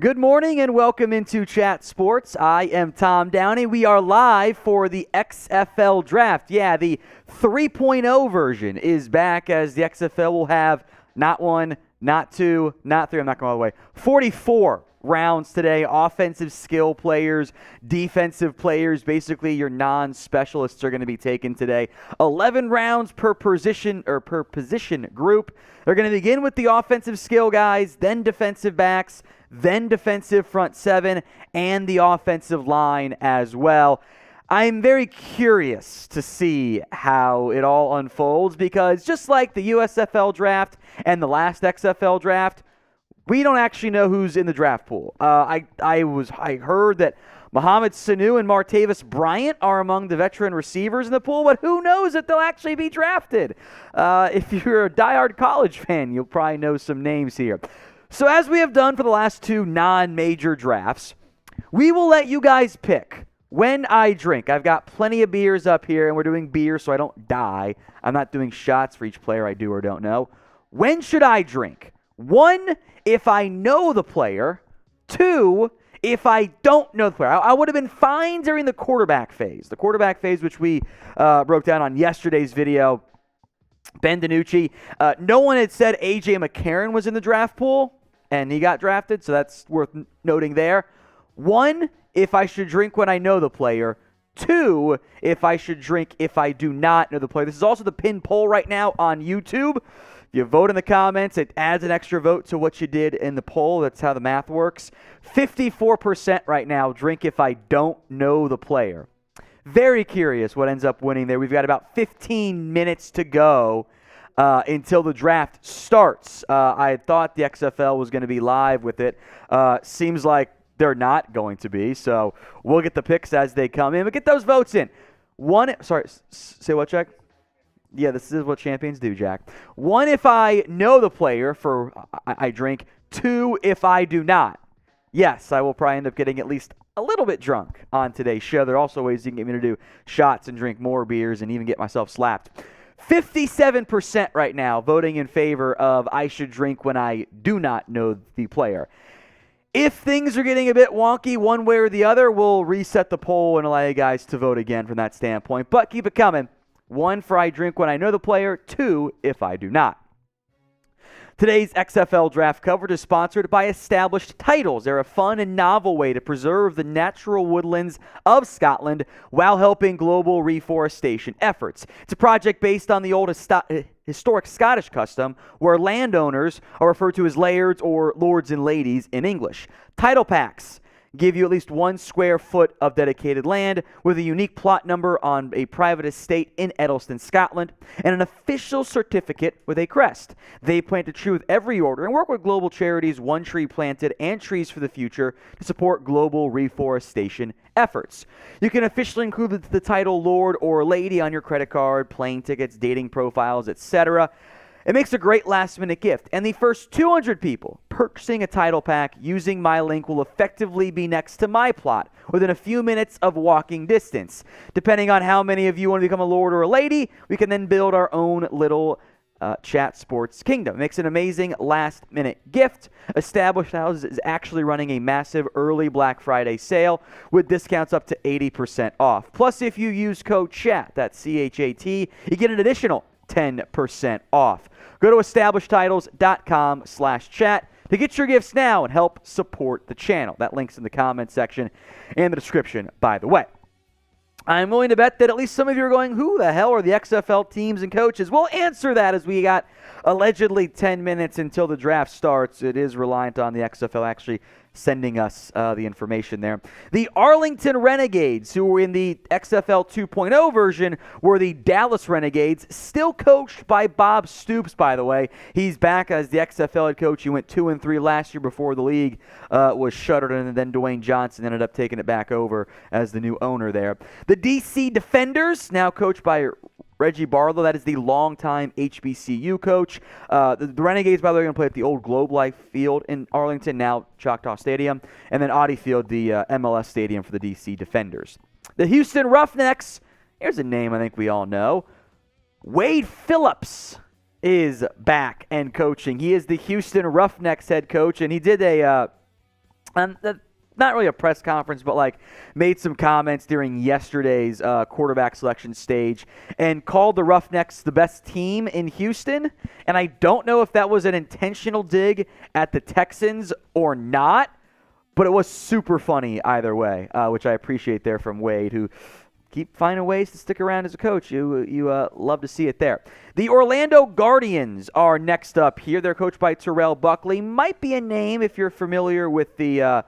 Good morning and welcome into Chat Sports. I am Tom Downey. We are live for the XFL Draft. Yeah, the 3.0 version is back as the XFL will have not one, not two, not three, I'm not going all the way, 44 rounds today. Offensive skill players, defensive players, basically your non-specialists are going to be taken today. 11 rounds per position group. They're going to begin with the offensive skill guys, then defensive backs, then defensive front seven, and the offensive line as well. I'm very curious to see how it all unfolds because just like the USFL Draft and the last XFL Draft, we don't actually know who's in the draft pool. I heard that Mohamed Sanu and Martavis Bryant are among the veteran receivers in the pool, but who knows if they'll actually be drafted. If you're a diehard college fan, you'll probably know some names here. So as we have done for the last two non-major drafts, we will let you guys pick when I drink. I've got plenty of beers up here, and we're doing beer so I don't die. I'm not doing shots for each player I do or don't know. When should I drink? 1, if I know the player. 2, if I don't know the player. I would have been fine during the quarterback phase. The quarterback phase, which we broke down on yesterday's video. Ben DiNucci. No one had said A.J. McCarron was in the draft pool, and he got drafted, so that's worth noting there. 1, if I should drink when I know the player. 2, if I should drink if I do not know the player. This is also the pin poll right now on YouTube. If you vote in the comments, it adds an extra vote to what you did in the poll. That's how the math works. 54% right now drink if I don't know the player. Very curious what ends up winning there. We've got about 15 minutes to go until the draft starts. I had thought the XFL was going to be live with it. Seems like they're not going to be, so we'll get the picks as they come in. But get those votes in. Say what, Jack? Yeah, this is what champions do, Jack. 1, if I know the player for I drink. 2, if I do not. Yes, I will probably end up getting at least a little bit drunk on today's show. There are also ways you can get me to do shots and drink more beers and even get myself slapped. 57% right now voting in favor of I should drink when I do not know the player. If things are getting a bit wonky one way or the other, we'll reset the poll and allow you guys to vote again from that standpoint. But keep it coming. 1, for I drink when I know the player. 2, if I do not. Today's XFL Draft coverage is sponsored by Established Titles. They're a fun and novel way to preserve the natural woodlands of Scotland while helping global reforestation efforts. It's a project based on the old historic Scottish custom where landowners are referred to as lairds or lords and ladies in English. Title packs give you at least 1 square foot of dedicated land with a unique plot number on a private estate in Edelston, Scotland, and an official certificate with a crest. They plant a tree with every order and work with global charities One Tree Planted and Trees for the Future to support global reforestation efforts. You can officially include the title Lord or Lady on your credit card, plane tickets, dating profiles, etc. It makes a great last-minute gift, and the first 200 people purchasing a title pack using my link will effectively be next to my plot within a few minutes of walking distance. Depending on how many of you want to become a lord or a lady, we can then build our own little Chat Sports kingdom. It makes an amazing last-minute gift. Established House is actually running a massive early Black Friday sale with discounts up to 80% off. Plus, if you use code CHAT, that's C-H-A-T, you get an additional 10% off. Go to establishedtitles.com/chat to get your gifts now and help support the channel. That link's in the comments section and the description, by the way. I'm willing to bet that at least some of you are going, who the hell are the XFL teams and coaches? We'll answer that as we got allegedly 10 minutes until the draft starts. It is reliant on the XFL actually sending us the information there. The Arlington Renegades, who were in the XFL 2.0 version, were the Dallas Renegades, still coached by Bob Stoops, by the way. He's back as the XFL head coach. He went 2-3 last year before the league was shuttered, and then Dwayne Johnson ended up taking it back over as the new owner there. The DC Defenders, now coached by Reggie Barlow, that is the longtime HBCU coach. The Renegades, by the way, are going to play at the old Globe Life Field in Arlington, now Choctaw Stadium, and then Audi Field, the MLS stadium for the DC Defenders. The Houston Roughnecks, here's a name I think we all know. Wade Phillips is back and coaching. He is the Houston Roughnecks head coach, and he did a Not really a press conference, but like made some comments during yesterday's quarterback selection stage and called the Roughnecks the best team in Houston. And I don't know if that was an intentional dig at the Texans or not, but it was super funny either way, which I appreciate there from Wade, who keep finding ways to stick around as a coach. You love to see it there. The Orlando Guardians are next up here. They're coached by Terrell Buckley. Might be a name if you're familiar with the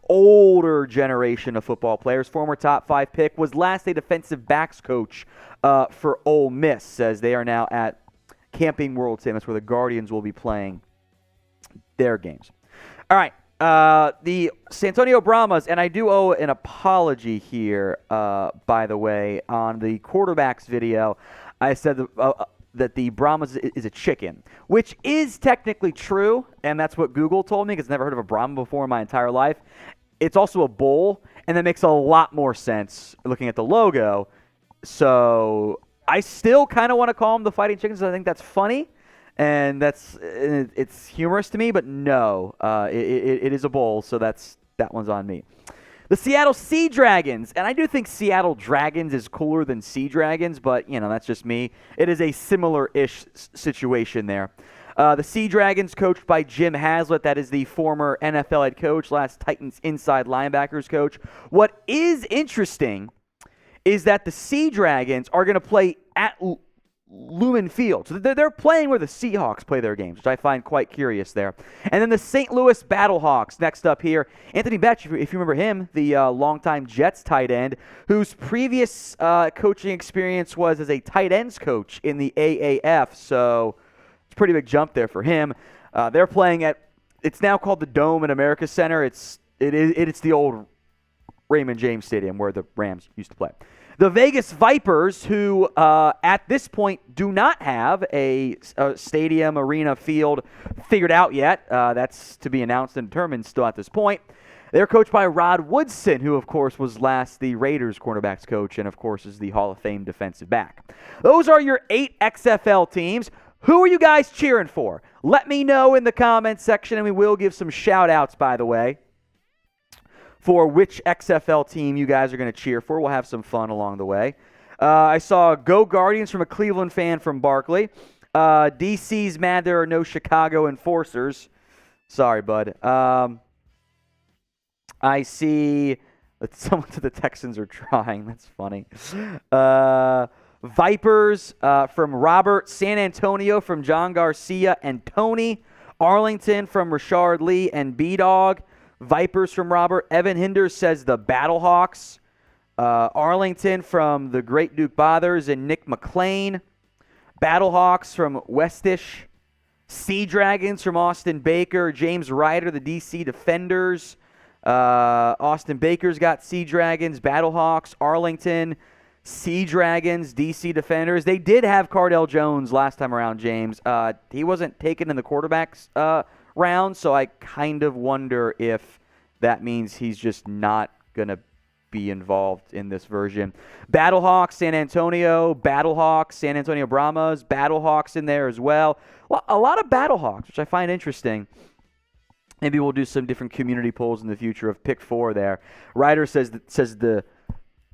older generation of football players. Former top 5 pick, was last a defensive backs coach for Ole Miss, as they are now at Camping World Stadium. That's where the Guardians will be playing their games. All right, the San Antonio Brahmas, and I do owe an apology here, by the way, on the quarterbacks video. I said that the Brahmas is a chicken, which is technically true, and that's what Google told me because I've never heard of a Brahma before in my entire life. It's also a bull, and that makes a lot more sense looking at the logo. So I still kind of want to call them the Fighting Chickens. I think that's funny, and it's humorous to me, but no, it is a bull, so that one's on me. The Seattle Sea Dragons, and I do think Seattle Dragons is cooler than Sea Dragons, but, that's just me. It is a similar-ish situation there. The Sea Dragons, coached by Jim Haslett, that is the former NFL head coach, last Titans inside linebackers coach. What is interesting is that the Sea Dragons are going to play at Lumen Field. So they're playing where the Seahawks play their games, which I find quite curious there. And then the St. Louis BattleHawks next up here. Anthony Betch, if you remember him, the longtime Jets tight end, whose previous coaching experience was as a tight ends coach in the AAF. So it's a pretty big jump there for him. They're playing at, it's now called the Dome at America Center. It's the old Raymond James Stadium where the Rams used to play. The Vegas Vipers, who at this point do not have a stadium, arena, field figured out yet. That's to be announced and determined still at this point. They're coached by Rod Woodson, who, of course, was last the Raiders cornerbacks coach and, of course, is the Hall of Fame defensive back. Those are your 8 XFL teams. Who are you guys cheering for? Let me know in the comments section, and we will give some shout-outs, by the way, for which XFL team you guys are going to cheer for. We'll have some fun along the way. I saw Go Guardians from a Cleveland fan from Barkley. DC's mad there are no Chicago Enforcers. Sorry, bud. I see that someone to the Texans are trying. That's funny. Vipers from Robert. San Antonio from John Garcia and Tony. Arlington from Rashard Lee and B-Dog. Vipers from Robert. Evan Hinders says the BattleHawks. Arlington from the Great Duke Bothers and Nick McLean. BattleHawks from Westish. Sea Dragons from Austin Baker. James Ryder, the DC Defenders. Austin Baker's got Sea Dragons. BattleHawks. Arlington. Sea Dragons. DC Defenders. They did have Cardell Jones last time around, James. He wasn't taken in the quarterbacks round, so I kind of wonder if that means he's just not going to be involved in this version. BattleHawks, San Antonio, BattleHawks, San Antonio Brahmas, BattleHawks in there as well. A lot of BattleHawks, which I find interesting. Maybe we'll do some different community polls in the future of pick 4 there. Ryder says the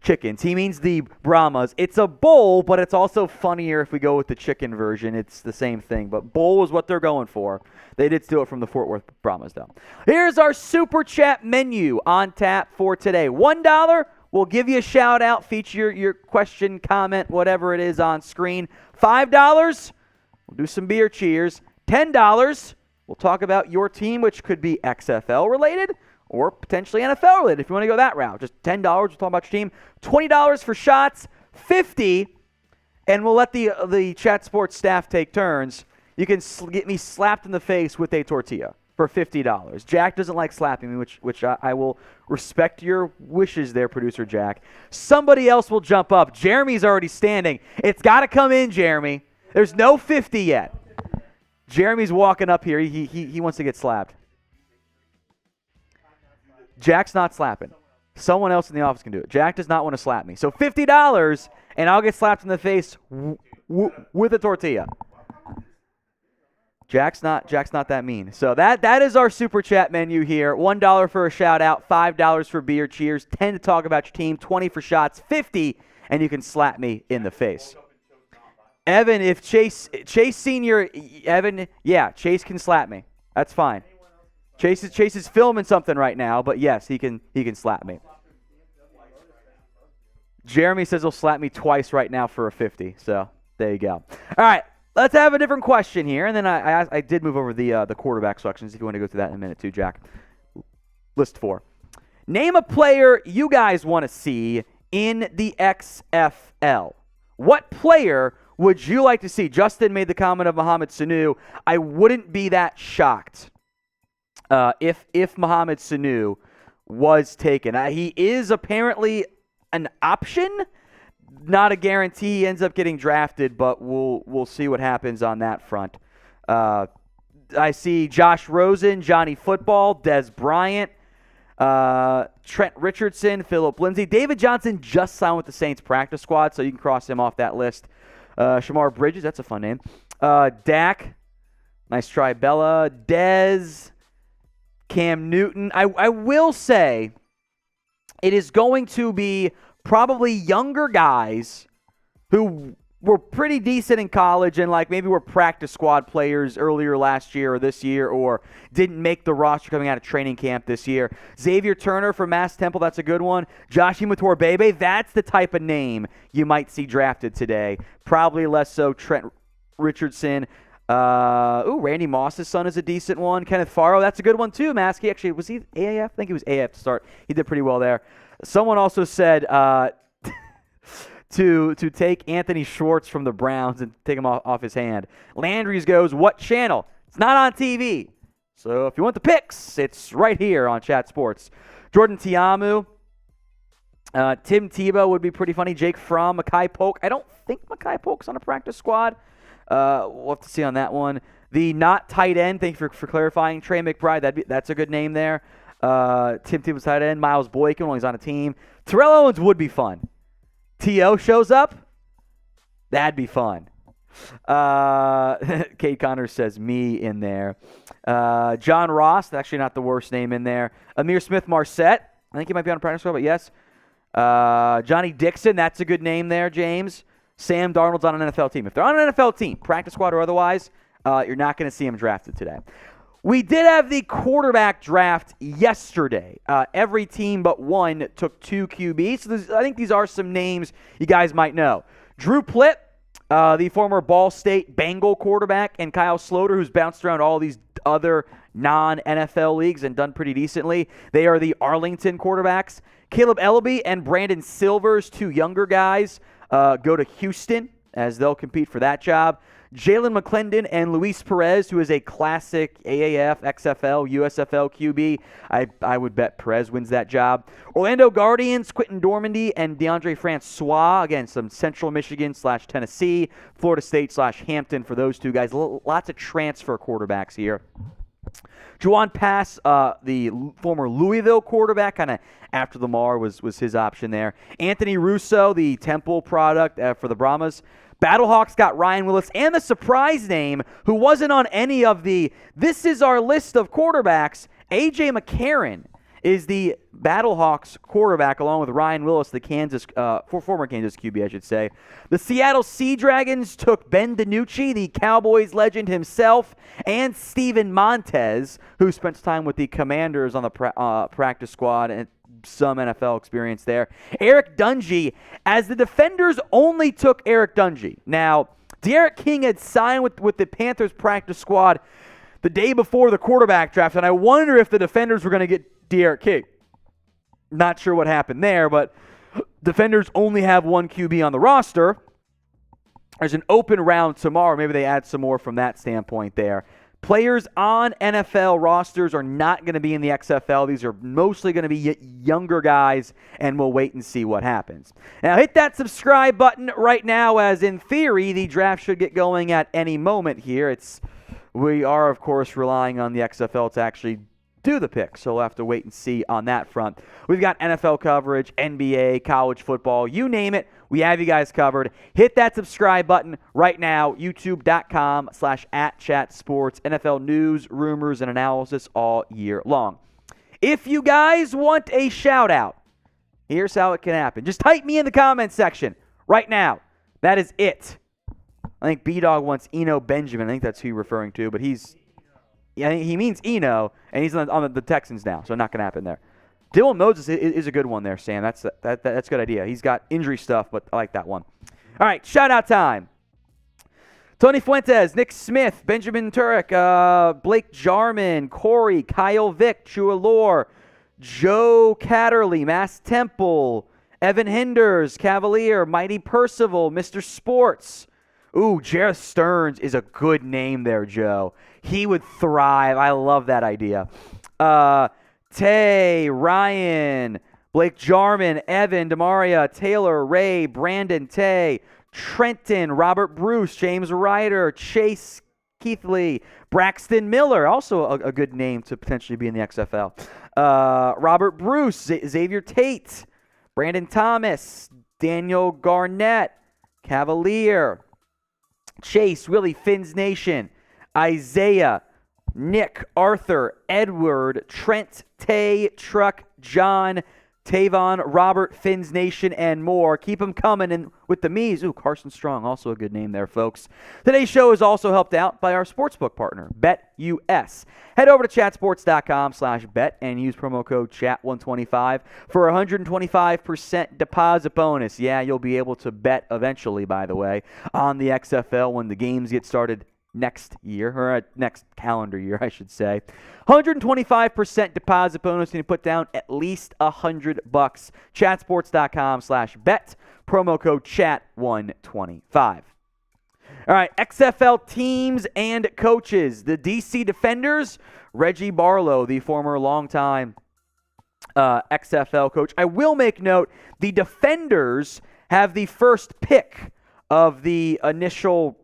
Chickens. He means the Brahmas. It's a bowl, but it's also funnier if we go with the chicken version. It's the same thing, but bowl is what they're going for. They did steal it from the Fort Worth Brahmas, though. Here's our Super Chat menu on tap for today. $1, we'll give you a shout-out, feature your question, comment, whatever it is on screen. $5, we'll do some beer cheers. $10, we'll talk about your team, which could be XFL-related, or potentially NFL related if you want to go that route. Just $10, we'll talk about your team. $20 for shots, $50, and we'll let the Chat Sports staff take turns. You can get me slapped in the face with a tortilla for $50. Jack doesn't like slapping me, which I will respect your wishes there, producer Jack. Somebody else will jump up. Jeremy's already standing. It's got to come in, Jeremy. There's no 50 yet. Jeremy's walking up here. He wants to get slapped. Jack's not slapping. Someone else in the office can do it. Jack does not want to slap me. So $50, and I'll get slapped in the face with a tortilla. Jack's not that mean. So that is our super chat menu here. $1 for a shout out, $5 for beer cheers, $10 to talk about your team, $20 for shots, $50, and you can slap me in the face. Evan, if Chase Senior, Evan, yeah, Chase can slap me. That's fine. Chase is filming something right now, but yes, he can slap me. Jeremy says he'll slap me twice right now for a 50. So there you go. All right. Let's have a different question here, and then I did move over the quarterback selections if you want to go through that in a minute too, Jack. List 4. Name a player you guys want to see in the XFL. What player would you like to see? Justin made the comment of Mohamed Sanu. I wouldn't be that shocked if Mohamed Sanu was taken. He is apparently an option. Not a guarantee he ends up getting drafted, but we'll see what happens on that front. I see Josh Rosen, Johnny Football, Des Bryant, Trent Richardson, Philip Lindsay. David Johnson just signed with the Saints practice squad, so you can cross him off that list. Shamar Bridges, that's a fun name. Dak, nice try, Bella. Dez, Cam Newton. I will say it is going to be probably younger guys who were pretty decent in college and maybe were practice squad players earlier last year or this year or didn't make the roster coming out of training camp this year. Xavier Turner from Mass Temple, that's a good one. Josh Imatorbhebhe, that's the type of name you might see drafted today. Probably less so Trent Richardson. Randy Moss's son is a decent one. Kenneth Farrow, that's a good one too. Maskey, actually, was he AAF? I think he was AAF to start. He did pretty well there. Someone also said to take Anthony Schwartz from the Browns and take him off his hand. Landry's goes, what channel? It's not on TV. So if you want the picks, it's right here on Chat Sports. Jordan Tiamu. Tim Tebow would be pretty funny. Jake Fromm, Mekhi Polk. I don't think Mekhi Polk's on a practice squad. We'll have to see on that one. The not tight end, thank you for clarifying. Trey McBride, that's a good name there. Tim Tebow's tight end. Miles Boykin when he's on a team. Terrell Owens would be fun. T.O. shows up. That'd be fun. Kate Connors says me in there. John Ross, actually not the worst name in there. Amir Smith-Marset. I think he might be on a practice squad, but yes. Johnny Dixon, that's a good name there, James. Sam Darnold's on an NFL team. If they're on an NFL team, practice squad or otherwise, you're not going to see him drafted today. We did have the quarterback draft yesterday. Every team but one took 2 QBs. So I think these are some names you guys might know. Drew Plitt, the former Ball State Bengal quarterback, and Kyle Sloter, who's bounced around all these other non-NFL leagues and done pretty decently. They are the Arlington quarterbacks. Caleb Ellaby and Brandon Silvers, 2 younger guys, go to Houston as they'll compete for that job. Jalen McClendon and Luis Perez, who is a classic AAF, XFL, USFL QB. I would bet Perez wins that job. Orlando Guardians, Quentin Dormandy and DeAndre Francois. Again, some Central Michigan / Tennessee, Florida State / Hampton for those 2 guys. Lots of transfer quarterbacks here. Juwan Pass, the former Louisville quarterback, kind of after Lamar was his option there. Anthony Russo, the Temple product for the Brahmas. BattleHawks got Ryan Willis and the surprise name who wasn't on any of the, this is our list of quarterbacks. A.J. McCarron is the BattleHawks quarterback along with Ryan Willis, the former Kansas QB, I should say. The Seattle Sea Dragons took Ben DiNucci, the Cowboys legend himself, and Steven Montez, who spent time with the Commanders on the practice squad and some NFL experience there. Eric Dungy, as the Defenders only took Eric Dungy. Now, De'Aaron King had signed with the Panthers practice squad the day before the quarterback draft, and I wonder if the Defenders were going to get De'Aaron King. Not sure what happened there, but Defenders only have 1 QB on the roster. There's an open round tomorrow. Maybe they add some more from that standpoint there. Players on NFL rosters are not going to be in the XFL. These are mostly going to be younger guys, and we'll wait and see what happens. Now, hit that subscribe button right now, as in theory, the draft should get going at any moment here. We are, of course, relying on the XFL to actually do the pick, so we'll have to wait and see on that front. We've got NFL coverage, NBA, college football, you name it. We have you guys covered. Hit that subscribe button right now, youtube.com/@chatsports. NFL news, rumors, and analysis all year long. If you guys want a shout-out, here's how it can happen. Just type me in the comments section right now. That is it. I think B-Dog wants Eno Benjamin. I think that's who you're referring to, but he means Eno, and he's on the Texans now, so not going to happen there. Dylan Moses is a good one there, Sam. That's a good idea. He's got injury stuff, but I like that one. All right, shout-out time. Tony Fuentes, Nick Smith, Benjamin Turek, Blake Jarman, Corey, Kyle Vick, Chua Lore, Joe Catterley, Mass Temple, Evan Hinders, Cavalier, Mighty Percival, Mr. Sports. Ooh, Jareth Stearns is a good name there, Joe. He would thrive. I love that idea. Tay, Ryan, Blake Jarman, Evan, Demaria, Taylor, Ray, Brandon, Tay, Trenton, Robert Bruce, James Ryder, Chase Keithley, Braxton Miller, also a good name to potentially be in the XFL. Robert Bruce, Xavier Tate, Brandon Thomas, Daniel Garnett, Cavalier, Chase, Willie, Finns Nation, Isaiah, Nick, Arthur, Edward, Trent, Tay, Truck, John, Tavon, Robert, Finns Nation, and more. Keep them coming. And with the me's, Carson Strong, also a good name there, folks. Today's show is also helped out by our sportsbook partner, BetUS. Head over to chatsports.com/bet and use promo code CHAT125 for a 125% deposit bonus. Yeah, you'll be able to bet eventually, by the way, on the XFL when the games get started next year, or next calendar year, I should say. 125% deposit bonus, and you put down at least $100. Chatsports.com/bet, promo code CHAT125. All right, XFL teams and coaches. The DC Defenders, Reggie Barlow, the former longtime XFL coach. I will make note, the Defenders have the first pick of the initial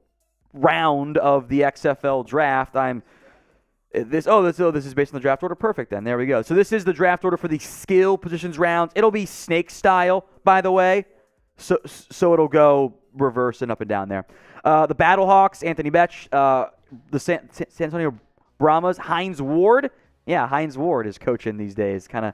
round of the XFL Draft. This is based on the draft order. Perfect then. There we go. So this is the draft order for the skill positions rounds. It'll be snake style, by the way. So it'll go reverse and up and down there. The BattleHawks, Anthony Betch, the San Antonio Brahmas, Hines Ward. Yeah, Hines Ward is coaching these days. Kind of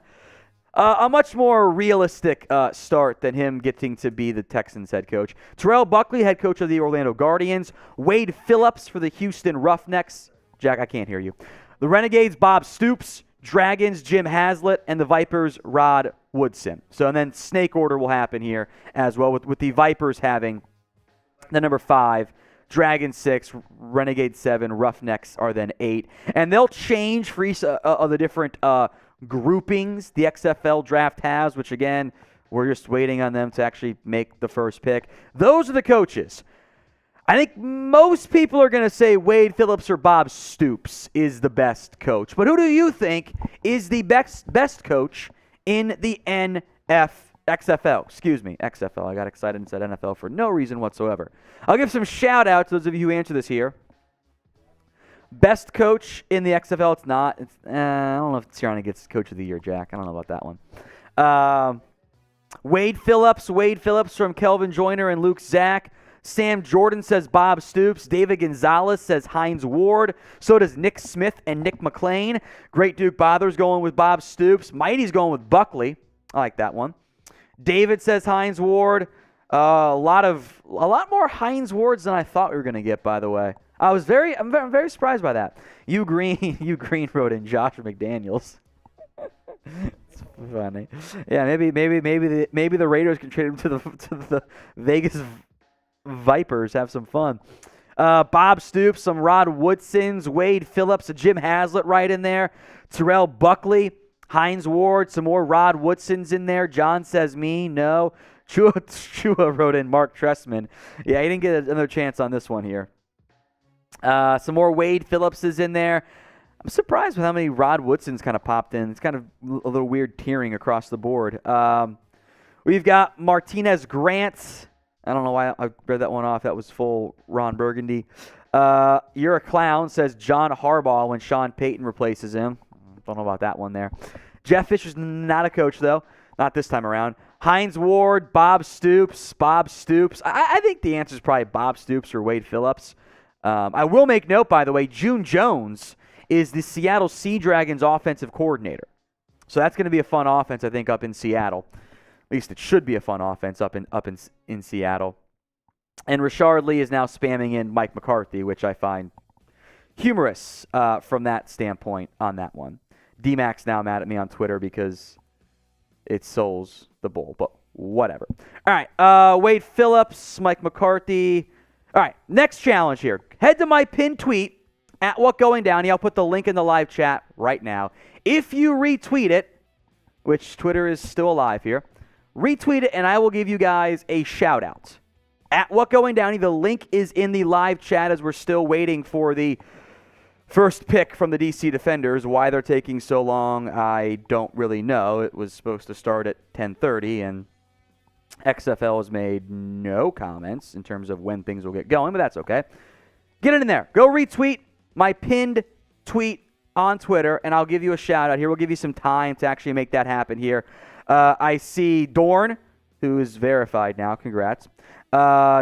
a much more realistic start than him getting to be the Texans head coach. Terrell Buckley, head coach of the Orlando Guardians. Wade Phillips for the Houston Roughnecks. Jack, I can't hear you. The Renegades, Bob Stoops. Dragons, Jim Haslett. And the Vipers, Rod Woodson. So, and then snake order will happen here as well, with the Vipers having the number 5. Dragons 6, Renegades 7, Roughnecks are then 8. And they'll change for each of the different groupings the XFL Draft has, which, again, we're just waiting on them to actually make the first pick. Those are the coaches. I think most people are going to say Wade Phillips or Bob Stoops is the best coach. But who do you think is the best coach in the XFL? Excuse me, XFL. I got excited and said NFL for no reason whatsoever. I'll give some shout-outs to those of you who answer this here. Best coach in the XFL, it's not. I don't know if Tiana gets Coach of the Year, Jack. I don't know about that one. Wade Phillips from Kelvin Joyner and Luke Zach. Sam Jordan says Bob Stoops. David Gonzalez says Hines Ward. So does Nick Smith and Nick McLean. Great Duke Bothers going with Bob Stoops. Mighty's going with Buckley. I like that one. David says Hines Ward. A lot more Hines Wards than I thought we were going to get, by the way. I'm very surprised by that. You Green wrote in Josh McDaniels. It's funny. Yeah, maybe the Raiders can trade him to the Vegas Vipers. Have some fun. Bob Stoops, some Rod Woodsons, Wade Phillips, a Jim Haslett right in there. Terrell Buckley, Hines Ward, some more Rod Woodsons in there. John says me, no. Chua wrote in Mark Tressman. Yeah, he didn't get another chance on this one here. Some more Wade Phillips is in there. I'm surprised with how many Rod Woodsons kind of popped in. It's kind of a little weird tiering across the board. We've got Martinez Grant. I don't know why I read that one off. That was full Ron Burgundy. You're a Clown says John Harbaugh when Sean Payton replaces him. Don't know about that one there. Jeff Fisher's not a coach, though. Not this time around. Hines Ward, Bob Stoops. I think the answer is probably Bob Stoops or Wade Phillips. I will make note, by the way, June Jones is the Seattle Sea Dragons offensive coordinator. So that's going to be a fun offense, I think, up in Seattle. At least it should be a fun offense up in Seattle. And Rashard Lee is now spamming in Mike McCarthy, which I find humorous from that standpoint on that one. D-Mac's now mad at me on Twitter because it souls the bull, but whatever. All right, Wade Phillips, Mike McCarthy. All right, next challenge here. Head to my pinned tweet at What Going Down. I'll put the link in the live chat right now. If you retweet it, which Twitter is still alive here, retweet it and I will give you guys a shout out. At What Going Down, the link is in the live chat as we're still waiting for the first pick from the DC Defenders. Why they're taking so long, I don't really know. It was supposed to start at 10:30 and XFL has made no comments in terms of when things will get going, but that's okay. Get it in there. Go retweet my pinned tweet on Twitter, and I'll give you a shout-out here. We'll give you some time to actually make that happen here. I see Dorn, who is verified now. Congrats.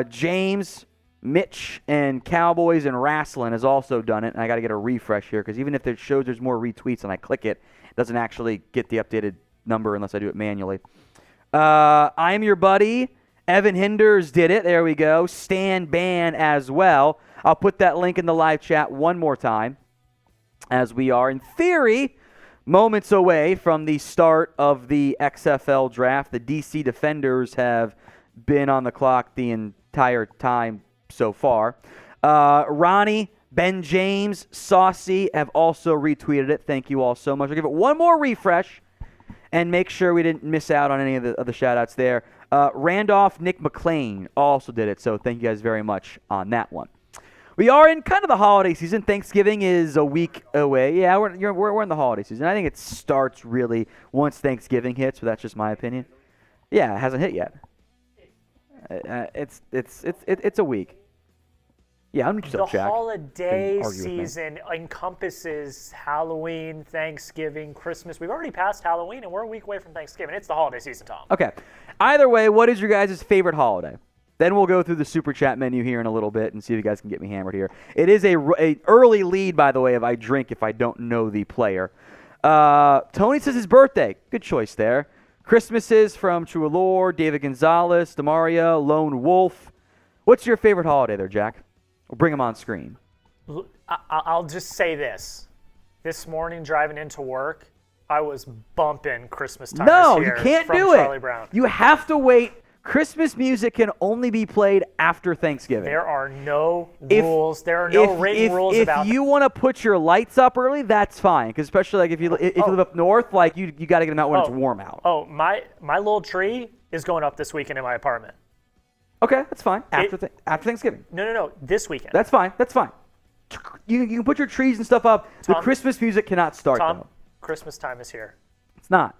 James, Mitch, and Cowboys and Wrestling has also done it, and I got to get a refresh here because even if it shows there's more retweets and I click it, it doesn't actually get the updated number unless I do it manually. I'm your buddy. Evan Hinders did it. There we go. Stan Ban as well. I'll put that link in the live chat one more time as we are, in theory, moments away from the start of the XFL Draft. The DC Defenders have been on the clock the entire time so far. Ronnie, Ben James, Saucy have also retweeted it. Thank you all so much. I'll give it one more refresh and make sure we didn't miss out on any of the shout-outs there. Randolph, Nick McLean also did it, so thank you guys very much on that one. We are in kind of the holiday season. Thanksgiving is a week away. Yeah, we're in the holiday season. I think it starts really once Thanksgiving hits, but that's just my opinion. Yeah, it hasn't hit yet. It's a week. Yeah, I'm just the holiday season encompasses Halloween, Thanksgiving, Christmas. We've already passed Halloween, and we're a week away from Thanksgiving. It's the holiday season, Tom. Okay. Either way, what is your guys' favorite holiday? Then we'll go through the super chat menu here in a little bit and see if you guys can get me hammered here. It is a early lead, by the way, of I drink if I don't know the player. Tony says his birthday. Good choice there. Christmas is from True Allure, David Gonzalez, Demaria, Lone Wolf. What's your favorite holiday there, Jack? We'll bring them on screen. I'll just say this. This morning driving into work, I was bumping Christmas Time No, Is Here you can't from do Charlie it. Brown. You have to wait. Christmas music can only be played after Thanksgiving. There are no rules. There are no written rules about it. If you want to put your lights up early, that's fine. Because especially like if you live up north, like you got to get them out when it's warm out. Oh, my little tree is going up this weekend in my apartment. Okay, that's fine. After Thanksgiving. No. This weekend. That's fine. You can put your trees and stuff up. Tom, the Christmas music cannot start, though. Christmas time is here. It's not.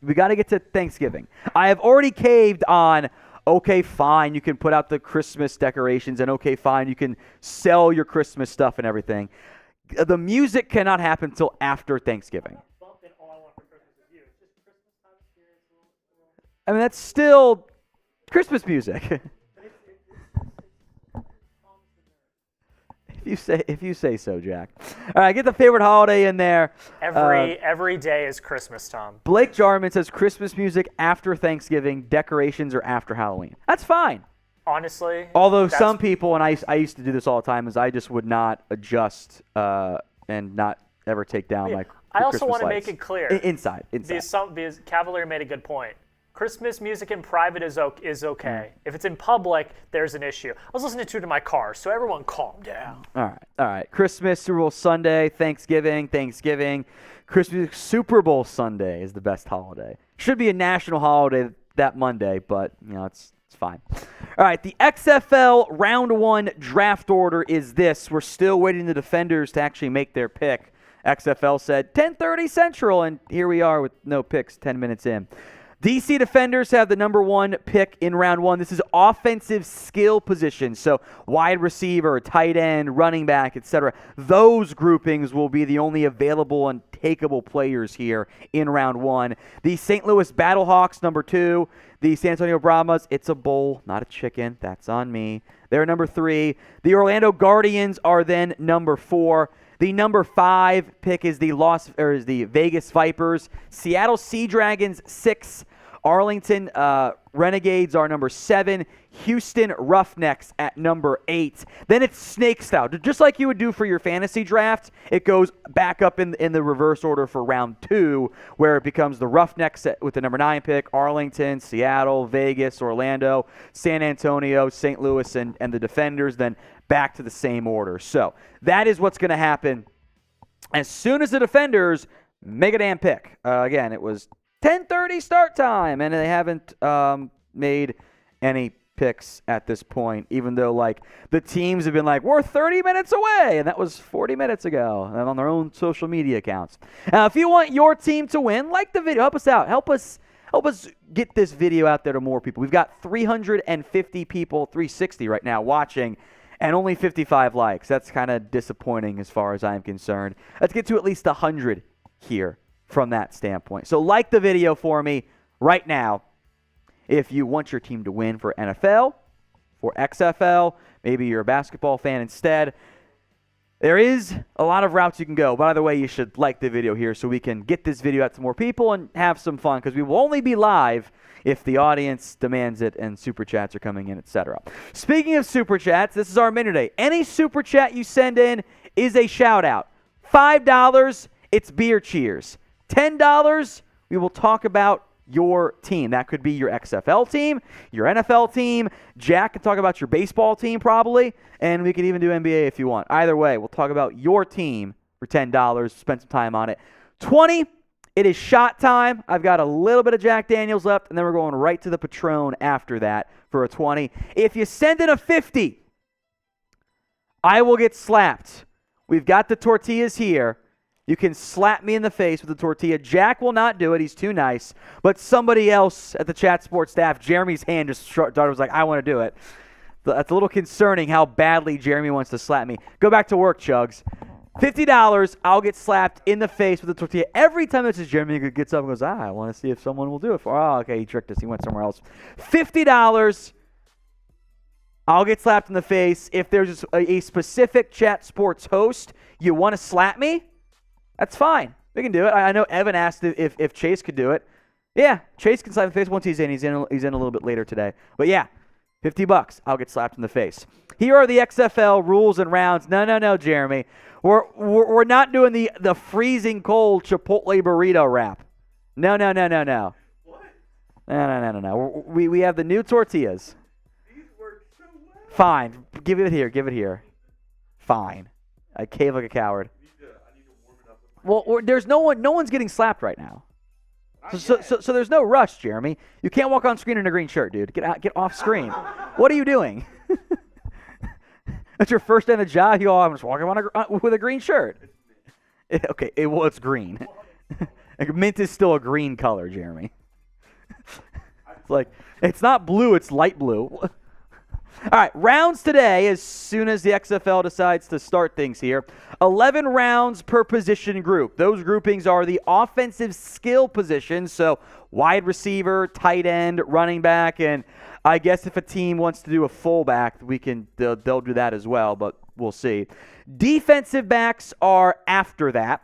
We got to get to Thanksgiving. I have already caved on, okay, fine, you can put out the Christmas decorations, and okay, fine, you can sell your Christmas stuff and everything. The music cannot happen until after Thanksgiving. I mean, that's still Christmas music. If you say so, Jack. All right, get the favorite holiday in there. Every day is Christmas, Tom. Blake Jarman says Christmas music after Thanksgiving, decorations are after Halloween. That's fine. Honestly. Although some people, and I used to do this all the time, is I just would not adjust and not ever take down my Christmas I also want to lights. make it clear. Inside. Because Cavalier made a good point. Christmas music in private is okay. If it's in public, there's an issue. I was listening to it in my car, so everyone calm down. All right. Christmas, Super Bowl Sunday, Thanksgiving. Christmas, Super Bowl Sunday is the best holiday. Should be a national holiday that Monday, but it's fine. All right, the XFL Round 1 draft order is this. We're still waiting the Defenders to actually make their pick. XFL said 10:30 Central, and here we are with no picks 10 minutes in. DC Defenders have the number 1 pick in round 1. This is offensive skill position, so wide receiver, tight end, running back, etc. Those groupings will be the only available and takeable players here in round 1. The St. Louis BattleHawks, number 2. The San Antonio Brahmas, it's a bull, not a chicken. That's on me. They're number 3. The Orlando Guardians are then number 4. The number 5 pick is the Vegas Vipers. Seattle Sea Dragons, 6. Arlington Renegades are number 7. Houston Roughnecks at number 8. Then it's snake style. Just like you would do for your fantasy draft, it goes back up in the reverse order for round 2, where it becomes the Roughnecks with the number 9 pick, Arlington, Seattle, Vegas, Orlando, San Antonio, St. Louis, and the Defenders, then back to the same order. So that is what's going to happen as soon as the Defenders make a damn pick. Again, it was 10:30 start time, and they haven't made any picks at this point, even though like the teams have been like, we're 30 minutes away, and that was 40 minutes ago, and on their own social media accounts. If you want your team to win, like the video, help us out, help us get this video out there to more people. We've got 350 people, 360 right now watching, and only 55 likes. That's kind of disappointing as far as I'm concerned. Let's get to at least 100 here from that standpoint. So like the video for me right now if you want your team to win for NFL, for XFL, maybe you're a basketball fan instead. There is a lot of routes you can go. By the way, you should like the video here so we can get this video out to more people and have some fun, because we will only be live if the audience demands it and super chats are coming in, etc. Speaking of super chats, this is our minute day. Any super chat you send in is a shout out. $5, it's beer cheers. $10, we will talk about your team. That could be your XFL team, your NFL team. Jack can talk about your baseball team probably, and we could even do NBA if you want. Either way, we'll talk about your team for $10, spend some time on it. 20, it is shot time. I've got a little bit of Jack Daniels left, and then we're going right to the Patron after that for a 20. If you send in a 50, I will get slapped. We've got the tortillas here. You can slap me in the face with a tortilla. Jack will not do it. He's too nice. But somebody else at the Chat Sports staff, Jeremy's hand just started, was like, I want to do it. That's a little concerning how badly Jeremy wants to slap me. Go back to work, Chugs. $50, I'll get slapped in the face with a tortilla. Every time this is Jeremy who gets up and goes, I want to see if someone will do it for. Oh, okay, he tricked us. He went somewhere else. $50, I'll get slapped in the face. If there's a specific Chat Sports host you want to slap me, that's fine. We can do it. I know Evan asked if Chase could do it. Yeah, Chase can slap in the face once he's in. He's in a little bit later today. But yeah, $50, I'll get slapped in the face. Here are the XFL rules and rounds. No, Jeremy. We're not doing the freezing cold Chipotle burrito wrap. No. What? No. We have the new tortillas. These work so well. Fine. Give it here. Fine. I cave like a coward. Well, there's no one's getting slapped right now. So there's no rush, Jeremy. You can't walk on screen in a green shirt, dude. Get off screen. What are you doing? That's your first day on the job. You go, I'm just walking with a green shirt. Okay, it's green. Mint is still a green color, Jeremy. It's like, it's not blue, it's light blue. All right, rounds today, as soon as the XFL decides to start things here. 11 rounds per position group. Those groupings are the offensive skill positions, so wide receiver, tight end, running back, and I guess if a team wants to do a fullback, they'll do that as well, but we'll see. Defensive backs are after that.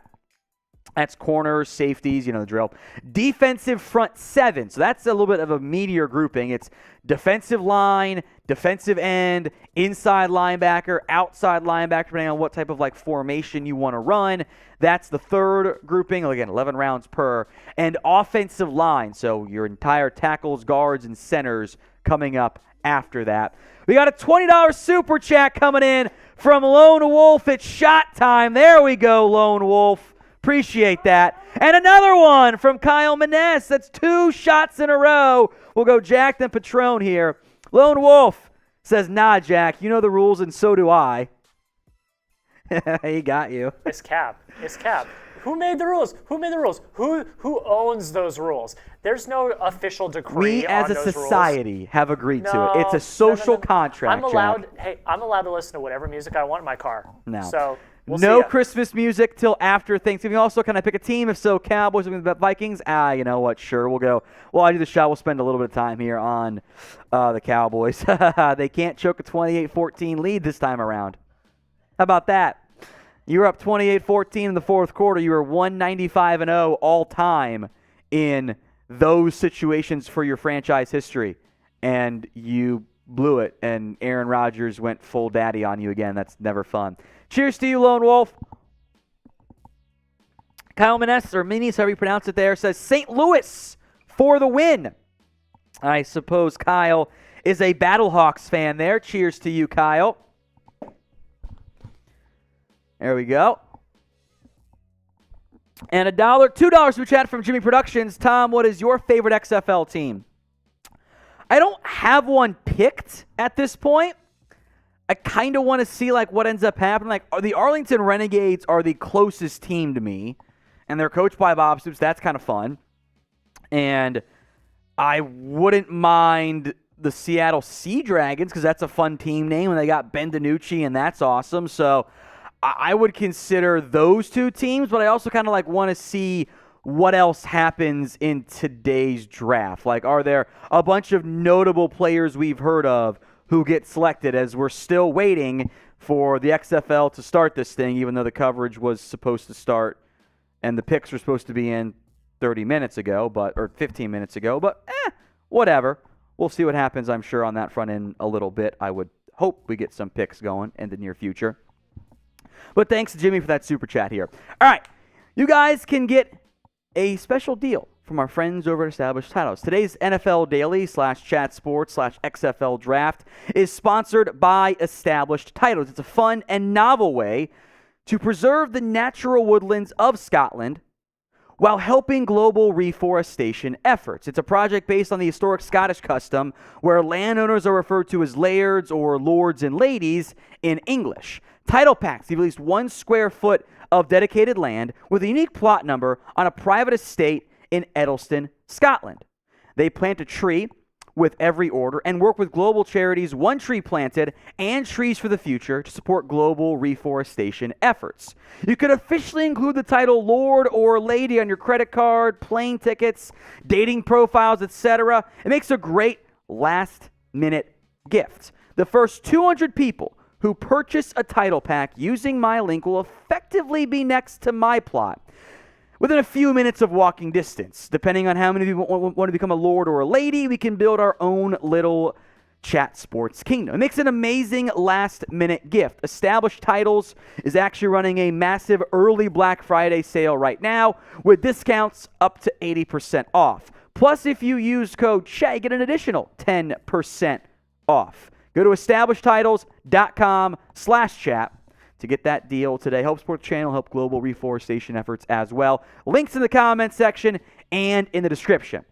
That's corners, safeties, you know the drill. Defensive front seven. So that's a little bit of a meatier grouping. It's defensive line, defensive end, inside linebacker, outside linebacker, depending on what type of formation you want to run. That's the third grouping. Again, 11 rounds per. And offensive line. So your entire tackles, guards, and centers coming up after that. We got a $20 super chat coming in from Lone Wolf. It's shot time. There we go, Lone Wolf. Appreciate that. And another one from Kyle Maness. That's 2 shots in a row. We'll go Jack then Patron here. Lone Wolf says, nah, Jack, you know the rules and so do I. He got you. It's cap. Who made the rules? Who made the rules? Who owns those rules? There's no official decree We as on a those society rules. have agreed to No, it. It's a social no. contract. I'm allowed. Jack. Hey, I'm allowed to listen to whatever music I want in my car. No. So we'll No see ya. Christmas music till after Thanksgiving. Also, can I pick a team? If so, Cowboys or the Vikings? You know what? Sure, we'll go. Well, I do the shot. We'll spend a little bit of time here on the Cowboys. They can't choke a 28-14 lead this time around. How about that? You were up 28-14 in the fourth quarter. You were 195-0 all time in those situations for your franchise history, and you blew it, and Aaron Rodgers went full daddy on you again. That's never fun. Cheers to you, Lone Wolf. Kyle Menes, or Minis, however you pronounce it there, says St. Louis for the win. I suppose Kyle is a BattleHawks fan there. Cheers to you, Kyle. There we go. And $2 super chat from Jimmy Productions. Tom, what is your favorite XFL team? I don't have one picked at this point. I kind of want to see what ends up happening. The Arlington Renegades are the closest team to me, and they're coached by Bob Stoops. That's kind of fun. And I wouldn't mind the Seattle Sea Dragons because that's a fun team name, and they got Ben DiNucci, and that's awesome. So I would consider those two teams, but I also kind of want to see what else happens in today's draft. Are there a bunch of notable players we've heard of who get selected, as we're still waiting for the XFL to start this thing, even though the coverage was supposed to start and the picks were supposed to be in 30 minutes ago, or 15 minutes ago, but whatever. We'll see what happens, I'm sure, on that front end a little bit. I would hope we get some picks going in the near future. But thanks, Jimmy, for that super chat here. All right, you guys can get a special deal from our friends over at Established Titles. Today's NFL Daily /Chat Sports /XFL Draft is sponsored by Established Titles. It's a fun and novel way to preserve the natural woodlands of Scotland while helping global reforestation efforts. It's a project based on the historic Scottish custom where landowners are referred to as lairds or lords and ladies in English. Title packs give at least 1 square foot of dedicated land with a unique plot number on a private estate in Edelston, Scotland. They plant a tree with every order and work with global charities One Tree Planted and Trees for the Future to support global reforestation efforts. You could officially include the title Lord or Lady on your credit card, plane tickets, dating profiles, etc. It makes a great last-minute gift. The first 200 people who purchase a title pack using my link will effectively be next to my plot within a few minutes of walking distance. Depending on how many people want to become a lord or a lady, we can build our own little chat sports kingdom. It makes an amazing last-minute gift. Established Titles is actually running a massive early Black Friday sale right now with discounts up to 80% off. Plus, if you use code CHAT, you get an additional 10% off. Go to establishedtitles.com/chat to get that deal today. Help support the channel, help global reforestation efforts as well. Links in the comments section and in the description.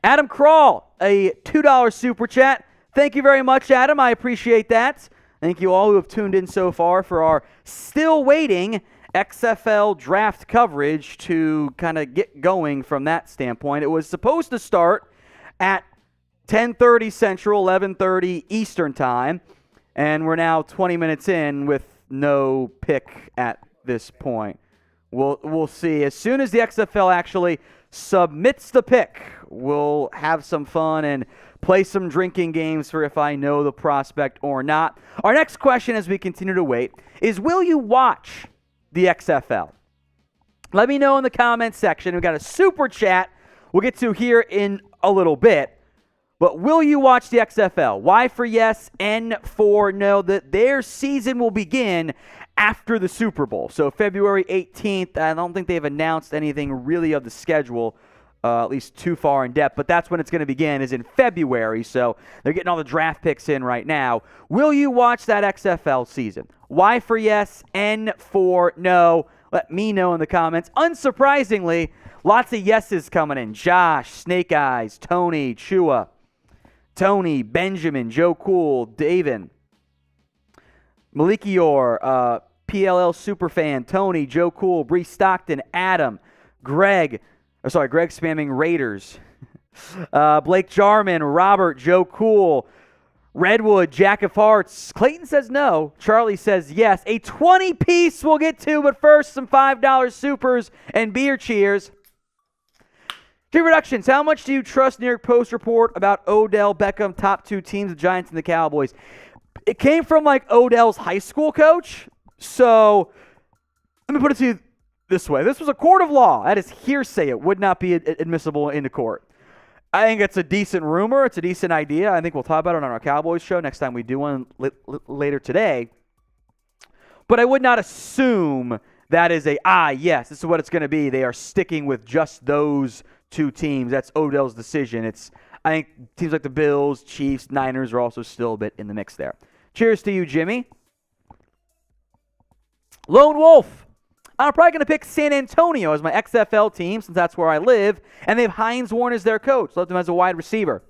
Adam Kroll, a $2 super chat. Thank you very much, Adam. I appreciate that. Thank you all who have tuned in so far for our still waiting XFL draft coverage to kind of get going from that standpoint. It was supposed to start at 10:30 Central, 11:30 Eastern Time, and we're now 20 minutes in with no pick at this point. We'll see. As soon as the XFL actually submits the pick, we'll have some fun and play some drinking games for if I know the prospect or not. Our next question as we continue to wait is, will you watch the XFL? Let me know in the comments section. We've got a super chat we'll get to here in a little bit. But will you watch the XFL? Y for yes, N for no. That their season will begin after the Super Bowl. So February 18th, I don't think they've announced anything really of the schedule, at least too far in depth. But that's when it's going to begin, is in February. So they're getting all the draft picks in right now. Will you watch that XFL season? Y for yes, N for no. Let me know in the comments. Unsurprisingly, lots of yeses coming in. Josh, Snake Eyes, Tony, Chua. Tony, Benjamin, Joe Cool, David, Malikior, PLL Superfan, Tony, Joe Cool, Bree Stockton, Adam, Greg spamming Raiders, Blake Jarman, Robert, Joe Cool, Redwood, Jack of Hearts. Clayton says no. Charlie says yes. A 20-piece we'll get to, but first some $5 supers and beer cheers. Dream Productions, how much do you trust New York Post report about Odell Beckham, top 2 teams, the Giants and the Cowboys? It came from like Odell's high school coach. So let me put it to you this way. This was a court of law. That is hearsay. It would not be admissible into court. I think it's a decent rumor. It's a decent idea. I think we'll talk about it on our Cowboys show next time we do one later today. But I would not assume that is yes, this is what it's going to be. They are sticking with just those 2 teams. That's Odell's decision. I think teams like the Bills, Chiefs, Niners are also still a bit in the mix there. Cheers to you, Jimmy. Lone Wolf. I'm probably going to pick San Antonio as my XFL team since that's where I live, and they have Hines Warren as their coach. Left him as a wide receiver.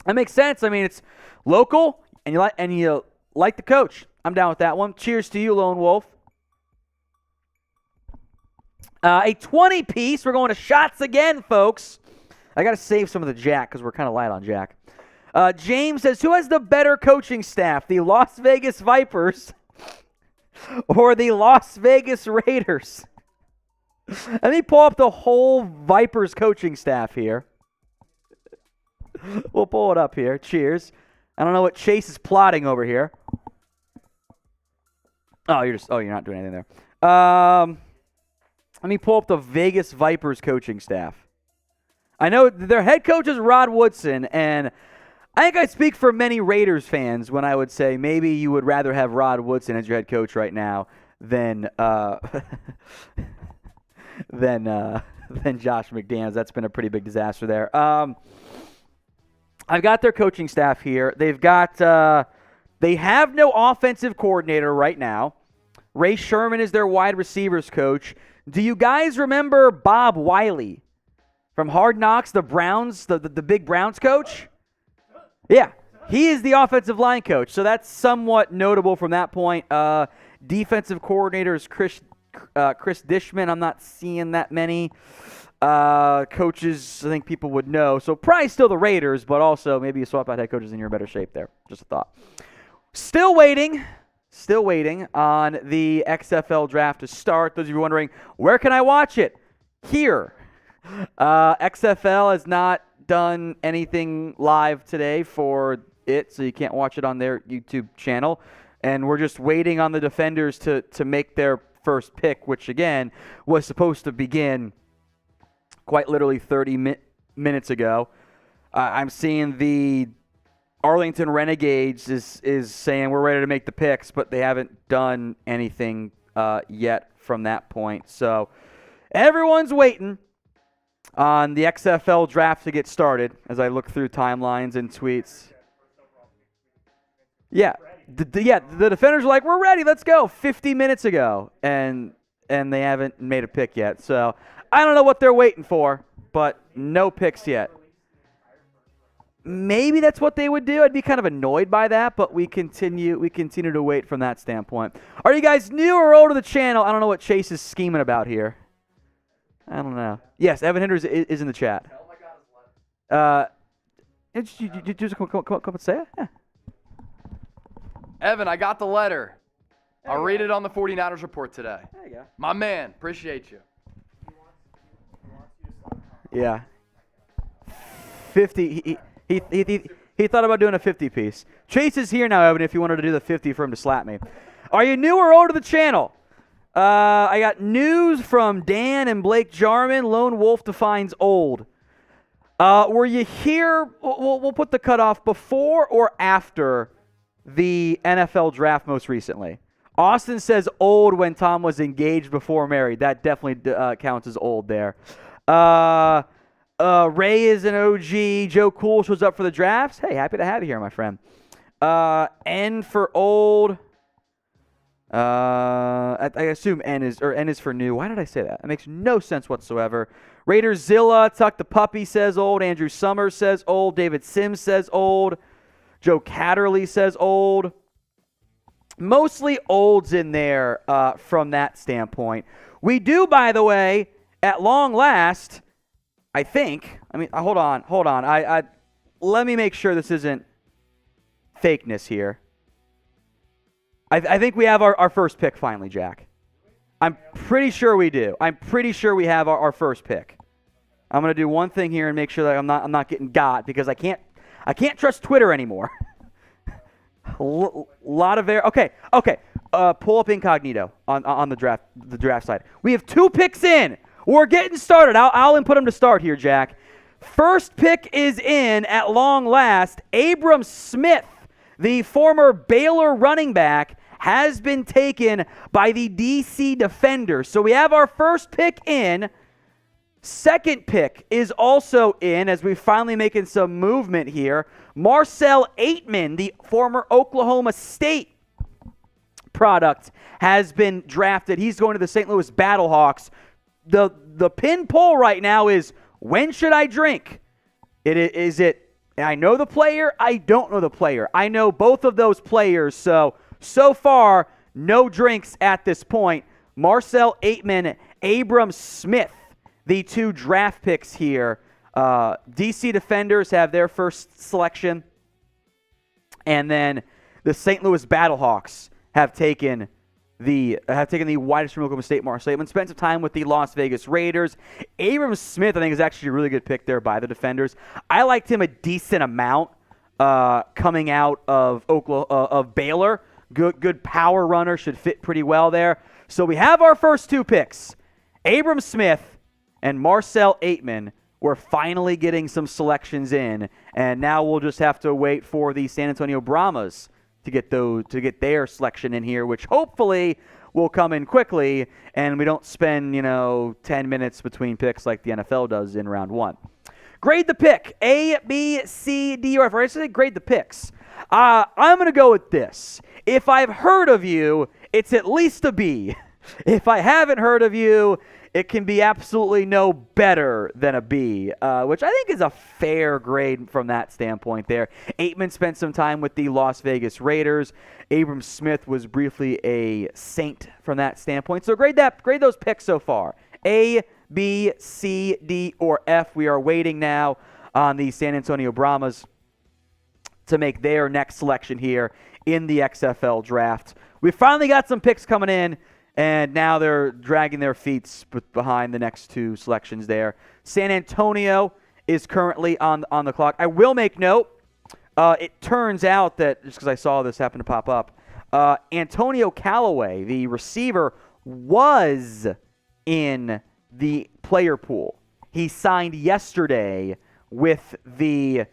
That makes sense. I mean, it's local, and you like the coach. I'm down with that one. Cheers to you, Lone Wolf. A 20-piece. We're going to shots again, folks. I got to save some of the Jack because we're kind of light on Jack. James says, who has the better coaching staff, the Las Vegas Vipers or the Las Vegas Raiders? Let me pull up the whole Vipers coaching staff here. We'll pull it up here. Cheers. I don't know what Chase is plotting over here. You're not doing anything there. Let me pull up the Vegas Vipers coaching staff. I know their head coach is Rod Woodson, and I think I speak for many Raiders fans when I would say maybe you would rather have Rod Woodson as your head coach right now than than Josh McDaniels. That's been a pretty big disaster there. I've got their coaching staff here. They have no offensive coordinator right now. Ray Sherman is their wide receivers coach. Do you guys remember Bob Wiley from Hard Knocks, the Browns, the big Browns coach? Yeah, he is the offensive line coach, so that's somewhat notable from that point. Defensive coordinator is Chris Dishman. I'm not seeing that many coaches I think people would know. So probably still the Raiders, but also maybe you swap out head coaches and you're in better shape there. Just a thought. Still waiting on the XFL Draft to start. Those of you wondering, where can I watch it? Here. XFL has not done anything live today for it, so you can't watch it on their YouTube channel. And we're just waiting on the Defenders to make their first pick, which, again, was supposed to begin quite literally 30 minutes ago. I'm seeing the Arlington Renegades is saying we're ready to make the picks, but they haven't done anything yet from that point. So everyone's waiting on the XFL Draft to get started as I look through timelines and tweets. Yeah, the Defenders are like, we're ready, let's go, 50 minutes ago, and they haven't made a pick yet. So I don't know what they're waiting for, but no picks yet. Maybe that's what they would do. I'd be kind of annoyed by that, but we continue to wait from that standpoint. Are you guys new or old to the channel? I don't know what Chase is scheming about here. I don't know. Yes, Evan Hinders is in the chat. You just come up and say it? Yeah. Evan, I got the letter. I'll read it on the 49ers report today. There you go. My man, appreciate you. Yeah. 50. He thought about doing a 50-piece. Chase is here now, Evan, if you wanted to do the 50 for him to slap me. Are you new or old to the channel? I got news from Dan and Blake Jarman. Lone Wolf defines old. Were you here? We'll put the cutoff before or after the NFL Draft most recently. Austin says old when Tom was engaged before married. That definitely counts as old there. Ray is an OG. Joe Cool shows up for the drafts. Hey, happy to have you here, my friend. N for old. I assume N is for new. Why did I say that? It makes no sense whatsoever. Raiders Zilla, Tuck the Puppy says old. Andrew Summers says old. David Sims says old. Joe Catterley says old. mostly olds in there from that standpoint. We do, by the way, at long last, I think. I mean, hold on. Let me make sure this isn't fakeness here. I think we have our first pick finally, Jack. I'm pretty sure we do. I'm pretty sure we have our first pick. I'm gonna do one thing here and make sure that I'm not getting got, because I can't trust Twitter anymore. Lot of error. Okay. Pull up incognito on the draft side. We have 2 picks in. We're getting started. I'll input them to start here, Jack. First pick is in at long last. Abram Smith, the former Baylor running back, has been taken by the DC Defenders. So we have our first pick in. Second pick is also in, as we're finally making some movement here. Marcel Aitman, the former Oklahoma State product, has been drafted. He's going to the St. Louis BattleHawks. The pin poll right now is, when should I drink? Is it I know the player, I don't know the player. I know both of those players, so far, no drinks at this point. Marcel Aitman, Abram Smith, the 2 draft picks here. DC Defenders have their first selection, and then the St. Louis BattleHawks have taken the widest from Oklahoma State, Marcel Aitman. Spent some time with the Las Vegas Raiders. Abram Smith, I think, is actually a really good pick there by the Defenders. I liked him a decent amount coming out of Baylor. Good power runner, should fit pretty well there. So we have our first 2 picks, Abram Smith and Marcel Aitman. We're finally getting some selections in, and now we'll just have to wait for the San Antonio Brahmas to get their selection in here, which hopefully will come in quickly, and we don't spend 10 minutes between picks like the NFL does in round 1. Grade the pick, A, B, C, D, or F. Or I should say grade the picks. I'm going to go with this. If I've heard of you, it's at least a B. If I haven't heard of you, it can be absolutely no better than a B, which I think is a fair grade from that standpoint there. Aitman spent some time with the Las Vegas Raiders. Abram Smith was briefly a Saint from that standpoint. So grade those picks so far. A, B, C, D, or F. We are waiting now on the San Antonio Brahmas to make their next selection here in the XFL Draft. We finally got some picks coming in, and now they're dragging their feet behind the next 2 selections there. San Antonio is currently on the clock. I will make note, it turns out that, just because I saw this happen to pop up, Antonio Callaway, the receiver, was in the player pool. He signed yesterday with the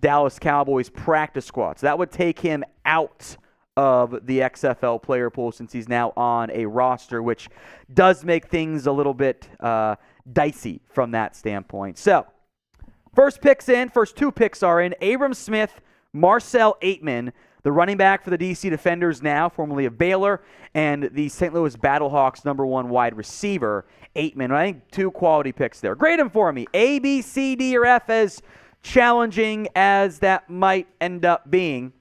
Dallas Cowboys practice squad. So that would take him out of the XFL player pool since he's now on a roster, which does make things a little bit dicey from that standpoint. So, first 2 picks are in. Abram Smith, Marcel Aitman, the running back for the DC Defenders now, formerly of Baylor, and the St. Louis BattleHawks #1 wide receiver, Aitman. I think 2 quality picks there. Grade them for me. A, B, C, D, or F, as challenging as that might end up being.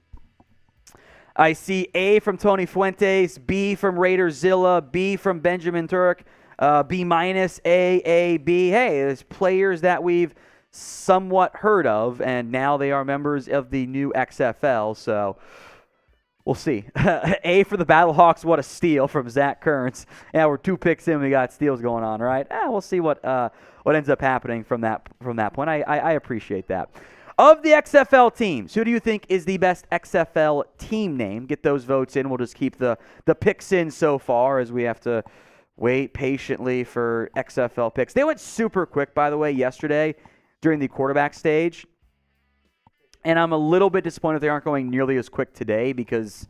I see A from Tony Fuentes, B from Raiderzilla, B from Benjamin Turk, B minus, A, B. Hey, there's players that we've somewhat heard of, and now they are members of the new XFL, so we'll see. A for the BattleHawks, what a steal from Zach Kearns. Yeah, we're 2 picks in, we got steals going on, right? We'll see what ends up happening from that point. I appreciate that. Of the XFL teams, who do you think is the best XFL team name? Get those votes in. We'll just keep the picks in so far, as we have to wait patiently for XFL picks. They went super quick, by the way, yesterday during the quarterback stage. And I'm a little bit disappointed they aren't going nearly as quick today, because,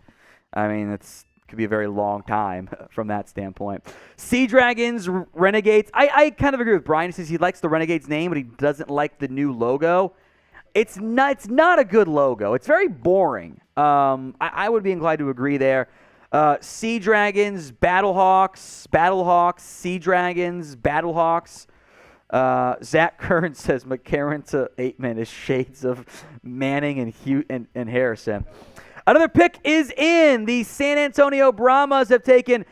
I mean, it could be a very long time from that standpoint. Sea Dragons, Renegades. I kind of agree with Brian. He says he likes the Renegades name, but he doesn't like the new logo. It's not a good logo. It's very boring. I would be inclined to agree there. Sea Dragons, BattleHawks, Sea Dragons, BattleHawks. Zach Kern says McCarron to Aitman is shades of Manning and Harrison. Another pick is in. The San Antonio Brahmas have taken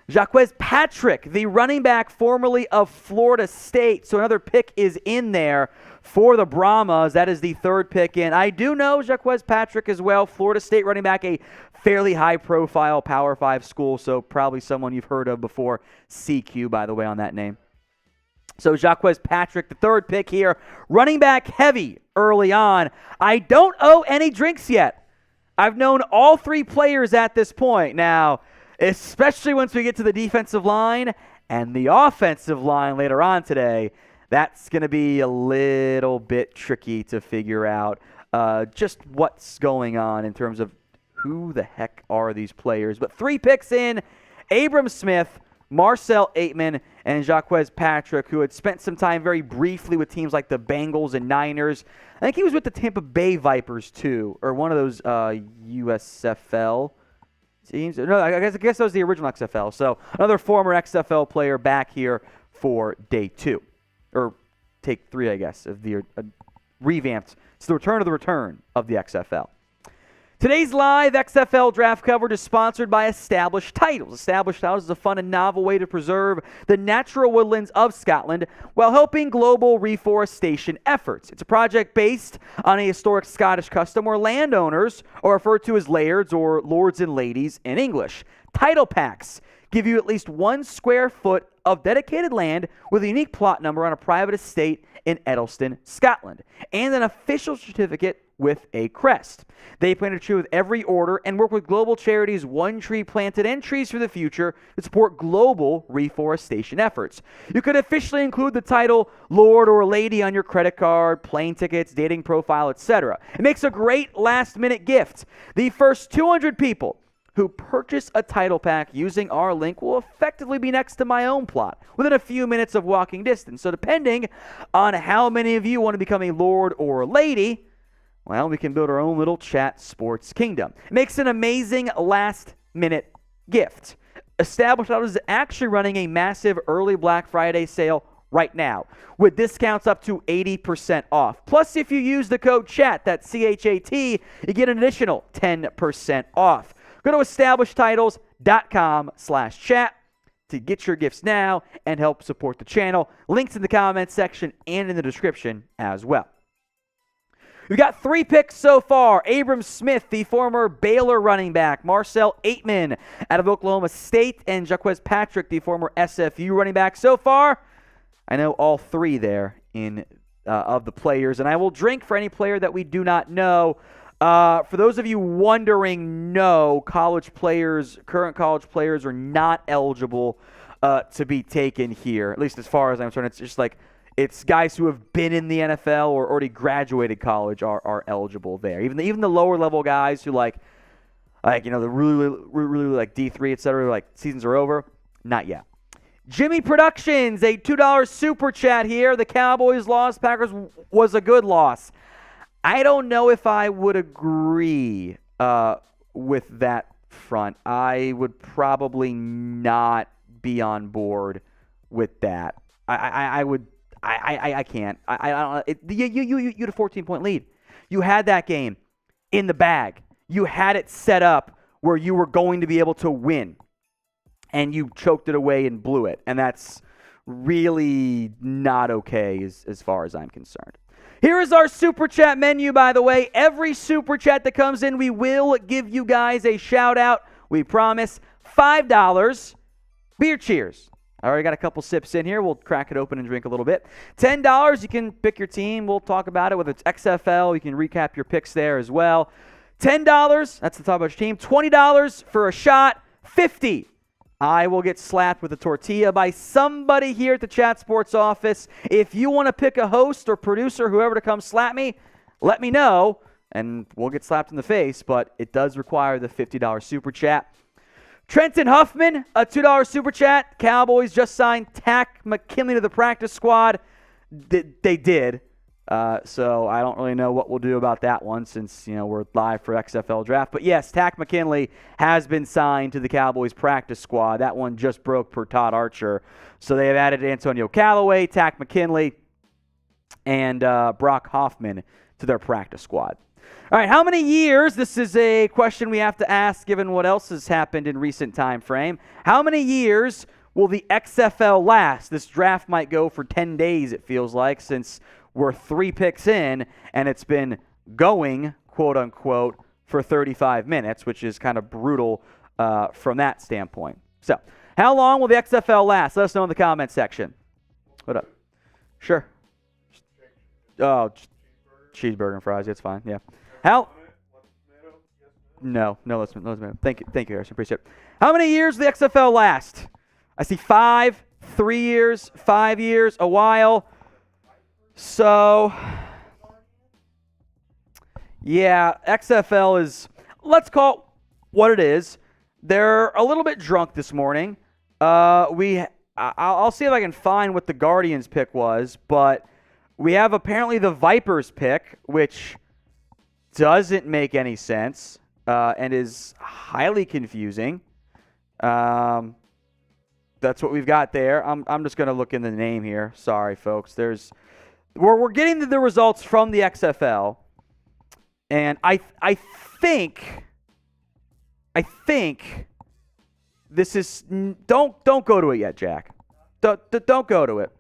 Jaquez Patrick, the running back formerly of Florida State. So another pick is in there for the Brahmas. That is the third pick in. I do know Jaquez Patrick as well. Florida State running back, a fairly high-profile Power 5 school, so probably someone you've heard of before. CQ, by the way, on that name. So Jaquez Patrick, the third pick here. Running back heavy early on. I don't owe any drinks yet. I've known all three players at this point. Now, especially once we get to the defensive line and the offensive line later on today, that's going to be a little bit tricky to figure out just what's going on in terms of who the heck are these players. But three picks in, Abram Smith, Marcel Aitman, and Jaquez Patrick, who had spent some time very briefly with teams like the Bengals and Niners. I think he was with the Tampa Bay Vipers too, or one of those USFL teams. No, I guess that was the original XFL. So another former XFL player back here for day two, or take three, I guess, of the revamped. It's the return of the XFL. Today's live XFL Draft coverage is sponsored by Established Titles. Established Titles is a fun and novel way to preserve the natural woodlands of Scotland while helping global reforestation efforts. It's a project based on a historic Scottish custom where landowners are referred to as lairds or lords and ladies in English. Title packs give you at least 1 square foot of dedicated land with a unique plot number on a private estate in Edelston, Scotland, and an official certificate with a crest. They plan to tree with every order and work with global charities One Tree Planted and Trees for the Future to support global reforestation efforts. You could officially include the title Lord or Lady on your credit card, plane tickets, dating profile, etc. It makes a great last-minute gift. The first 200 people who purchase a title pack using our link will effectively be next to my own plot within a few minutes of walking distance. So depending on how many of you want to become a lord or a lady, well, we can build our own little chat sports kingdom. It makes an amazing last-minute gift. Established Titles is actually running a massive early Black Friday sale right now with discounts up to 80% off. Plus, if you use the code CHAT, that's C-H-A-T, you get an additional 10% off. Go to establishedtitles.com/chat to get your gifts now and help support the channel. Links in the comments section and in the description as well. We've got 3 picks so far. Abram Smith, the former Baylor running back. Marcel Aitman out of Oklahoma State. And Jaquez Patrick, the former SFU running back. So far, I know all 3 there of the players. And I will drink for any player that we do not know. For those of you wondering, no, current college players are not eligible to be taken here, at least as far as I'm concerned. It's just like, it's guys who have been in the NFL or already graduated college are eligible there. Even the lower level guys who the really like D3, etc. Like seasons are over, not yet. Jimmy Productions, a $2 super chat here. The Cowboys lost. Packers was a good loss. I don't know if I would agree with that front. I would probably not be on board with that. I can't. I don't. You had a 14-point lead. You had that game in the bag. You had it set up where you were going to be able to win, and you choked it away and blew it. And that's really not okay as far as I'm concerned. Here is our Super Chat menu, by the way. Every Super Chat that comes in, we will give you guys a shout-out. We promise. $5, beer cheers. I already got a couple sips in here. We'll crack it open and drink a little bit. $10, you can pick your team. We'll talk about it. Whether it's XFL, you can recap your picks there as well. $10, that's the top of your team. $20 for a shot. $50, I will get slapped with a tortilla by somebody here at the Chat Sports office. If you want to pick a host or producer, whoever to come slap me, let me know, and we'll get slapped in the face, but it does require the $50 Super Chat. Trenton Huffman, a $2 Super Chat. Cowboys just signed Tack McKinley to the practice squad. They did. So I don't really know what we'll do about that one since, we're live for XFL Draft. But yes, Tack McKinley has been signed to the Cowboys practice squad. That one just broke per Todd Archer. So they have added Antonio Callaway, Tack McKinley, and Brock Hoffman to their practice squad. All right, how many years? This is a question we have to ask given what else has happened in recent time frame. How many years will the XFL last? This draft might go for 10 days, it feels like, since we're 3 picks in and it's been going, quote unquote, for 35 minutes, which is kind of brutal from that standpoint. So, how long will the XFL last? Let us know in the comments section. What up? Sure. Oh, cheeseburger and fries. That's fine. Yeah. How? No. Let's. Thank you, Harrison. Appreciate it. How many years will the XFL last? I see 5, 3 years, 5 years, a while. So, yeah, XFL is. Let's call it what it is. They're a little bit drunk this morning. I'll see if I can find what the Guardians pick was, but we have apparently the Vipers pick, which doesn't make any sense and is highly confusing. That's what we've got there. I'm just going to look in the name here. Sorry, folks. We're getting the results from the XFL, and I think this is don't go to it yet, Jack. Don't go to it.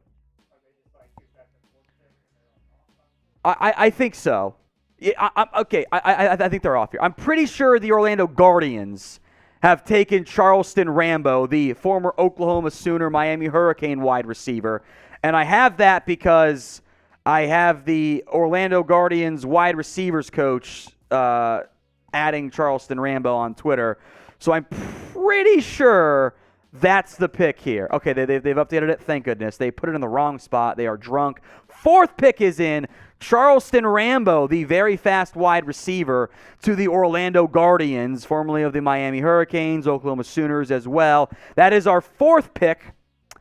I think so. Yeah, okay, I think they're off here. I'm pretty sure the Orlando Guardians have taken Charleston Rambo, the former Oklahoma Sooner, Miami Hurricane wide receiver. And I have that because I have the Orlando Guardians wide receivers coach adding Charleston Rambo on Twitter. So I'm pretty sure that's the pick here. Okay, they've updated it. Thank goodness. They put it in the wrong spot. They are drunk. 4th pick is in. Charleston Rambo, the very fast wide receiver to the Orlando Guardians, formerly of the Miami Hurricanes, Oklahoma Sooners as well. That is our 4th pick.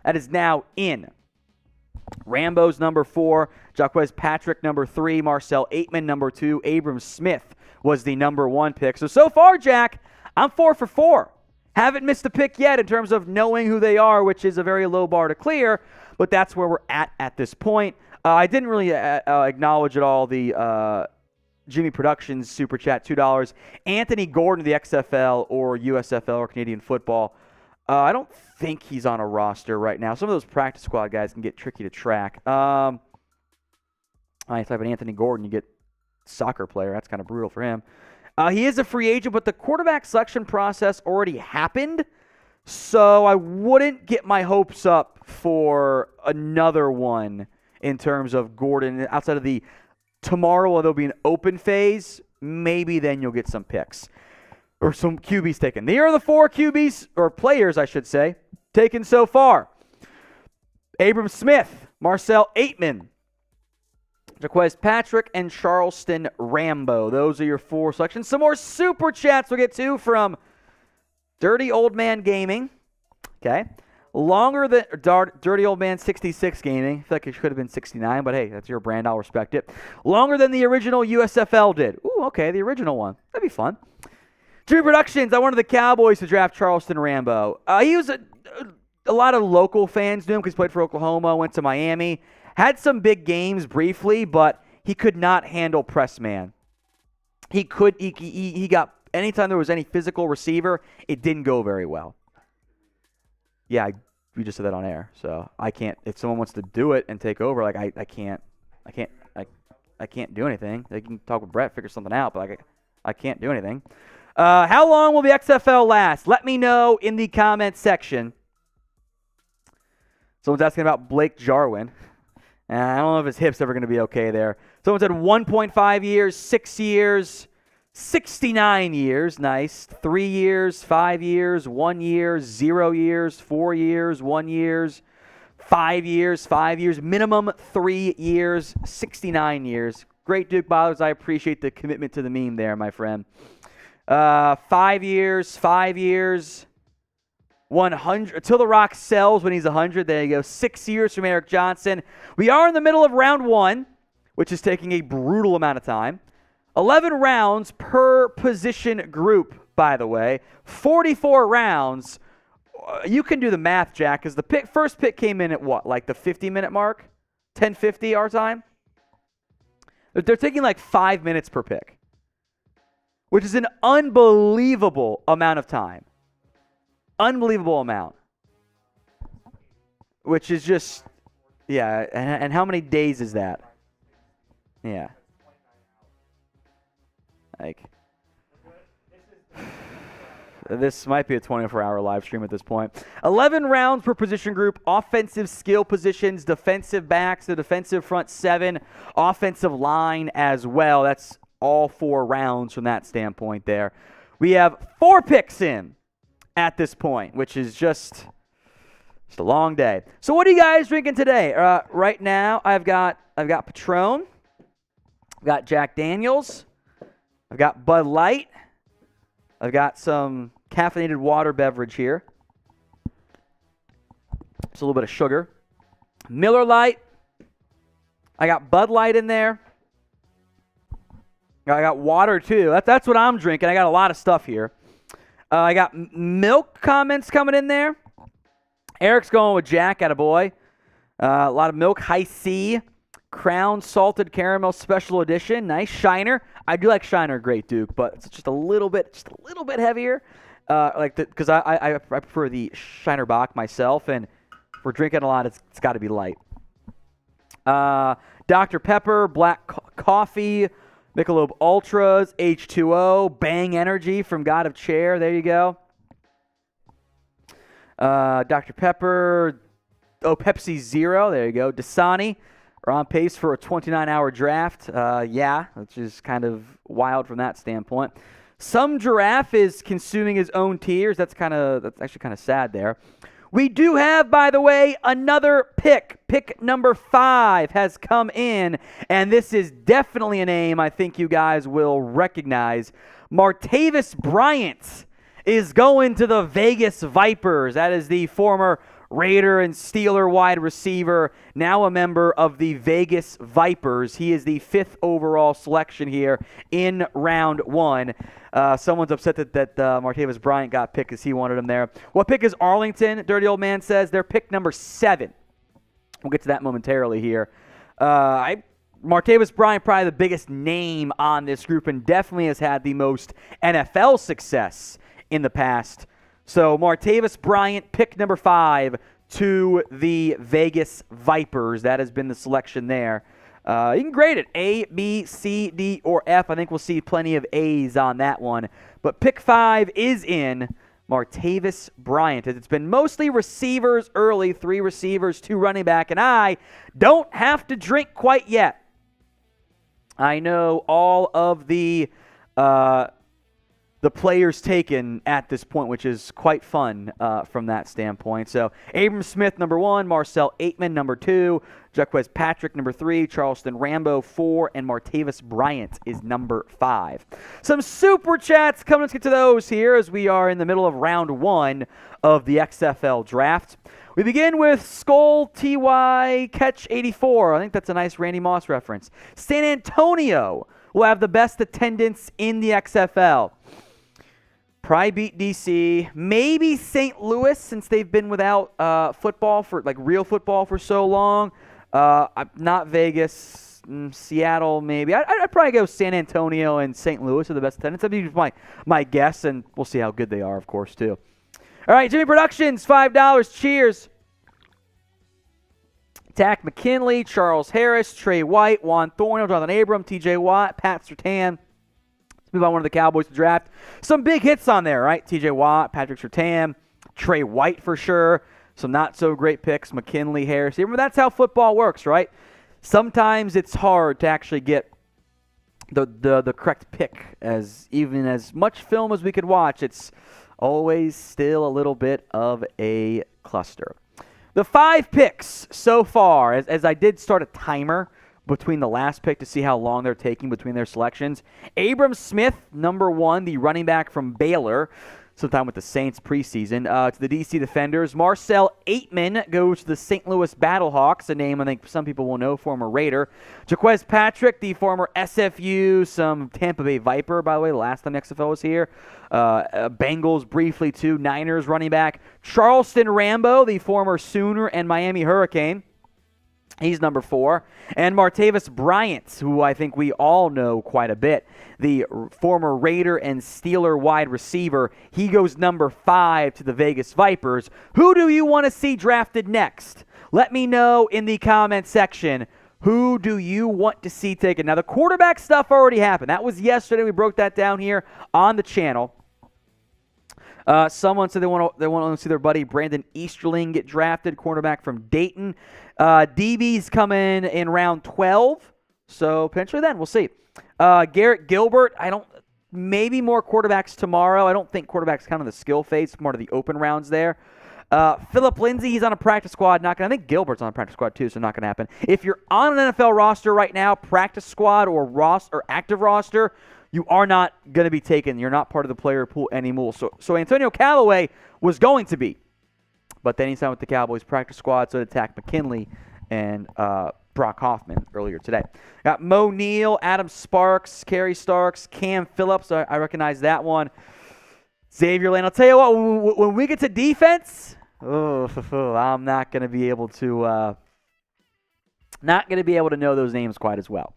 That is now in. Rambo's number 4, Jaquez Patrick number 3, Marcel Aitman number 2, Abram Smith was the number 1 pick. So far, Jack, I'm 4 for 4. Haven't missed a pick yet in terms of knowing who they are, which is a very low bar to clear, but that's where we're at this point. I didn't really acknowledge at all the Jimmy Productions Super Chat, $2. Anthony Gordon, the XFL or USFL or Canadian football. I don't think he's on a roster right now. Some of those practice squad guys can get tricky to track. I type in Anthony Gordon, you get soccer player. That's kind of brutal for him. He is a free agent, but the quarterback selection process already happened, so I wouldn't get my hopes up for another one in terms of Gordon. Outside of the tomorrow, there'll be an open phase. Maybe then you'll get some picks or some QBs taken. Here are the 4 QBs, or players, I should say, taken so far. Abram Smith, Marcel Aitman, Jaquez Patrick, and Charleston Rambo. Those are your 4 selections. Some more super chats we'll get to from Dirty Old Man Gaming. Okay. Longer than Dirty Old Man 66 Gaming. I feel like it should have been 69, but hey, that's your brand. I'll respect it. Longer than the original USFL did. Ooh, okay, the original one. That'd be fun. Jimmy Productions, I wanted the Cowboys to draft Charleston Rambo. He was a lot of local fans knew him because he played for Oklahoma, went to Miami. Had some big games briefly, but he could not handle press man. He got, anytime there was any physical receiver, it didn't go very well. Yeah, we just said that on air, so I can't. If someone wants to do it and take over, like I can't do anything. They can talk with Brett, figure something out, but I can't do anything. How long will the XFL last? Let me know in the comments section. Someone's asking about Blake Jarwin. I don't know if his hip's ever going to be okay there. Someone said 1.5 years, 6 years, 69 years. Nice. 3 years, 5 years, 1 year, 0 years, 4 years, 1 year, 5 years, 5 years. Minimum 3 years, 69 years. Great, Duke Ballers. I appreciate the commitment to the meme there, my friend. 5 years, 5 years. 100 till the Rock sells when he's 100. There you go. 6 years from Eric Johnson. We are in the middle of round 1, which is taking a brutal amount of time. 11 rounds per position group, by the way. 44 rounds. You can do the math, Jack, because the first pick came in at what, like the 50-minute mark? 10:50 our time? They're taking like 5 minutes per pick. which is an unbelievable amount of time. Unbelievable amount. Which is just, yeah, and how many days is that? Yeah. Like, this might be a 24-hour live stream at this point. 11 rounds per position group, offensive skill positions, defensive backs, the defensive front 7, offensive line as well. That's all 4 rounds from that standpoint there. We have 4 picks in at this point, which is just a long day. So what are you guys drinking today? Right now, I've got Patron, I've got Jack Daniels, I've got Bud Light, I've got some caffeinated water beverage here. Just a little bit of sugar. Miller Lite. I got Bud Light in there. I got water too. That's what I'm drinking. I got a lot of stuff here. I got milk comments coming in there. Eric's going with Jack, attaboy. A lot of milk, High C, Crown Salted Caramel Special Edition, nice. Shiner, I do like Shiner, great Duke, but it's just a little bit heavier. Because I prefer the Shiner Bock myself, and if we're drinking a lot, it's got to be light. Dr. Pepper, Black Coffee, Michelob Ultras, H2O, Bang Energy from God of Chair. There you go. Dr. Pepper, Pepsi Zero. There you go. Dasani are on pace for a 29-hour draft. Which is kind of wild from that standpoint. Some Giraffe is consuming his own tears. That's actually kind of sad there. We do have, by the way, another pick. Pick number 5 has come in, and this is definitely a name I think you guys will recognize. Martavis Bryant is going to the Vegas Vipers. That is the former Raider and Steeler wide receiver, now a member of the Vegas Vipers. He is the 5th overall selection here in round 1. Someone's upset that Martavis Bryant got picked because he wanted him there. What pick is Arlington? Dirty Old Man says they're pick number 7. We'll get to that momentarily here. Martavis Bryant, probably the biggest name on this group, and definitely has had the most NFL success in the past. So Martavis Bryant, pick number 5 to the Vegas Vipers. That has been the selection there. You can grade it A, B, C, D, or F. I think we'll see plenty of A's on that one. But pick 5 is in Martavis Bryant. It's been mostly receivers early, 3 receivers, 2 running back, and I don't have to drink quite yet. I know all of the players taken at this point, which is quite fun from that standpoint. So Abram Smith, number 1, Marcel Aitman, number 2, Jaquez Patrick, number 3, Charleston Rambo, 4, and Martavis Bryant is number 5. Some super chats coming. Let's get to those here as we are in the middle of round 1 of the XFL Draft. We begin with Skull TY Catch 84. I think that's a nice Randy Moss reference. San Antonio will have the best attendance in the XFL. Probably beat DC. Maybe St. Louis, since they've been without football for real football for so long. Not Vegas. Seattle, maybe. I'd probably go San Antonio and St. Louis are the best attendance. That'd be my guess, and we'll see how good they are, of course, too. All right, Jimmy Productions, $5. Cheers. Tack McKinley, Charles Harris, Trey White, Juan Thornhill, Jonathan Abram, TJ Watt, Pat Surtain. Let's move on one of the Cowboys to draft. Some big hits on there, right? TJ Watt, Patrick Surtain, Trey White for sure. Some not so great picks, McKinley, Harris. Remember, that's how football works, right? Sometimes it's hard to actually get the correct pick. Even as much film as we could watch, it's always still a little bit of a cluster. The 5 picks so far, as I did start a timer between the last pick to see how long they're taking between their selections. Abram Smith, number 1, the running back from Baylor, sometime with the Saints preseason, to the DC Defenders. Marcel Aitman goes to the St. Louis BattleHawks, a name I think some people will know, former Raider. Jaquez Patrick, the former SFU, some Tampa Bay Viper, by the way, the last time XFL was here. Bengals briefly, too. Niners running back. Charleston Rambo, the former Sooner and Miami Hurricane. He's number 4. And Martavis Bryant, who I think we all know quite a bit, the former Raider and Steeler wide receiver, he goes number 5 to the Vegas Vipers. Who do you want to see drafted next? Let me know in the comment section. Who do you want to see taken? Now, the quarterback stuff already happened. That was yesterday. We broke that down here on the channel. Someone said they want to see their buddy Brandon Easterling get drafted, cornerback from Dayton. DB's coming in round 12, so potentially then. We'll see. Garrett Gilbert, maybe more quarterbacks tomorrow. I don't think quarterbacks kind of the skill phase, more to the open rounds there. Philip Lindsay, he's on a practice squad. I think Gilbert's on a practice squad too, so not going to happen. If you're on an NFL roster right now, practice squad or active roster, you are not going to be taken. You're not part of the player pool anymore. So Antonio Callaway was going to be, but then he signed with the Cowboys practice squad, so to attack McKinley and Brock Hoffman earlier today. Got Mo Neal, Adam Sparks, Kerry Starks, Cam Phillips. I recognize that one. Xavier Lane. I'll tell you what, when we get to defense, I'm not going to be able to know those names quite as well.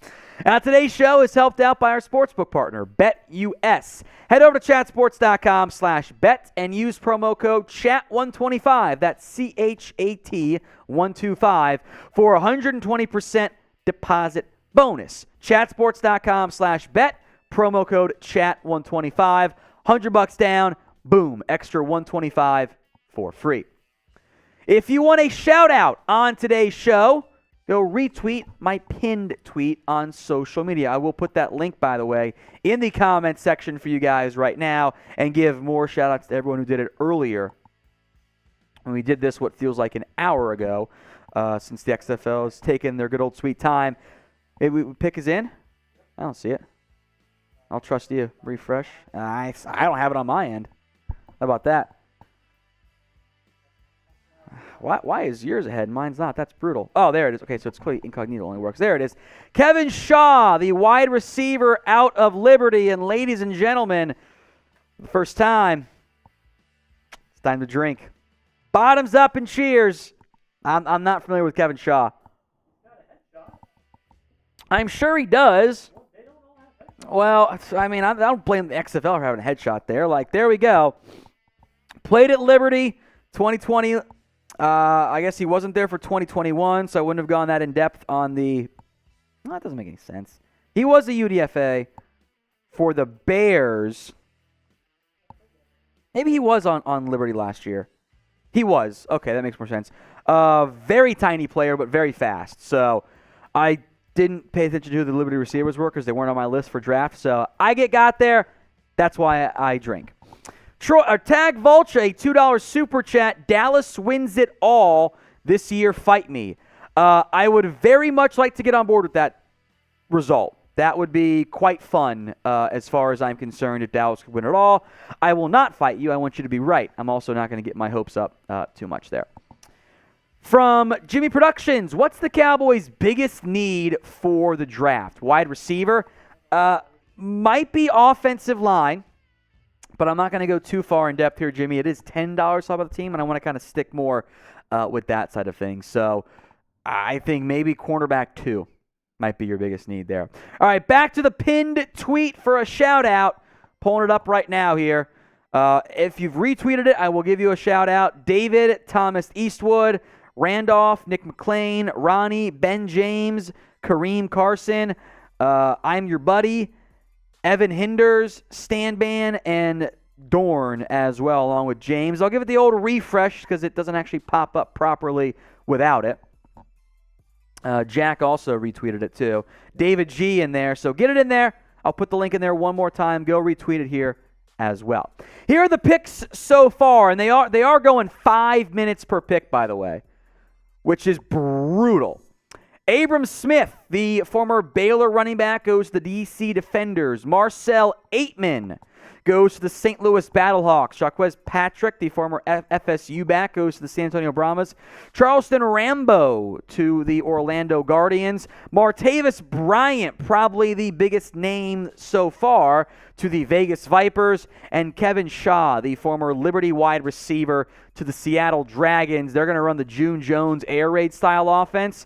Today's show is helped out by our sportsbook partner, BetUS. Head over to chatsports.com/bet and use promo code CHAT125. That's CHAT125 for a 120% deposit bonus. Chatsports.com/bet, promo code CHAT125. $100 down, boom, extra $125 for free. If you want a shout out on today's show, go retweet my pinned tweet on social media. I will put that link, by the way, in the comment section for you guys right now and give more shout outs to everyone who did it earlier. When we did this, what feels like an hour ago, since the XFL has taken their good old sweet time. Maybe pick is in? I don't see it. I'll trust you. Refresh. I don't have it on my end. How about that? Why is yours ahead? Mine's not. That's brutal. Oh, there it is. Okay, so it's clearly incognito only works. There it is. Kevin Shaw, the wide receiver out of Liberty. And ladies and gentlemen, the first time, it's time to drink. Bottoms up and cheers. I'm not familiar with Kevin Shaw. I'm sure he does. Well, I don't blame the XFL for having a headshot there. There we go. Played at Liberty 2020. I guess he wasn't there for 2021, so I wouldn't have gone that in-depth on the... No, that doesn't make any sense. He was a UDFA for the Bears. Maybe he was on Liberty last year. He was. Okay, that makes more sense. Very tiny player, but very fast. So I didn't pay attention to who the Liberty receivers were because they weren't on my list for draft. So I got there. That's why I drink. Tag Vulture, a $2 super chat. Dallas wins it all this year. Fight me. I would very much like to get on board with that result. That would be quite fun as far as I'm concerned if Dallas could win it all. I will not fight you. I want you to be right. I'm also not going to get my hopes up too much there. From Jimmy Productions, what's the Cowboys' biggest need for the draft? Wide receiver? Might be offensive line, but I'm not going to go too far in depth here, Jimmy. It is $10 top of the team, and I want to kind of stick more with that side of things. So I think maybe cornerback 2 might be your biggest need there. All right, back to the pinned tweet for a shout-out. Pulling it up right now here. If you've retweeted it, I will give you a shout-out. David, Thomas Eastwood, Randolph, Nick McClain, Ronnie, Ben James, Kareem Carson, I'm Your Buddy, Evan Hinders, Stan Ban, and Dorn as well, along with James. I'll give it the old refresh because it doesn't actually pop up properly without it. Jack also retweeted it too. David G in there, so get it in there. I'll put the link in there one more time. Go retweet it here as well. Here are the picks so far, and they are going 5 minutes per pick, by the way, which is brutal. Abram Smith, the former Baylor running back, goes to the D.C. Defenders. Marcel Aitman goes to the St. Louis Battlehawks. Jaquez Patrick, the former FSU back, goes to the San Antonio Brahmas. Charleston Rambo to the Orlando Guardians. Martavis Bryant, probably the biggest name so far, to the Vegas Vipers. And Kevin Shaw, the former Liberty wide receiver, to the Seattle Dragons. They're going to run the June Jones air raid style offense.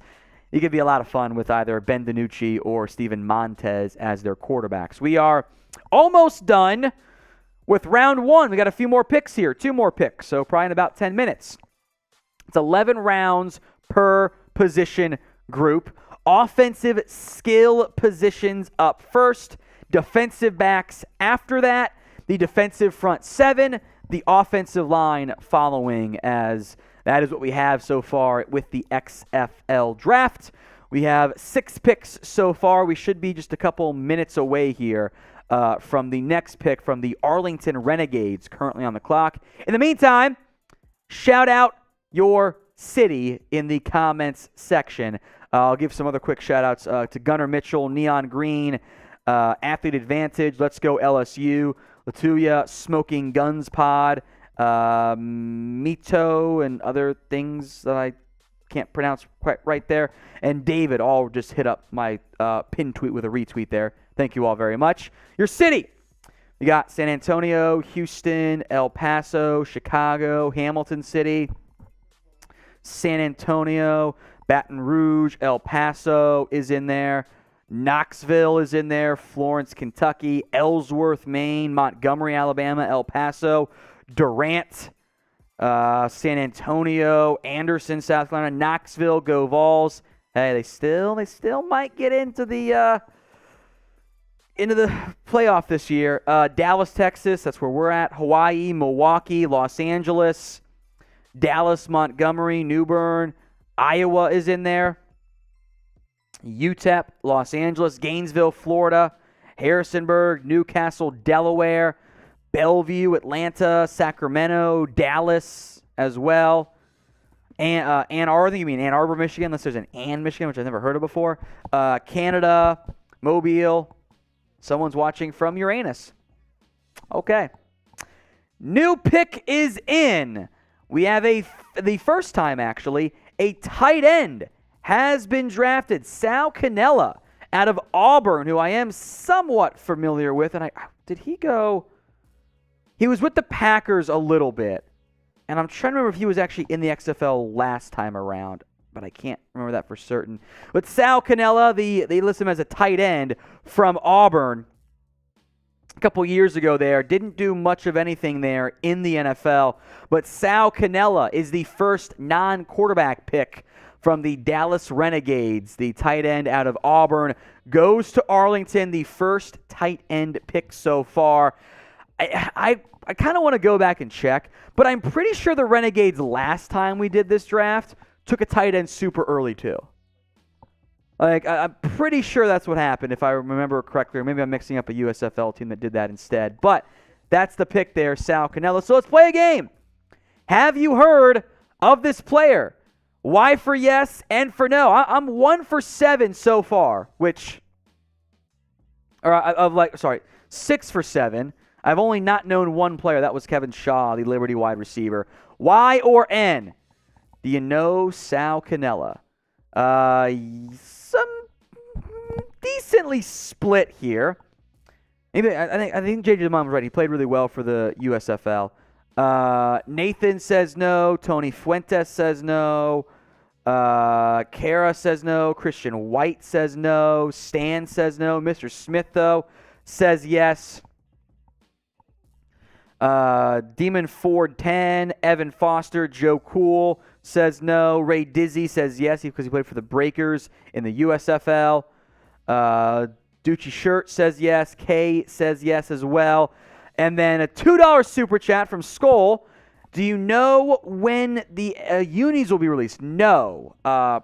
he could be a lot of fun with either Ben DiNucci or Steven Montez as their quarterbacks. We are almost done with round 1. We got a few more picks here, 2 more picks, so probably in about 10 minutes. It's 11 rounds per position group. Offensive skill positions up first, defensive backs after that, the defensive front 7, the offensive line following, as that is what we have so far with the XFL Draft. We have 6 picks so far. We should be just a couple minutes away here from the next pick from the Arlington Renegades, currently on the clock. In the meantime, shout out your city in the comments section. I'll give some other quick shout-outs to Gunnar Mitchell, Neon Green, Athlete Advantage, Let's Go LSU, Latuya, Smoking Guns Pod, Mito, and other things that I can't pronounce quite right there, and David all just hit up my pinned tweet with a retweet there. Thank you all very much. Your city. We got San Antonio, Houston, El Paso, Chicago, Hamilton City, San Antonio, Baton Rouge, El Paso is in there. Knoxville is in there. Florence, Kentucky, Ellsworth, Maine, Montgomery, Alabama, El Paso, Durant, San Antonio, Anderson, South Carolina, Knoxville, go Vols. Hey, they still might get into the playoff this year. Dallas, Texas, that's where we're at. Hawaii, Milwaukee, Los Angeles, Dallas, Montgomery, New Bern, Iowa is in there. UTEP, Los Angeles, Gainesville, Florida, Harrisonburg, Newcastle, Delaware, Bellevue, Atlanta, Sacramento, Dallas as well. And Ann Arbor, Michigan, unless there's an Michigan, which I've never heard of before. Canada, Mobile. Someone's watching from Uranus. Okay. New pick is in. We have the first time, actually, a tight end has been drafted. Sal Cannella out of Auburn, who I am somewhat familiar with. And did he go? He was with the Packers a little bit. And I'm trying to remember if he was actually in the XFL last time around, but I can't remember that for certain. But Sal Cannella, they list him as a tight end from Auburn a couple years ago there. Didn't do much of anything there in the NFL. But Sal Cannella is the first non-quarterback pick from the Dallas Renegades. The tight end out of Auburn goes to Arlington, the first tight end pick so far. I kind of want to go back and check, but I'm pretty sure the Renegades last time we did this draft took a tight end super early too. I'm pretty sure that's what happened if I remember correctly, or maybe I'm mixing up a USFL team that did that instead. But that's the pick there, Sal Cannella. So let's play a game. Have you heard of this player? Y for yes and for no. I'm 1 for 7 so far, 6 for 7. I've only not known one player. That was Kevin Shaw, the Liberty wide receiver. Y or N? Do you know Sal Cannella? Some decently split here. Maybe I think JJ Mom was right. He played really well for the USFL. Nathan says no. Tony Fuentes says no. Kara says no. Christian White says no. Stan says no. Mr. Smith, though, says yes. Demon Ford 10, Evan Foster, Joe Cool says no. Ray Dizzy says yes because he played for the Breakers in the USFL. Ducci Shirt says yes. Kay says yes as well. And then a $2 super chat from Skull. Do you know when the unis will be released? No.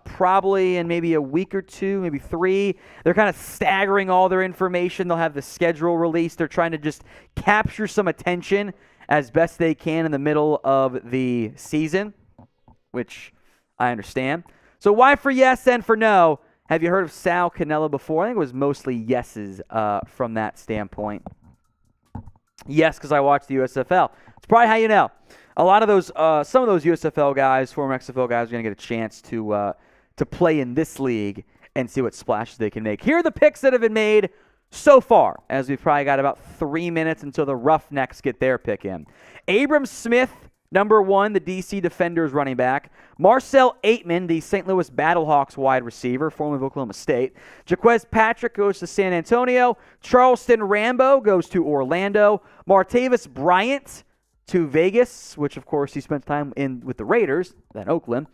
Probably in maybe a week or 2, maybe 3. They're kind of staggering all their information. They'll have the schedule released. They're trying to just capture some attention as best they can in the middle of the season, which I understand. So Y for yes and for no. Have you heard of Sal Cannella before? I think it was mostly yeses from that standpoint. Yes, because I watched the USFL. It's probably how you know. A lot of those, some of those USFL guys, former XFL guys, are going to get a chance to play in this league and see what splashes they can make. Here are the picks that have been made so far, as we've probably got about 3 minutes until the Roughnecks get their pick in. Abram Smith Number 1, the DC Defenders running back. Marcel Aitman, the St. Louis BattleHawks wide receiver, formerly of Oklahoma State. Jaquez Patrick goes to San Antonio. Charleston Rambo goes to Orlando. Martavis Bryant to Vegas, which, of course, he spent time in with the Raiders, then Oakland.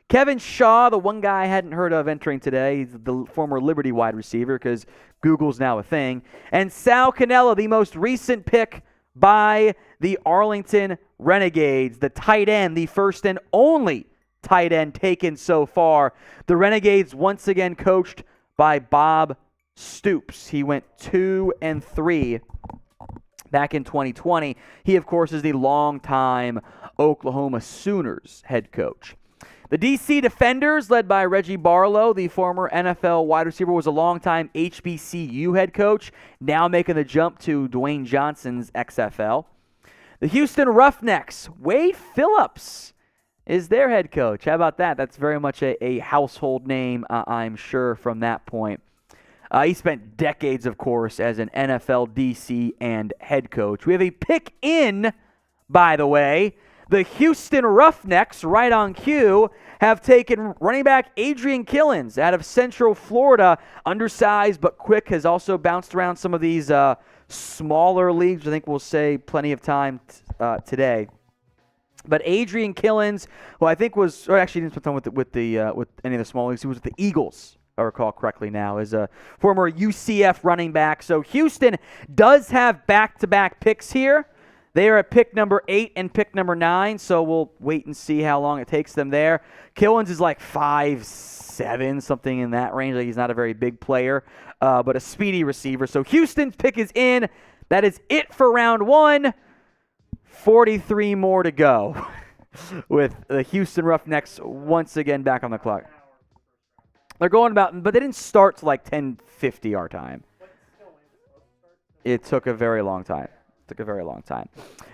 Kevin Shaw, the one guy I hadn't heard of entering today, he's the former Liberty wide receiver because Google's now a thing. And Sal Cannella, the most recent pick by the Arlington Renegades, the tight end, the first and only tight end taken so far. The Renegades once again coached by Bob Stoops. He went 2-3 back in 2020. He, of course, is the longtime Oklahoma Sooners head coach. The DC Defenders, led by Reggie Barlow, the former NFL wide receiver, was a longtime HBCU head coach, now making the jump to Dwayne Johnson's XFL. The Houston Roughnecks, Wade Phillips is their head coach. How about that? That's very much a household name, I'm sure, from that point. He spent decades, of course, as an NFL DC and head coach. We have a pick in, by the way. The Houston Roughnecks, right on cue, have taken running back Adrian Killens out of Central Florida. Undersized but quick, has also bounced around some of these smaller leagues. I think we'll say plenty of time today. But Adrian Killens, who I think was, or actually didn't spend time with any of the small leagues. He was with the Eagles, if I recall correctly now, is a former UCF running back. So Houston does have back-to-back picks here. They are at pick number 8 and pick number 9, so we'll wait and see how long it takes them there. Killens is like 5'7", something in that range. Like he's not a very big player, but a speedy receiver. So Houston's pick is in. That is it for round 1. 43 more to go with the Houston Roughnecks once again back on the clock. They're going about, but they didn't start to like 10:50 our time. It took a very long time.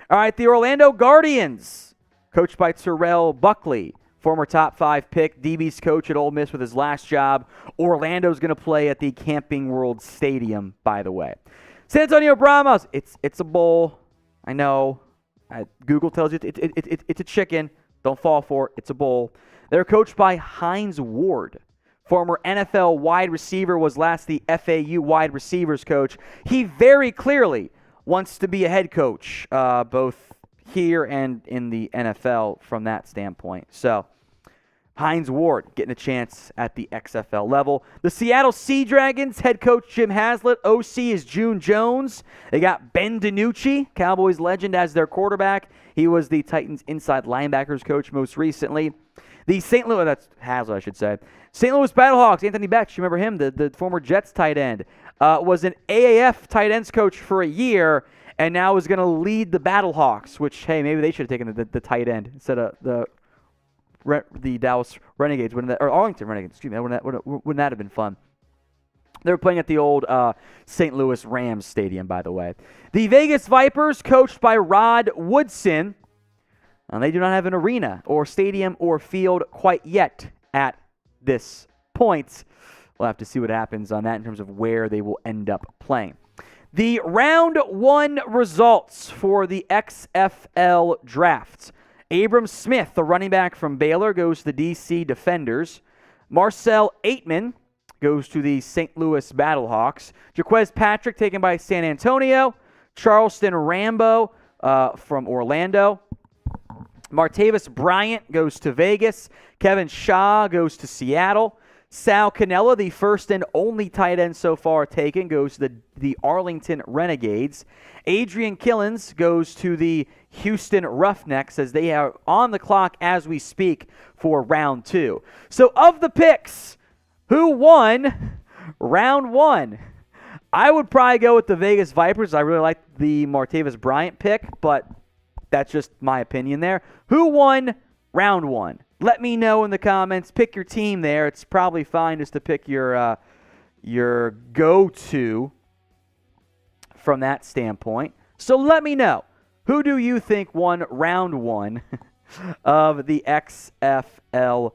All right, the Orlando Guardians, coached by Terrell Buckley, former top 5 pick, DB's coach at Ole Miss with his last job. Orlando's going to play at the Camping World Stadium, by the way. San Antonio Brahmas, it's a bowl. I know. Google tells you it's a chicken. Don't fall for it. It's a bowl. They're coached by Hines Ward. Former NFL wide receiver, was last the FAU wide receivers coach. He very clearly wants to be a head coach, both here and in the NFL from that standpoint. So, Hines Ward getting a chance at the XFL level. The Seattle Sea Dragons, head coach Jim Haslett. OC is June Jones. They got Ben DiNucci, Cowboys legend, as their quarterback. He was the Titans inside linebackers coach most recently. The St. Louis, that's Haslett, I should say. St. Louis BattleHawks, Anthony Betch, you remember him, the former Jets tight end, was an AAF tight ends coach for a year, and now is going to lead the BattleHawks, which, hey, maybe they should have taken the tight end instead of the Dallas Renegades, or Arlington Renegades, excuse me. Wouldn't that have been fun? They were playing at the old St. Louis Rams stadium, by the way. The Vegas Vipers, coached by Rod Woodson. They do not have an arena or stadium or field quite yet at this point. We'll have to see what happens on that in terms of where they will end up playing. The round 1 results for the XFL Draft. Abram Smith, the running back from Baylor, goes to the DC Defenders. Marcel Aitman goes to the St. Louis BattleHawks. Jaquez Patrick, taken by San Antonio. Charleston Rambo from Orlando. Martavis Bryant goes to Vegas. Kevin Shaw goes to Seattle. Sal Cannella, the first and only tight end so far taken, goes to the Arlington Renegades. Adrian Killens goes to the Houston Roughnecks, as they are on the clock as we speak for round 2. So of the picks, who won round 1? I would probably go with the Vegas Vipers. I really like the Martavis Bryant pick, but that's just my opinion there. Who won round 1? Let me know in the comments. Pick your team there. It's probably fine just to pick your go-to from that standpoint. So let me know. Who do you think won round 1 of the XFL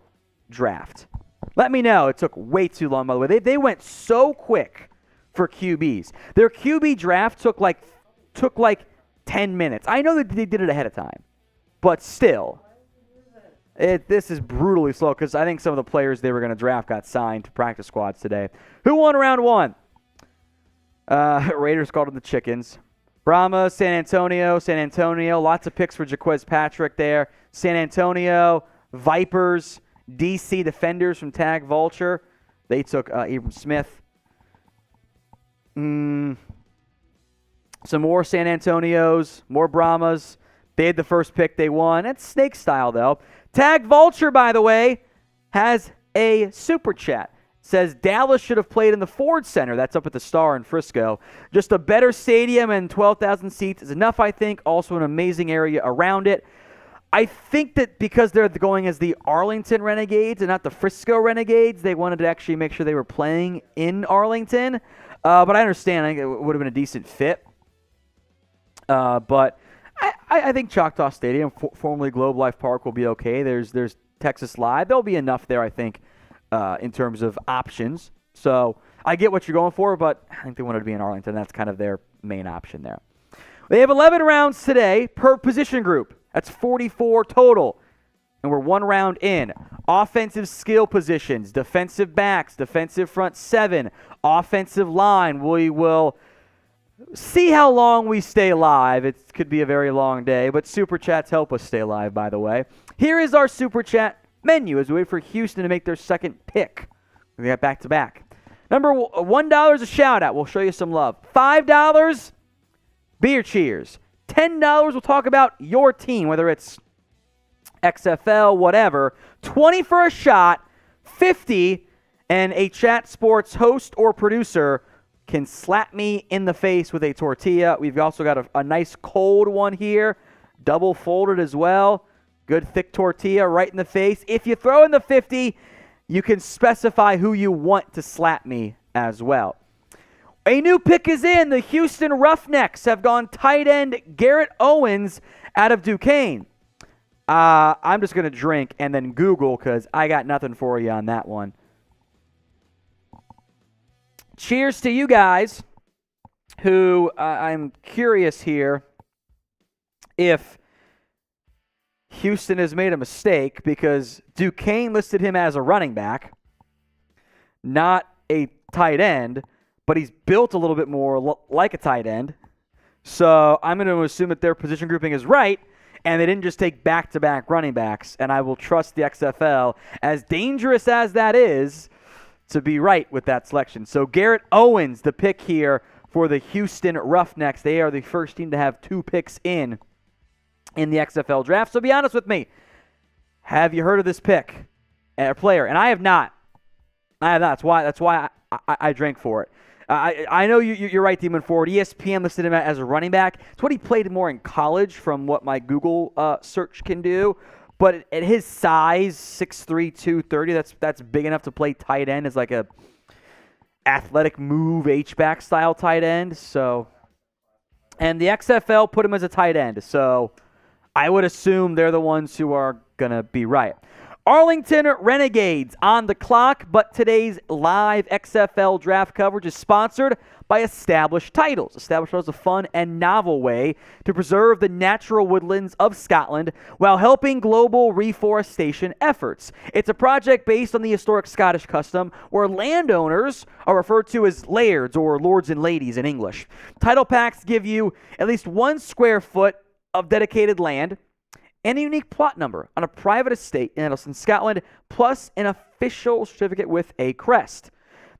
Draft? Let me know. It took way too long, by the way. They went so quick for QBs. Their QB draft took like 10 minutes. I know that they did it ahead of time. but still. This is brutally slow because I think some of the players they were going to draft got signed to practice squads today. Who won round 1? Raiders called them the Chickens. Brahmas, San Antonio. Lots of picks for Jaquez Patrick there. San Antonio, Vipers, DC Defenders from Tag Vulture. They took Abram Smith. Some more San Antonios, more Brahmas. They had the first pick they won. It's snake style, though. Tag Vulture, by the way, has a super chat. Says Dallas should have played in the Ford Center. That's up at the Star in Frisco. Just a better stadium and 12,000 seats is enough, I think. Also an amazing area around it. I think that because they're going as the Arlington Renegades and not the Frisco Renegades, they wanted to actually make sure they were playing in Arlington. But I understand. I think it would have been a decent fit. But I think Choctaw Stadium, formerly Globe Life Park, will be okay. There's Texas Live. There'll be enough there, I think, in terms of options. So I get what you're going for, but I think they wanted to be in Arlington. That's kind of their main option there. They have 11 rounds today per position group. That's 44 total. And we're 1 round in. Offensive skill positions, defensive backs, defensive front 7, offensive line. We will see how long we stay live. It could be a very long day, but Super Chats help us stay live, by the way. Here is our Super Chat menu as we wait for Houston to make their second pick. We got back-to-back. Number $1 is a shout-out. We'll show you some love. $5, beer cheers. $10, we'll talk about your team, whether it's XFL, whatever. 20 for a shot. 50, and a Chat Sports host or producer can slap me in the face with a tortilla. We've also got a nice cold one here, double folded as well. Good thick tortilla right in the face. If you throw in the 50, you can specify who you want to slap me as well. A new pick is in. The Houston Roughnecks have gone tight end Garrett Owens out of Duquesne. I'm just going to drink and then Google because I got nothing for you on that one. Cheers to you guys who I'm curious here if Houston has made a mistake because Duquesne listed him as a running back, not a tight end, but he's built a little bit more like a tight end. So I'm going to assume that their position grouping is right, and they didn't just take back-to-back running backs, and I will trust the XFL, as dangerous as that is, to be right with that selection. So Garrett Owens, the pick here for the Houston Roughnecks. They are the first team to have 2 picks in the XFL Draft. So be honest with me. Have you heard of this pick, a player? And I have not. That's why I drank for it. I know you're right, Demon Forward. ESPN listed him as a running back. It's what he played more in college from what my Google search can do. But at his size, 6'3", 230, that's big enough to play tight end as like a athletic move H-back style tight end. So, and the XFL put him as a tight end. So I would assume they're the ones who are going to be right. Arlington Renegades on the clock, but today's live XFL draft coverage is sponsored by Established Titles. Established Titles is a fun and novel way to preserve the natural woodlands of Scotland while helping global reforestation efforts. It's a project based on the historic Scottish custom where landowners are referred to as lairds or lords and ladies in English. Title packs give you at least 1 square foot of dedicated land and a unique plot number on a private estate in Edelston, Scotland, plus an official certificate with a crest.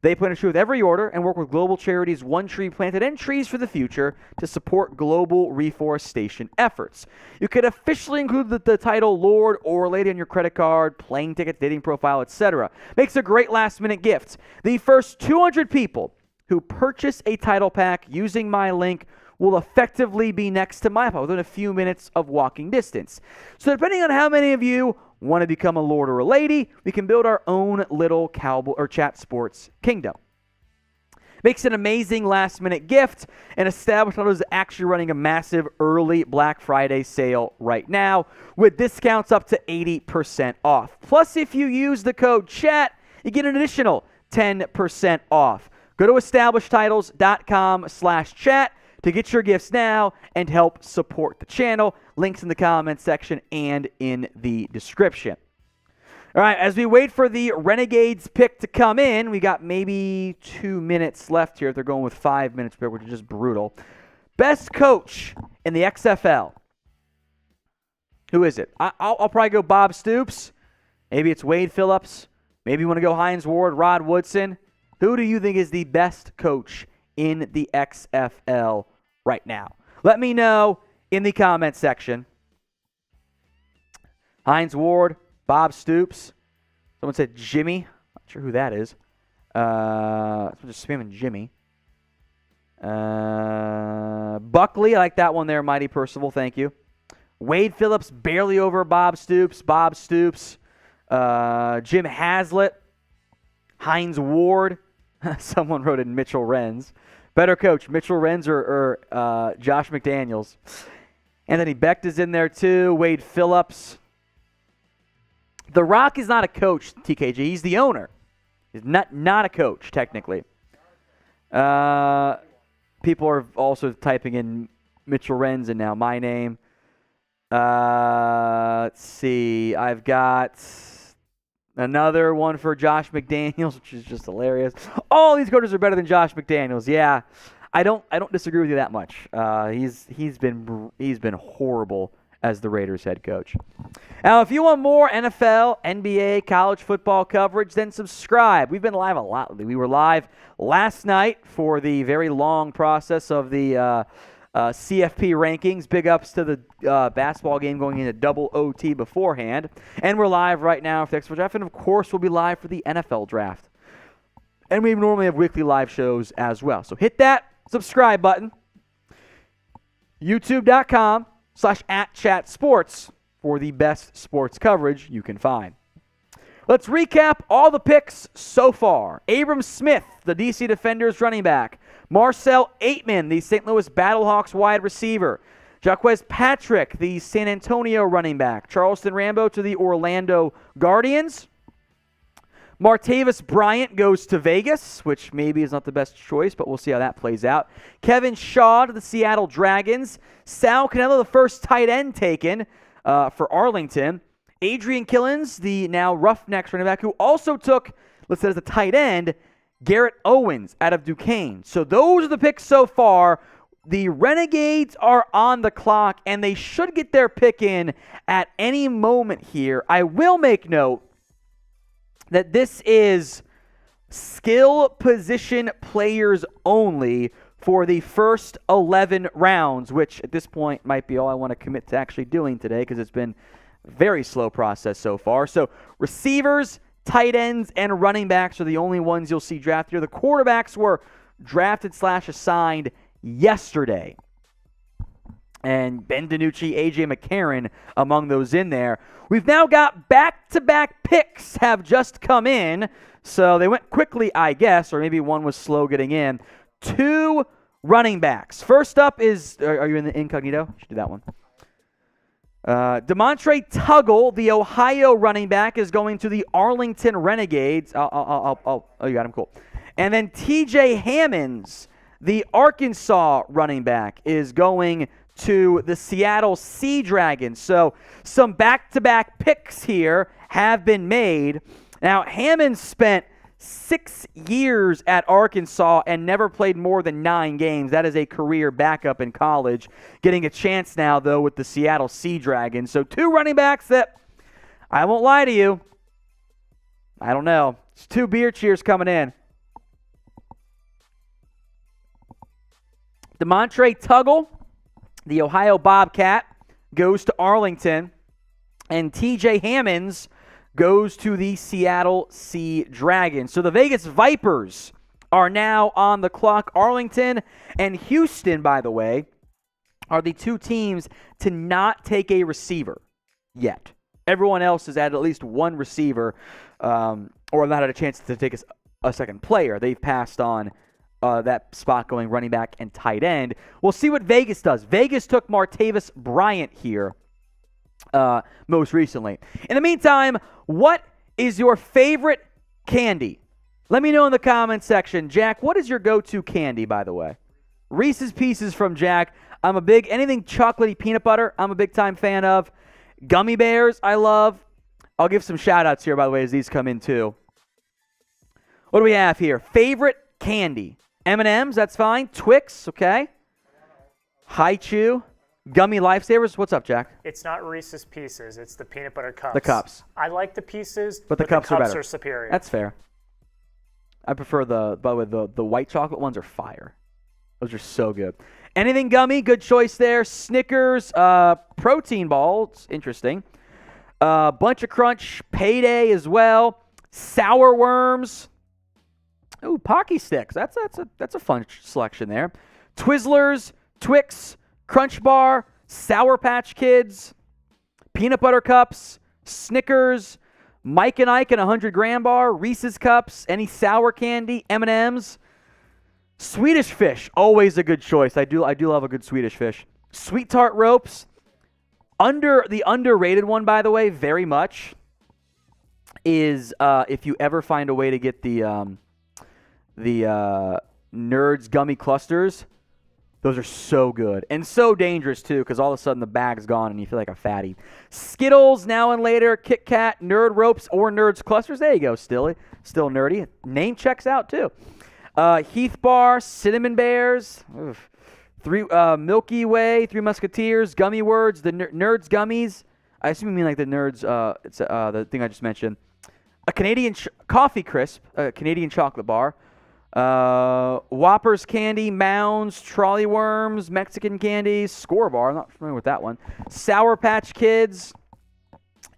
They plan to tree with every order and work with global charities One Tree Planted and Trees for the Future to support global reforestation efforts. You could officially include the title Lord or Lady on your credit card, playing ticket, dating profile, etc. Makes a great last-minute gift. The first 200 people who purchase a title pack using my link will effectively be next to my within a few minutes of walking distance. So depending on how many of you want to become a lord or a lady, we can build our own little cowboy or chat sports kingdom. Makes an amazing last-minute gift, and Established Titles is actually running a massive early Black Friday sale right now with discounts up to 80% off. Plus, if you use the code CHAT, you get an additional 10% off. Go to establishedtitles.com/chat. to get your gifts now and help support the channel. Links in the comments section and in the description. All right, as we wait for the Renegades pick to come in, we got maybe 2 minutes left here if they're going with 5 minutes, which is just brutal. Best coach in the XFL. Who is it? I'll probably go Bob Stoops. Maybe it's Wade Phillips. Maybe you want to go Hines Ward, Rod Woodson. Who do you think is the best coach in the XFL right now? Let me know in the comment section. Hines Ward, Bob Stoops. Someone said Jimmy. Not sure who that is. I'm just spamming Jimmy. Buckley, I like that one there. Mighty Percival, thank you. Wade Phillips, barely over Bob Stoops. Bob Stoops. Jim Haslett. Hines Ward. Someone wrote in Mitchell Renz. Better coach, Mitchell Renz or Josh McDaniels. Anthony Becht is in there too. Wade Phillips. The Rock is not a coach, TKG. He's the owner. He's not a coach, technically. People are also typing in Mitchell Renz and now my name. Let's see. I've got another one for Josh McDaniels, which is just hilarious. All these coaches are better than Josh McDaniels. Yeah, I don't disagree with you that much. He's been horrible as the Raiders head coach. Now, if you want more NFL, NBA, college football coverage, then subscribe. We've been live a lot. We were live last night for the very long process of the CFP rankings. Big ups to the basketball game going into double OT beforehand. And we're live right now for the XFL Draft. And, of course, we'll be live for the NFL Draft. And we normally have weekly live shows as well. So hit that subscribe button. YouTube.com/@chatsports for the best sports coverage you can find. Let's recap all the picks so far. Abram Smith, the DC Defenders running back. Marcel Aitman, the St. Louis BattleHawks wide receiver. Jaquez Patrick, the San Antonio running back. Charleston Rambo to the Orlando Guardians. Martavis Bryant goes to Vegas, which maybe is not the best choice, but we'll see how that plays out. Kevin Shaw to the Seattle Dragons. Sal Cannello, the first tight end taken for Arlington. Adrian Killens, the now Roughnecks running back, who also took, let's say as a tight end, Garrett Owens out of Duquesne. So those are the picks so far. The Renegades are on the clock, and they should get their pick in at any moment here. I will make note that this is skill position players only for the first 11 rounds, which at this point might be all I want to commit to actually doing today because it's been a very slow process so far. So receivers, tight ends, and running backs are the only ones you'll see drafted here. The quarterbacks were drafted/assigned yesterday. And Ben DiNucci, A.J. McCarron among those in there. We've now got back-to-back picks have just come in. So they went quickly, I guess, or maybe one was slow getting in. 2 running backs. First up is, are you in the incognito? Should do that one. Demontre Tuggle, the Ohio running back, is going to the Arlington Renegades. Oh, you got him, cool. And then T.J. Hammonds, the Arkansas running back, is going to the Seattle Sea Dragons. So some back-to-back picks here have been made. Now, Hammond spent 6 years at Arkansas and never played more than 9 games. That is a career backup in college. Getting a chance now, though, with the Seattle Sea Dragons. So 2 running backs that, I won't lie to you, I don't know. It's 2 beer cheers coming in. Demontre Tuggle, the Ohio Bobcat, goes to Arlington. And T.J. Hammonds goes to the Seattle Sea Dragons. So the Vegas Vipers are now on the clock. Arlington and Houston, by the way, are the 2 teams to not take a receiver yet. Everyone else has had at least 1 receiver or not had a chance to take a second player. They've passed on that spot going running back and tight end. We'll see what Vegas does. Vegas took Martavis Bryant here most recently. In the meantime, what is your favorite candy? Let me know in the comments section. Jack, what is your go-to candy, by the way? Reese's Pieces from Jack. Anything chocolatey peanut butter, I'm a big time fan of. Gummy bears, I love. I'll give some shout outs here, by the way, as these come in too. What do we have here? Favorite candy. M&M's, that's fine. Twix, okay. Hi-Chew. Gummy Lifesavers. What's up, Jack? It's not Reese's Pieces. It's the peanut butter cups. The cups. I like the pieces, but the cups are better. Are superior. That's fair. I prefer by the way, the white chocolate ones are fire. Those are so good. Anything gummy, good choice there. Snickers, protein balls, interesting. Bunch of Crunch, Payday as well. Sour Worms. Ooh, Pocky Sticks. That's a fun selection there. Twizzlers, Twix, Crunch Bar, Sour Patch Kids, Peanut Butter Cups, Snickers, Mike and Ike and 100-gram bar, Reese's Cups, any sour candy, M&M's, Swedish Fish, always a good choice. I do love a good Swedish Fish. Sweet Tart Ropes, the underrated one, by the way, very much, is if you ever find a way to get the Nerds Gummy Clusters. Those are so good and so dangerous, too, because all of a sudden the bag's gone and you feel like a fatty. Skittles, now and later, Kit Kat, Nerd Ropes, or Nerds Clusters. There you go, still nerdy. Name checks out, too. Heath Bar, Cinnamon Bears, Milky Way, Three Musketeers, Gummy Words, the Nerds Gummies. I assume you mean like the Nerds, it's the thing I just mentioned. A Canadian Coffee Crisp, a Canadian chocolate bar. Whoppers candy, Mounds, Trolley Worms, Mexican candies, Score Bar. I'm not familiar with that one. Sour Patch Kids,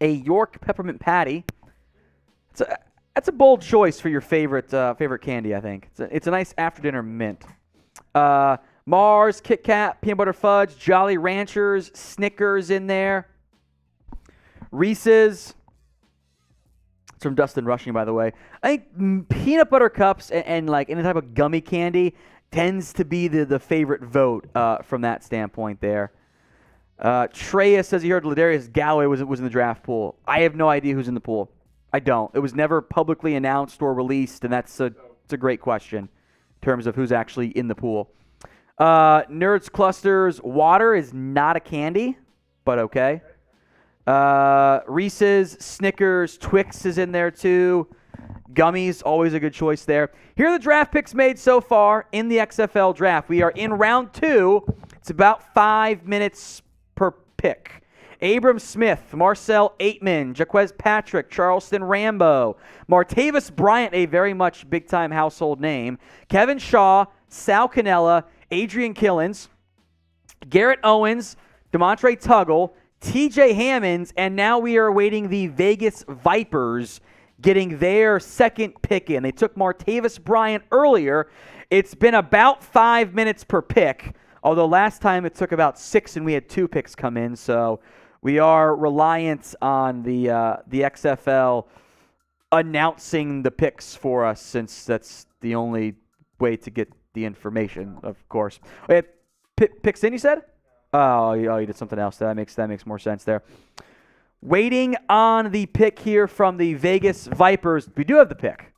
a York peppermint patty. That's a bold choice for your favorite candy, I think. It's a nice after dinner mint. Mars, Kit Kat, peanut butter fudge, Jolly Ranchers, Snickers in there. Reese's. It's from Dustin Rushing, by the way. I think peanut butter cups and like any type of gummy candy tends to be the favorite vote from that standpoint there. Treya says he heard Ladarius Galloway was in the draft pool. I have no idea who's in the pool. I don't. It was never publicly announced or released, and it's a great question in terms of who's actually in the pool. Nerds Clusters, water is not a candy, but okay. Reese's, Snickers, Twix is in there too. Gummies, always a good choice there. Here are the draft picks made so far in the XFL Draft. We are in round 2. It's about 5 minutes per pick. Abram Smith, Marcel Aitman, Jaquez Patrick, Charleston Rambo, Martavis Bryant, a very much big-time household name, Kevin Shaw, Sal Cannella, Adrian Killens, Garrett Owens, DeMontre Tuggle, TJ Hammonds, and now we are awaiting the Vegas Vipers getting their second pick in. They took Martavis Bryant earlier. It's been about 5 minutes per pick, although last time it took about 6 and we had 2 picks come in, so we are reliant on the XFL announcing the picks for us, since that's the only way to get the information, of course. Wait, picks in, you said? Oh, you did something else. That makes more sense there. Waiting on the pick here from the Vegas Vipers. We do have the pick.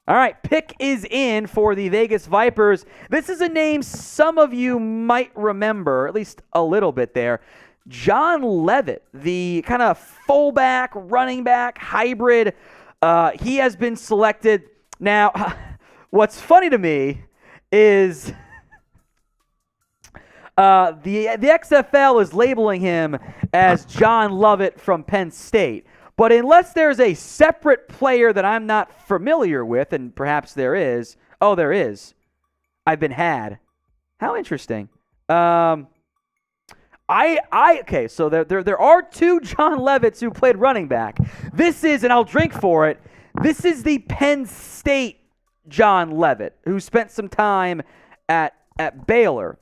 All right, pick is in for the Vegas Vipers. This is a name some of you might remember, at least a little bit there. John Levitt, the kind of fullback, running back hybrid. He has been selected. Now, what's funny to me is the XFL is labeling him as John Lovett from Penn State. But unless there's a separate player that I'm not familiar with, and perhaps there is. Oh, there is. I've been had. How interesting. Okay, so there are 2 John Levitts who played running back. This is, and I'll drink for it, this is the Penn State John Levitt, who spent some time at Baylor.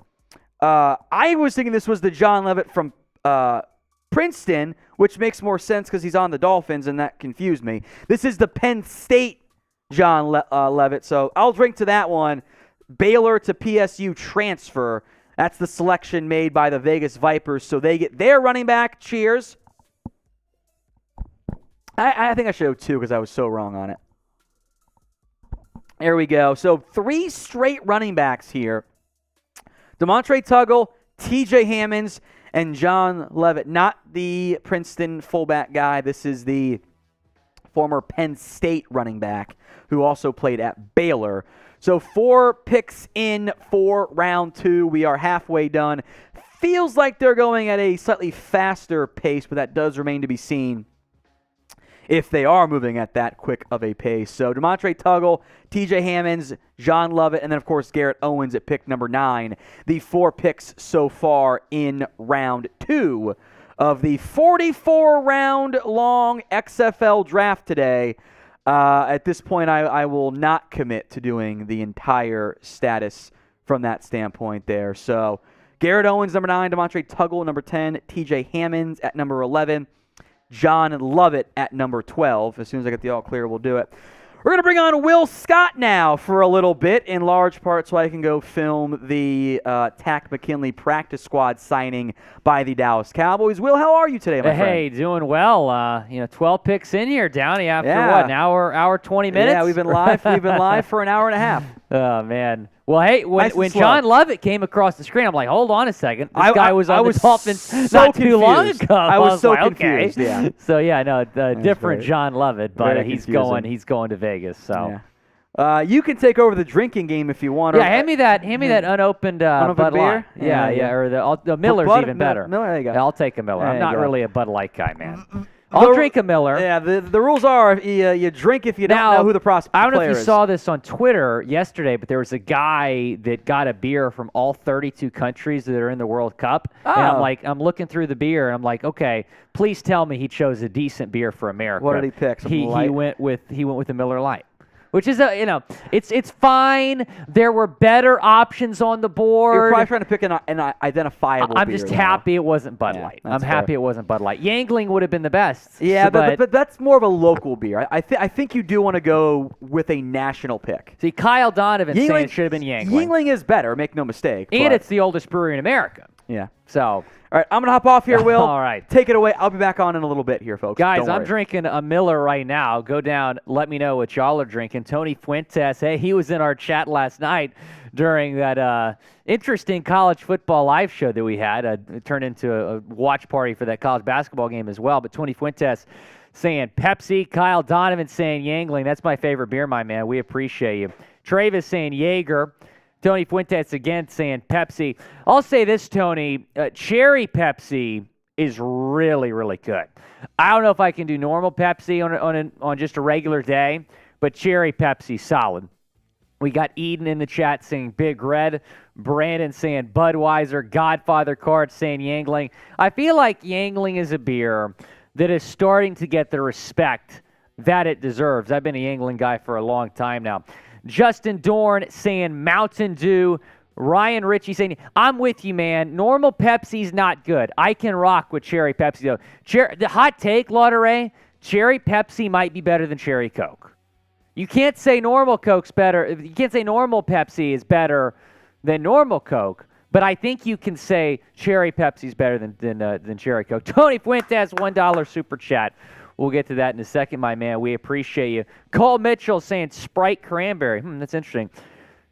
I was thinking this was the John Levitt from Princeton, which makes more sense because he's on the Dolphins, and that confused me. This is the Penn State John Levitt, so I'll drink to that one. Baylor to PSU transfer. That's the selection made by the Vegas Vipers, so they get their running back. Cheers. I think I should have 2 because I was so wrong on it. There we go. So 3 straight running backs here DeMontre Tuggle, TJ Hammonds, and John Levitt. Not the Princeton fullback guy. This is the former Penn State running back who also played at Baylor. So 4 picks in for round 2. We are halfway done. Feels like they're going at a slightly faster pace, but that does remain to be seen if they are moving at that quick of a pace. So DeMontre Tuggle, TJ Hammonds, John Lovett, and then, of course, Garrett Owens at pick number 9. The 4 picks so far in round 2 of the 44-round-long XFL Draft today. At this point, I will not commit to doing the entire status from that standpoint there. So Garrett Owens, number 9, DeMontre Tuggle, number 10, TJ Hammonds at number 11, John Lovett at number 12. As soon as I get the all clear, we'll do it. We're going to bring on Will Scott now for a little bit, in large part so I can go film the Tack McKinley practice squad signing by the Dallas Cowboys. Will, how are you today, my friend? Hey, doing well. 12 picks in here, Downey, after what, an hour 20 minutes? Yeah, we've been live for an hour and a half. Oh, man. Well, hey, when Nice John Lovett came across the screen, I'm like, hold on a second. This guy was on the Dolphins so not too long confused. ago. I was so like, confused, okay. yeah. So, yeah, no, different great. John Lovett, but Very he's confusing. going to Vegas. So. Yeah. You can take over the drinking game if you want. Yeah, hand me that unopened Bud beer? Light. Yeah, or the Miller's Bud- even better. Miller, there you go. Yeah, I'll take a Miller. There I'm you not go. really a Bud Light guy, man. I'll drink a Miller. Yeah, the rules are you drink if you don't know who the prospect I don't know player if you is. saw this on Twitter yesterday, but there was a guy that got a beer from all 32 countries that are in the World Cup. Oh. And I'm looking through the beer, and I'm like, okay, please tell me he chose a decent beer for America. What did he pick? Something He light? went with the Miller Lite. Which is it's fine. There were better options on the board. You're probably trying to pick an identifiable I'm beer, just though. happy it wasn't Bud Yeah, Light. that's I'm happy fair. it wasn't Bud Light. Yangling would have been the best. Yeah, so, but that's more of a local beer. I think you do want to go with a national pick. see, Kyle Donovan saying it should have been Yangling. Yingling is better, make no mistake. And but- it's the oldest brewery in America. yeah. So, All right, I'm going to hop off here, Will. All right. Take it away. I'll be back on in a little bit here, folks. guys, Don't I'm worry. drinking a Miller right now. Go down. Let me know what y'all are drinking. Tony Fuentes, hey, he was in our chat last night during that interesting college football live show that we had. It turned into a watch party for that college basketball game as well. But Tony Fuentes saying Pepsi. Kyle Donovan saying Yangling. That's my favorite beer, my man. We appreciate you. Travis saying Jaeger. Tony Fuentes again saying Pepsi. I'll say this, Tony. Cherry Pepsi is really, really good. I don't know if I can do normal Pepsi on just a regular day, but cherry Pepsi, solid. We got Eden in the chat saying Big Red. Brandon saying Budweiser. Godfather Card saying Yangling. I feel like Yangling is a beer that is starting to get the respect that it deserves. I've been a Yangling guy for a long time now. Justin Dorn saying Mountain Dew. Ryan Ritchie saying, I'm with you, man. Normal Pepsi's not good. I can rock with cherry Pepsi, though. The hot take, Lauderay, cherry Pepsi might be better than cherry Coke. You can't say normal Coke's better. You can't say normal Pepsi is better than normal Coke, but I think you can say cherry Pepsi's better than cherry Coke. Tony Fuentes, $1 super chat. We'll get to that in a second, my man. We appreciate you. Cole Mitchell saying Sprite Cranberry. That's interesting.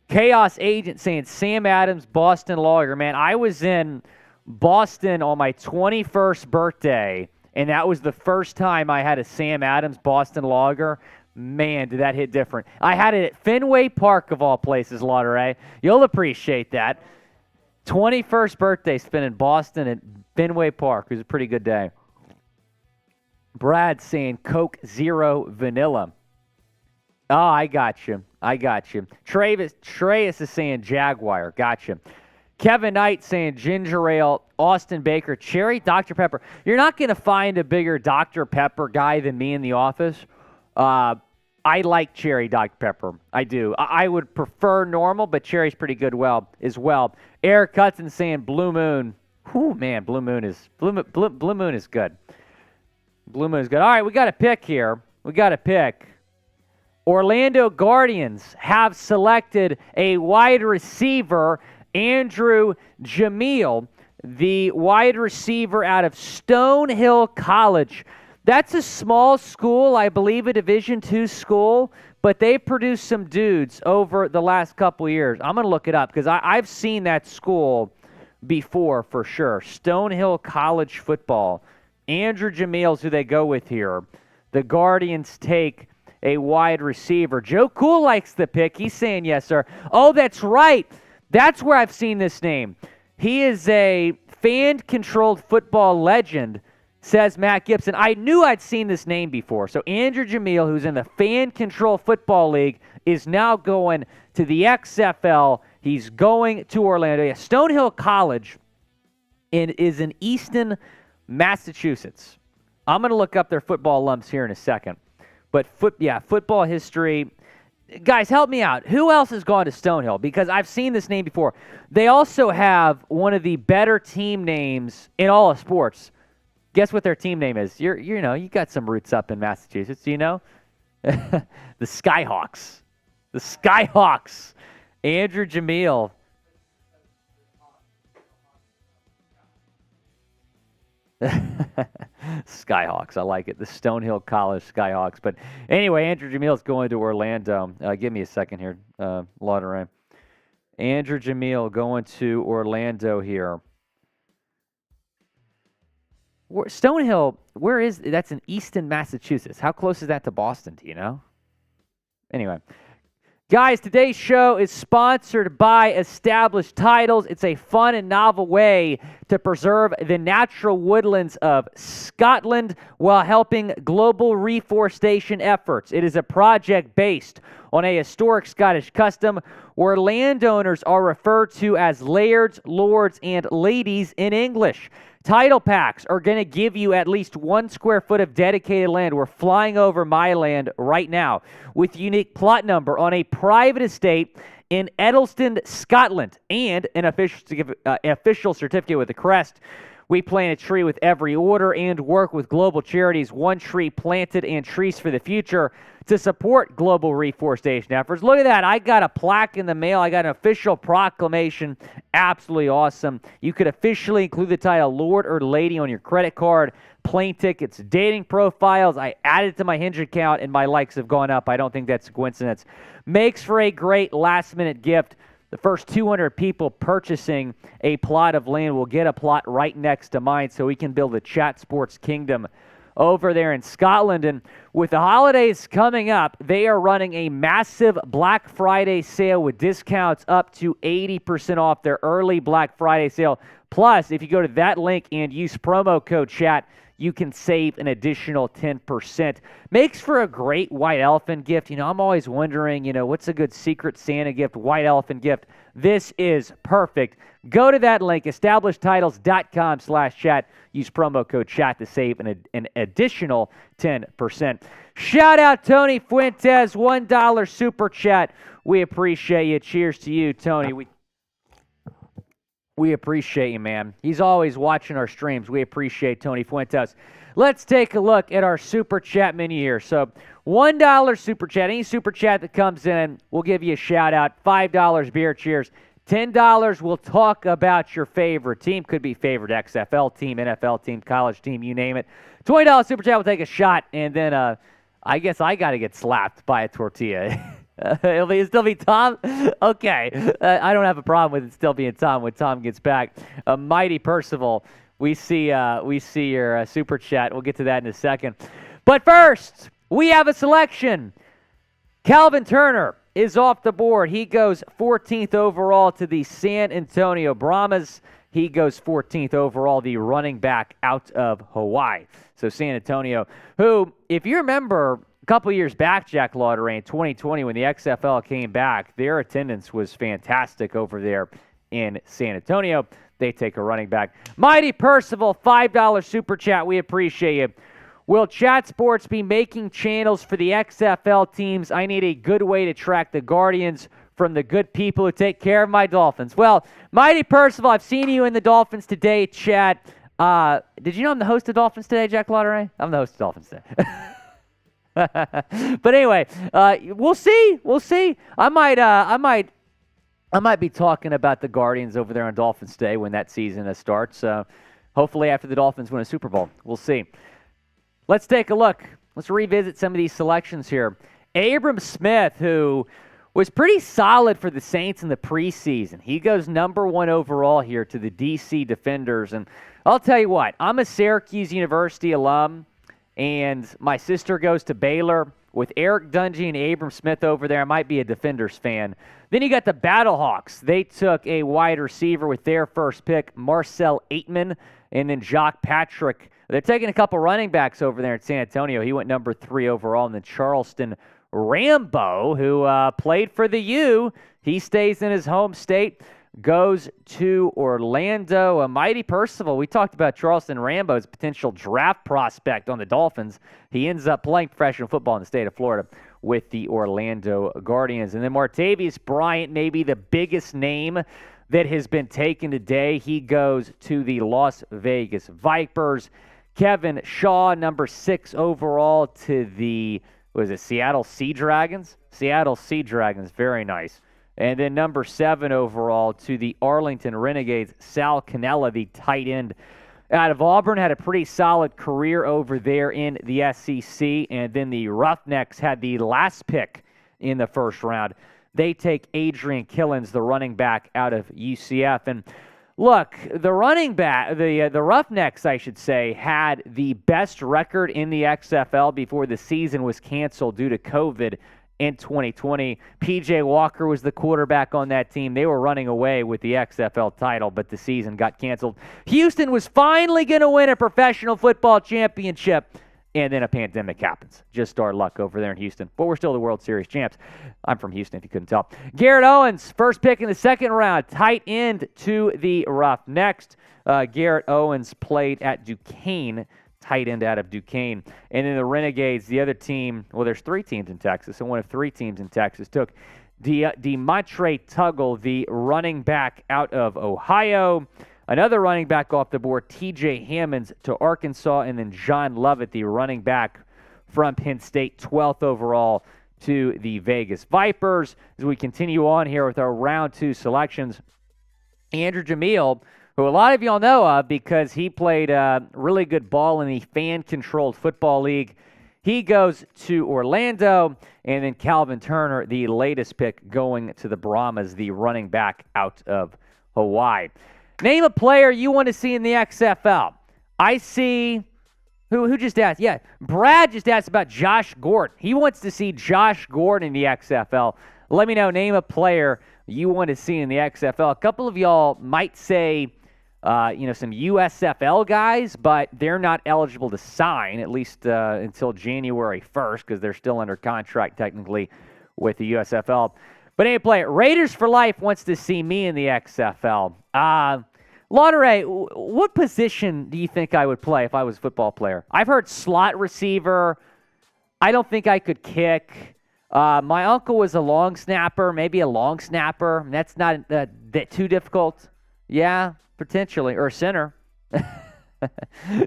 Chaos Agent saying Sam Adams, Boston Lager. Man, I was in Boston on my 21st birthday, and that was the first time I had a Sam Adams Boston Lager. Man, did that hit different. I had it at Fenway Park, of all places, Lauderay. You'll appreciate that. 21st birthday spent in Boston at Fenway Park. It was a pretty good day. Brad saying Coke Zero Vanilla. Oh, I got you. Treyas is saying Jaguar. Gotcha. Kevin Knight saying ginger ale. Austin Baker, cherry Dr. Pepper. You're not going to find a bigger Dr. Pepper guy than me in the office. I like cherry Dr. Pepper. I do. I would prefer normal, but cherry's pretty good as well. Eric Hudson saying Blue Moon. Whew, man, Blue Moon is good. Blue Moon is good. All right, we got a pick here. Orlando Guardians have selected a wide receiver, Andrew Jamil, the wide receiver out of Stonehill College. That's a small school, I believe a Division II school, but they've produced some dudes over the last couple years. I'm going to look it up because I've seen that school before for sure. Stonehill College football. Andrew Jamil's who they go with here. The Guardians take a wide receiver. Joe Cool likes the pick. He's saying yes, sir. Oh, that's right. That's where I've seen this name. He is a fan-controlled football legend, says Matt Gibson. I knew I'd seen this name before. So Andrew Jamil, who's in the fan-controlled football league, is now going to the XFL. He's going to Orlando. Yeah, Stonehill College is in Easton, Massachusetts. I'm going to look up their football alums here in a second. But football history. Guys, help me out. Who else has gone to Stonehill? Because I've seen this name before. They also have one of the better team names in all of sports. Guess what their team name is? You got some roots up in Massachusetts. Do you know? The Skyhawks. The Skyhawks. Andrew Jamil. Skyhawks. I like it. The Stonehill College Skyhawks. But anyway, Andrew Jamil is going to Orlando. Give me a second here, Lauderay. Andrew Jamil going to Orlando here. Stonehill, where is that's in Easton, Massachusetts. How close is that to Boston? Do you know? Anyway. Guys, today's show is sponsored by Established Titles. It's a fun and novel way to preserve the natural woodlands of Scotland while helping global reforestation efforts. It is a project based on a historic Scottish custom where landowners are referred to as lairds, lords, and ladies in English. Title packs are going to give you at least 1 square foot of dedicated land. We're flying over my land right now with unique plot number on a private estate in Edelston, Scotland, and an official certificate with a crest. We plant a tree with every order and work with global charities, One Tree Planted and Trees for the Future, to support global reforestation efforts. Look at that. I got a plaque in the mail. I got an official proclamation. Absolutely awesome. You could officially include the title Lord or Lady on your credit card, plane tickets, dating profiles. I added to my Hinge account, and my likes have gone up. I don't think that's a coincidence. Makes for a great last-minute gift. The first 200 people purchasing a plot of land will get a plot right next to mine so we can build a chat sports kingdom over there in Scotland. And with the holidays coming up, they are running a massive Black Friday sale with discounts up to 80% off their early Black Friday sale. Plus, if you go to that link and use promo code CHAT, you can save an additional 10%. Makes for a great white elephant gift. I'm always wondering, what's a good Secret Santa gift, white elephant gift? This is perfect. Go to that link, establishedtitles.com/chat. Use promo code CHAT to save an additional 10%. Shout out Tony Fuentes, $1 super chat. We appreciate you. Cheers to you, Tony. We appreciate you, man. He's always watching our streams. We appreciate Tony Fuentes. Let's take a look at our super chat menu here. So $1 super chat. Any super chat that comes in, we'll give you a shout out. $5 beer cheers. $10 we'll talk about your favorite team. Could be favorite XFL team, NFL team, college team, you name it. $20 super chat, we'll take a shot. And then I guess I got to get slapped by a tortilla. It'll still be Tom? Okay. I don't have a problem with it still being Tom when Tom gets back. Mighty Percival, we see your super chat. We'll get to that in a second. But first, we have a selection. Calvin Turner is off the board. He goes 14th overall to the San Antonio Brahmas. He goes 14th overall, the running back out of Hawaii. So San Antonio, who, if you remember, a couple years back, Jack Lauderay, in 2020, when the XFL came back, their attendance was fantastic over there in San Antonio. They take a running back. Mighty Percival, $5 super chat. We appreciate you. Will Chat Sports be making channels for the XFL teams? I need a good way to track the Guardians from the good people who take care of my Dolphins. Well, Mighty Percival, I've seen you in the Dolphins Today chat. Did you know I'm the host of Dolphins Today, Jack Lauderay? I'm the host of Dolphins Today. But anyway, we'll see. We'll see. I might be talking about the Guardians over there on Dolphins Day when that season starts. Hopefully after the Dolphins win a Super Bowl. We'll see. Let's take a look. Let's revisit some of these selections here. Abram Smith, who was pretty solid for the Saints in the preseason. He goes number 1 overall here to the DC Defenders. And I'll tell you what, I'm a Syracuse University alum, and my sister goes to Baylor. With Eric Dungy and Abram Smith over there, I might be a Defenders fan. Then you got the BattleHawks. They took a wide receiver with their first pick, Marcel Aitman, and then Jacques Patrick. They're taking a couple running backs over there in San Antonio. He went number 3 overall. And then Charleston Rambo, who played for the U, he stays in his home state, goes to Orlando. Mighty Percival, we talked about Charleston Rambo as a potential draft prospect on the Dolphins. He ends up playing professional football in the state of Florida with the Orlando Guardians. And then Martavius Bryant, maybe the biggest name that has been taken today. He goes to the Las Vegas Vipers. Kevin Shaw, number 6 overall to the Seattle Sea Dragons? Seattle Sea Dragons, very nice. And then number 7 overall to the Arlington Renegades, Sal Cannella, the tight end out of Auburn, had a pretty solid career over there in the SEC. And then the Roughnecks had the last pick in the first round. They take Adrian Killens, the running back out of UCF. And look, the running back, the Roughnecks, I should say, had the best record in the XFL before the season was canceled due to COVID in 2020. PJ Walker was the quarterback on that team. They were running away with the XFL title, but the season got canceled. Houston was finally going to win a professional football championship, and then a pandemic happens. Just our luck over there in Houston. But we're still the World Series champs. I'm from Houston, if you couldn't tell. Garrett Owens, first pick in the second round, tight end to the Roughnecks. Garrett Owens played at Duquesne, tight end out of Duquesne. And then the Renegades, the other team, well, there's 3 teams in Texas, and one of 3 teams in Texas took Demontre Tuggle, the running back out of Ohio. Another running back off the board, T.J. Hammonds to Arkansas, and then John Lovett, the running back from Penn State, 12th overall to the Vegas Vipers. As we continue on here with our round 2 selections, Andrew Jamil, who a lot of y'all know of because he played really good ball in the fan-controlled football league. He goes to Orlando, and then Calvin Turner, the latest pick, going to the Brahmas, the running back out of Hawaii. Name a player you want to see in the XFL. I see, who just asked? Yeah, Brad just asked about Josh Gordon. He wants to see Josh Gordon in the XFL. Let me know, name a player you want to see in the XFL. A couple of y'all might say, some USFL guys, but they're not eligible to sign, at least until January 1st, because they're still under contract technically with the USFL. But anyway, player, Raiders for Life wants to see me in the XFL. Lauderay, what position do you think I would play if I was a football player? I've heard slot receiver. I don't think I could kick. My uncle was a long snapper, maybe a long snapper. That's not that too difficult. Yeah, potentially. Or a center.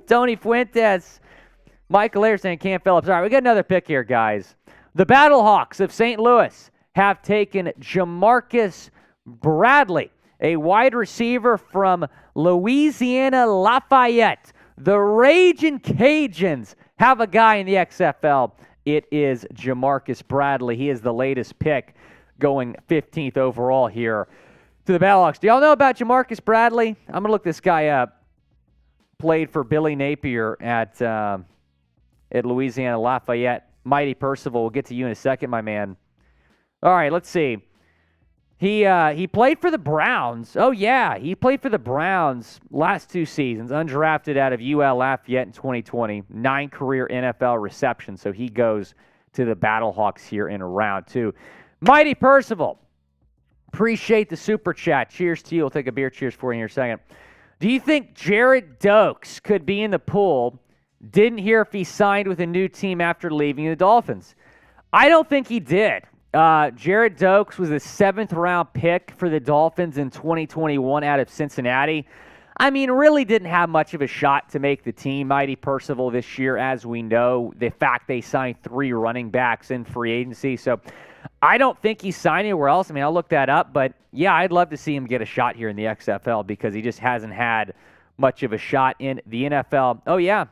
Tony Fuentes, Michael Ayerson, and Cam Phillips. All right, we got another pick here, guys. The BattleHawks of St. Louis have taken Jamarcus Bradley, a wide receiver from Louisiana Lafayette. The Ragin' Cajuns have a guy in the XFL. It is Jamarcus Bradley. He is the latest pick, going 15th overall here to the BattleHawks. Do y'all know about Jamarcus Bradley? I'm going to look this guy up. Played for Billy Napier at Louisiana Lafayette. Mighty Percival, we'll get to you in a second, my man. All right, let's see. He played for the Browns. Oh, yeah, he played for the Browns last 2 seasons, undrafted out of UL Lafayette in 2020, 9 career NFL receptions, so he goes to the BattleHawks here in round 2. Mighty Percival, appreciate the super chat. Cheers to you. We'll take a beer cheers for you in a second. Do you think Jared Dokes could be in the pool? Didn't hear if he signed with a new team after leaving the Dolphins. I don't think he did. Jared Dokes was a 7th-round pick for the Dolphins in 2021 out of Cincinnati. I mean, really didn't have much of a shot to make the team, Mighty Percival, this year, as we know. The fact they signed 3 running backs in free agency. So I don't think he signed anywhere else. I mean, I'll look that up. But, yeah, I'd love to see him get a shot here in the XFL because he just hasn't had much of a shot in the NFL. Oh, yeah.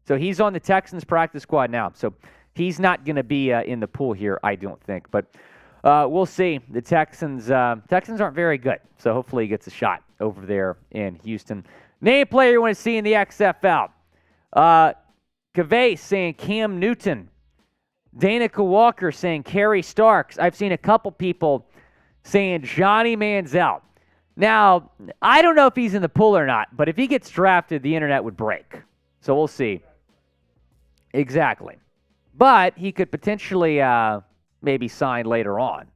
So he's on the Texans practice squad now. So he's not going to be in the pool here, I don't think. But we'll see. The Texans aren't very good. So hopefully he gets a shot over there in Houston. Name player you want to see in the XFL. Cavay saying Cam Newton. Danica Walker saying Kerry Starks. I've seen a couple people saying Johnny Manziel. Now, I don't know if he's in the pool or not, but if he gets drafted, the internet would break. So we'll see. Exactly. But he could potentially maybe sign later on.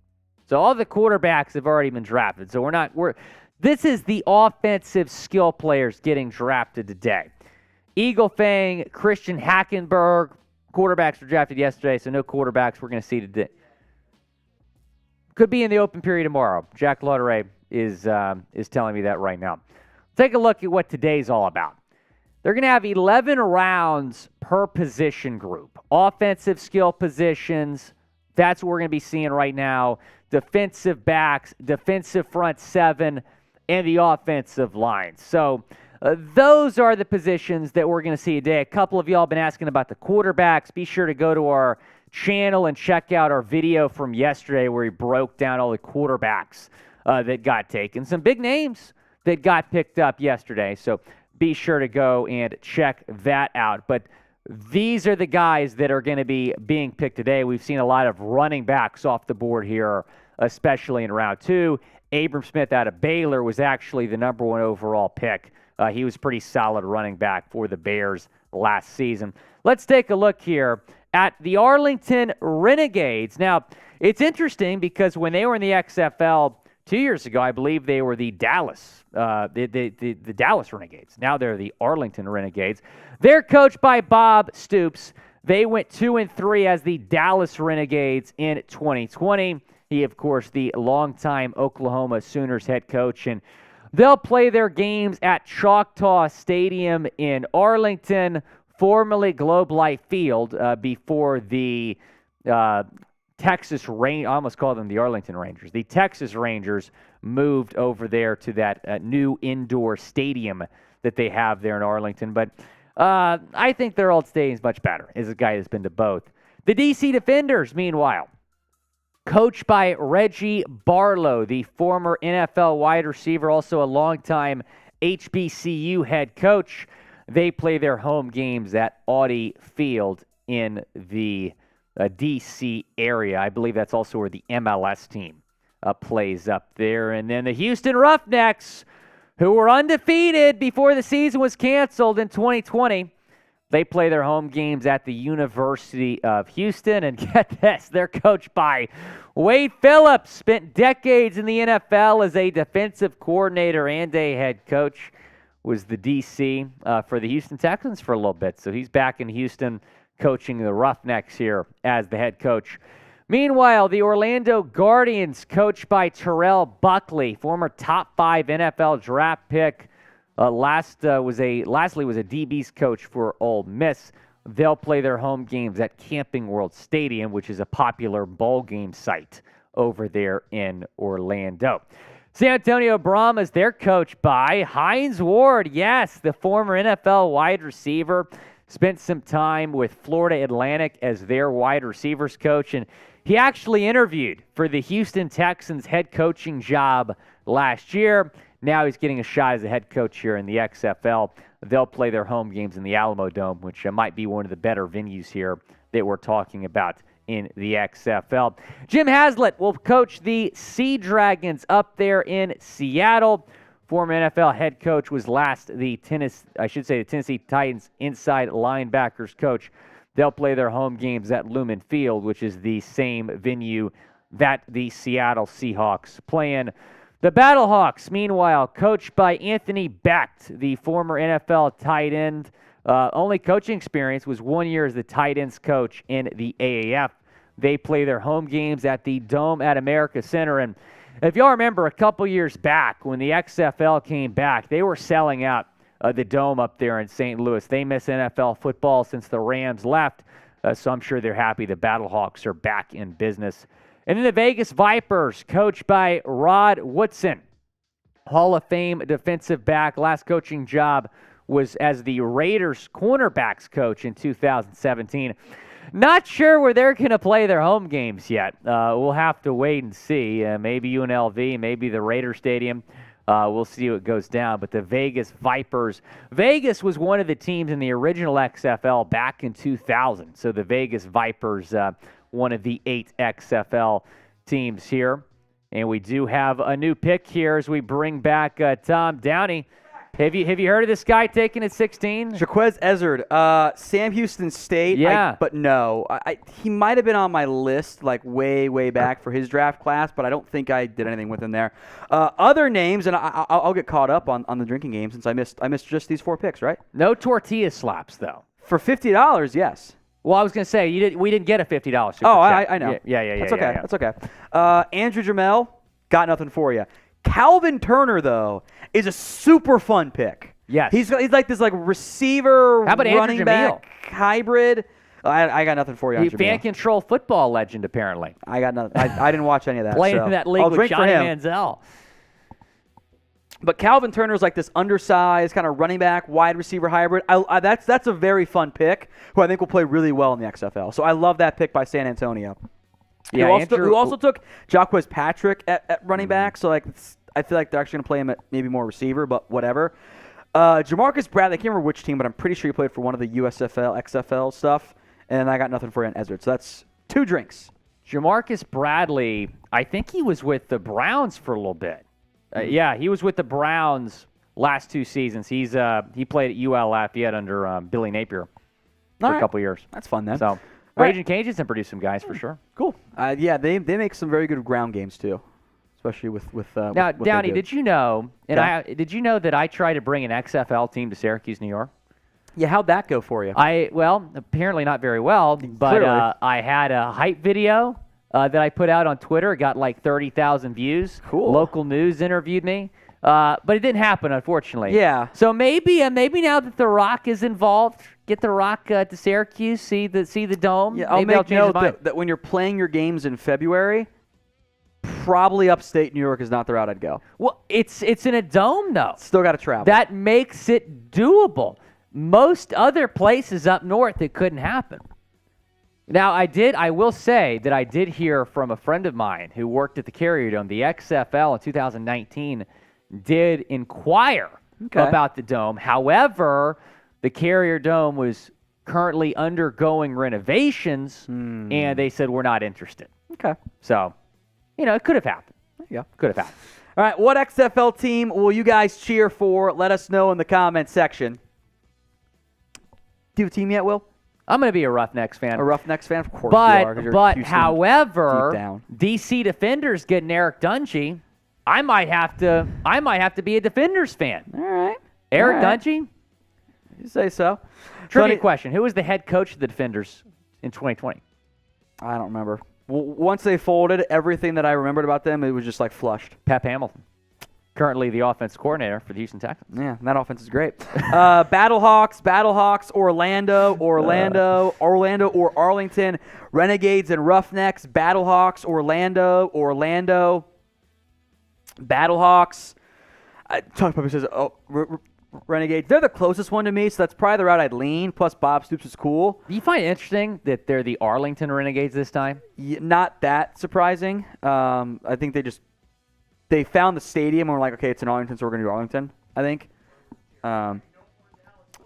So all the quarterbacks have already been drafted. So this is the offensive skill players getting drafted today. Eagle Fang, Christian Hackenberg, quarterbacks were drafted yesterday, so no quarterbacks we're going to see today. Could be in the open period tomorrow. Jack Lauderay is telling me that right now. Take a look at what today's all about. They're going to have 11 rounds per position group. Offensive skill positions, that's what we're going to be seeing right now. Defensive backs, defensive front seven, and the offensive line. So those are the positions that we're going to see today. A couple of y'all have been asking about the quarterbacks. Be sure to go to our channel and check out our video from yesterday where we broke down all the quarterbacks that got taken. Some big names that got picked up yesterday. So be sure to go and check that out. But these are the guys that are going to be being picked today. We've seen a lot of running backs off the board here, especially in round 2. Abram Smith out of Baylor was actually the number 1 overall pick. He was pretty solid running back for the Bears last season. Let's take a look here at the Arlington Renegades. Now, it's interesting because when they were in the XFL 2 years ago, I believe they were the Dallas Renegades. Now they're the Arlington Renegades. They're coached by Bob Stoops. They went 2-3 as the Dallas Renegades in 2020. He, of course, the longtime Oklahoma Sooners head coach, and they'll play their games at Choctaw Stadium in Arlington, formerly Globe Life Field, before the Texas I almost called them the Arlington Rangers. The Texas Rangers moved over there to that new indoor stadium that they have there in Arlington. But I think their old stadium's much better, as a guy that's been to both. The DC Defenders, meanwhile, coached by Reggie Barlow, the former NFL wide receiver, also a longtime HBCU head coach. They play their home games at Audi Field in the D.C. area. I believe that's also where the MLS team plays up there. And then the Houston Roughnecks, who were undefeated before the season was canceled in 2020. They play their home games at the University of Houston. And get this, they're coached by Wade Phillips, spent decades in the NFL as a defensive coordinator and a head coach. Was the DC for the Houston Texans for a little bit. So he's back in Houston coaching the Roughnecks here as the head coach. Meanwhile, the Orlando Guardians, coached by Terrell Buckley, former top 5 NFL draft pick. Lastly was a DB's coach for Ole Miss. They'll play their home games at Camping World Stadium, which is a popular bowl game site over there in Orlando. San Antonio Brahmas, they're coached by Hines Ward. Yes, the former NFL wide receiver. Spent some time with Florida Atlantic as their wide receivers coach, and he actually interviewed for the Houston Texans head coaching job last year. Now he's getting a shot as a head coach here in the XFL. They'll play their home games in the Alamo Dome, which might be one of the better venues here that we're talking about in the XFL. Jim Haslett will coach the Sea Dragons up there in Seattle. Former NFL head coach was the Tennessee Titans inside linebackers coach. They'll play their home games at Lumen Field, which is the same venue that the Seattle Seahawks play in. The BattleHawks, meanwhile, coached by Anthony Becht, the former NFL tight end. Only coaching experience was 1 year as the tight ends coach in the AAF. They play their home games at the Dome at America Center. And if y'all remember a couple years back when the XFL came back, they were selling out the Dome up there in St. Louis. They miss NFL football since the Rams left, so I'm sure they're happy the BattleHawks are back in business. And then the Vegas Vipers, coached by Rod Woodson, Hall of Fame defensive back. Last coaching job was as the Raiders cornerbacks coach in 2017. Not sure where they're going to play their home games yet. We'll have to wait and see. Maybe UNLV, maybe the Raider Stadium. We'll see what goes down. But the Vegas Vipers. Vegas was one of the teams in the original XFL back in 2000. So the Vegas Vipers, one of the 8 XFL teams here. And we do have a new pick here as we bring back Tom Downey. Have you heard of this guy taking at 16? Jaquez Ezzard, Sam Houston State. Yeah. But no, he might have been on my list like way back for his draft class, but I don't think I did anything with him there. Other names, and I'll get caught up on the drinking game since I missed just these 4 picks, right? No tortilla slaps though. For $50, yes. Well, I was going to say we didn't get a $50 super Oh, chat. I know. Yeah. That's okay. Yeah. That's okay. Andrew Jamel, got nothing for you. Calvin Turner, though, is a super fun pick. Yes. He's like this receiver, How about Andrew running Jameel? back hybrid. I got nothing for you on He's a fan Jameel. control football legend, apparently. I got nothing. I didn't watch any of that. Playing so in that league I'll with drink for Johnny him. Manziel. But Calvin Turner is like this undersized kind of running back, wide receiver hybrid. That's a very fun pick who I think will play really well in the XFL. So I love that pick by San Antonio. Yeah, who also took Jaquez Patrick at running back. So I feel like they're actually going to play him at maybe more receiver, but whatever. Jamarcus Bradley, I can't remember which team, but I'm pretty sure he played for one of the USFL, XFL stuff. And I got nothing for you on Ezzard. So that's 2 drinks. Jamarcus Bradley, I think he was with the Browns for a little bit. Yeah, he was with the Browns last 2 seasons. He played at ULF. He had under Billy Napier for a couple years. That's fun then. So Raging Cajuns can produce some guys for sure. Cool. Yeah, they make some very good ground games too, especially with Now, what Downey, they do. did you know? And did you know that I tried to bring an XFL team to Syracuse, New York? Yeah, how'd that go for you? Well, apparently not very well. But Clearly. I had a hype video that I put out on Twitter. It got like 30,000 views. Cool. Local news interviewed me. But it didn't happen, unfortunately. Yeah. So maybe now that The Rock is involved, get The Rock to Syracuse, see the dome. Yeah, I'll maybe make change his note mind. that when you're playing your games in February, probably upstate New York is not the route I'd go. Well, it's in a dome though. Still got to travel. That makes it doable. Most other places up north, it couldn't happen. Now, I will say that I did hear from a friend of mine who worked at the Carrier Dome. The XFL in 2019 did inquire about the dome. However, the Carrier Dome was currently undergoing renovations, and they said, we're not interested. Okay. So, it could have happened. There you go. Could have happened. All right, what XFL team will you guys cheer for? Let us know in the comment section. Do you have a team yet, Will? I'm going to be a Roughnecks fan. A Roughnecks fan? Of course you are. 'Cause you're But Houston however, deep down. DC Defenders getting Eric Dungy, I might have to be a Defenders fan. All right. Eric All right. Dungy? You say so. Trivia Funny- question. Who was the head coach of the Defenders in 2020? I don't remember. Once they folded, everything that I remembered about them, it was just like flushed. Pep Hamilton. Currently the offense coordinator for the Houston Texans. Yeah, that offense is great. Battlehawks, Orlando or Arlington, Renegades and Roughnecks, Battlehawks, Orlando, Battlehawks. Tom Pepper says, Renegades. They're the closest one to me, so that's probably the route I'd lean. Plus, Bob Stoops is cool. Do you find it interesting that they're the Arlington Renegades this time? Not that surprising. I think they found the stadium and were like, okay, it's in Arlington, so we're going to do Arlington, I think.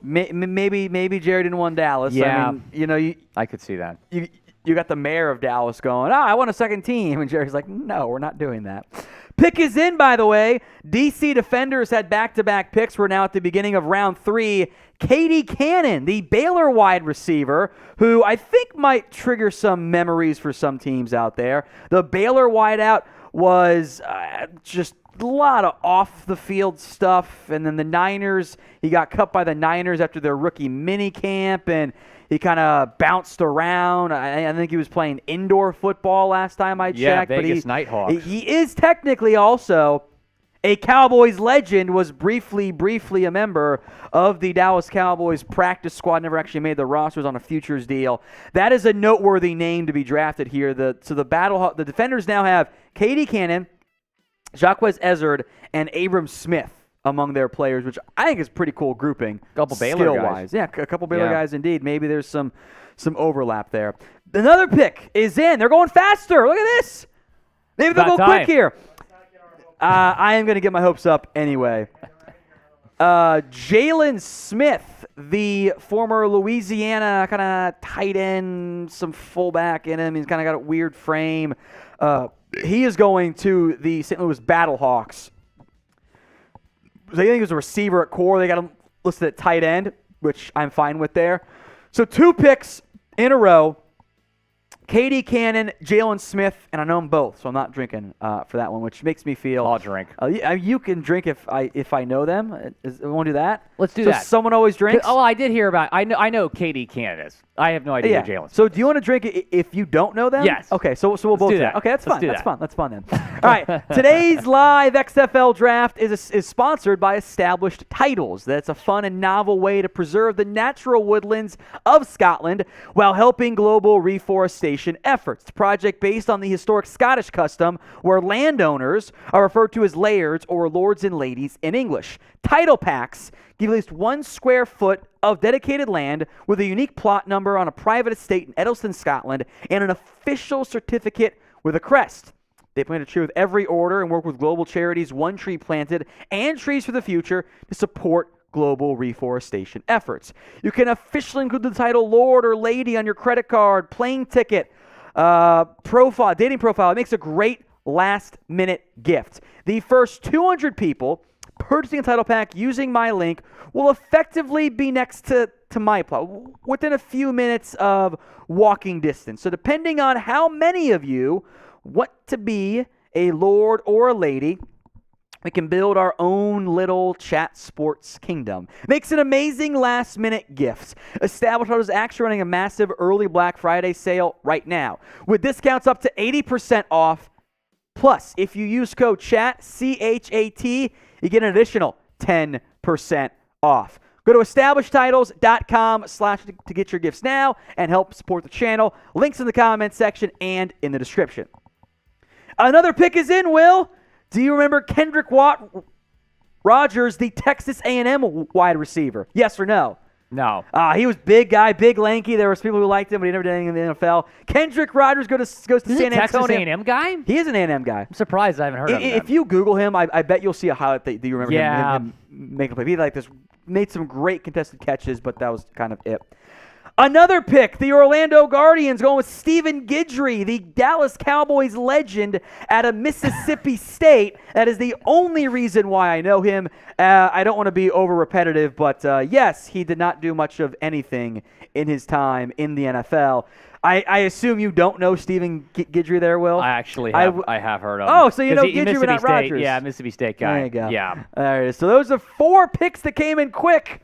Maybe Jerry didn't want Dallas. Yeah. I mean, I could see that. you got the mayor of Dallas going, I want a second team. And Jerry's like, no, we're not doing that. Pick is in, by the way. DC Defenders had back-to-back picks. We're now at the beginning of round 3. Katie Cannon, the Baylor wide receiver, who I think might trigger some memories for some teams out there. The Baylor wideout was just a lot of off-the-field stuff. And then the Niners, he got cut by the Niners after their rookie minicamp, and he kind of bounced around. I think he was playing indoor football last time I checked. Yeah, but Vegas Nighthawks. He is technically also a Cowboys legend, was briefly a member of the Dallas Cowboys practice squad, never actually made the rosters on a futures deal. That is a noteworthy name to be drafted here. The Defenders now have Katie Cannon, Jaquez Ezzard, and Abram Smith among their players, which I think is pretty cool grouping. Couple Baylor guys. Skill-wise. Yeah, a couple Baylor Yeah. guys indeed. Maybe there's some overlap there. Another pick is in. They're going faster. Look at this. Maybe they'll About go time. quick here. I am going to get my hopes up anyway. Jalen Smith, the former Louisiana kind of tight end, some fullback in him. He's kind of got a weird frame. He is going to the St. Louis BattleHawks. I think he was a receiver at core. They got him listed at tight end, which I'm fine with there. So 2 picks in a row. KD Cannon, Jalen Smith, and I know them both, so I'm not drinking for that one, which makes me feel. I'll drink. You can drink if I know them. We want to do that? Let's do so that. Someone always drinks. Oh, I did hear about. I know KD Cannon is. I have no idea who Jalen. So do you want to drink it if you don't know them? Yes. Okay, so we'll both do do that. that. Okay, that's Let's fine. do That's that. fun. That's fun then. All right, today's live XFL Draft is sponsored by Established Titles. That's a fun and novel way to preserve the natural woodlands of Scotland while helping global reforestation efforts. It's a project based on the historic Scottish custom where landowners are referred to as lairds or lords and ladies in English. Title packs give at least 1 square foot of dedicated land with a unique plot number on a private estate in Edelston, Scotland, and an official certificate with a crest. They plan to tree with every order and work with global charities, One Tree Planted, and Trees for the Future to support global reforestation efforts. You can officially include the title Lord or Lady on your credit card, plane ticket, profile, dating profile. It makes a great last-minute gift. The first 200 people purchasing a title pack using my link will effectively be next to my plot, within a few minutes of walking distance. So depending on how many of you want to be a lord or a lady, we can build our own little chat sports kingdom. Makes an amazing last-minute gift. Established Auto is actually running a massive early Black Friday sale right now, with discounts up to 80% off. Plus, if you use code CHAT, C-H-A-T, you get an additional 10% off. Go to establishedtitles.com/ to get your gifts now and help support the channel. Links in the comments section and in the description. Another pick is in, Will. Do you remember Kendrick Rogers, the Texas A&M wide receiver? Yes or no? No. He was big guy, big lanky. There was people who liked him, but he never did anything in the NFL. Kendrick Rogers goes to Is San he a Texas Antonio. A&M guy? He is an A&M guy. I'm surprised I haven't heard of him. If you Google him, I bet you'll see a highlight that you remember him making a play. He made some great contested catches, but that was kind of it. Another pick, the Orlando Guardians going with Stephen Guidry, the Dallas Cowboys legend at a Mississippi State. That is the only reason why I know him. I don't want to be over repetitive, but yes, he did not do much of anything in his time in the NFL. I assume you don't know Stephen Guidry there, Will? I actually have, I have heard of him. Oh, so you know Guidry, Mississippi but not State, Rogers. Yeah, Mississippi State guy. There you go. Yeah. All right, so those are 4 picks that came in quick.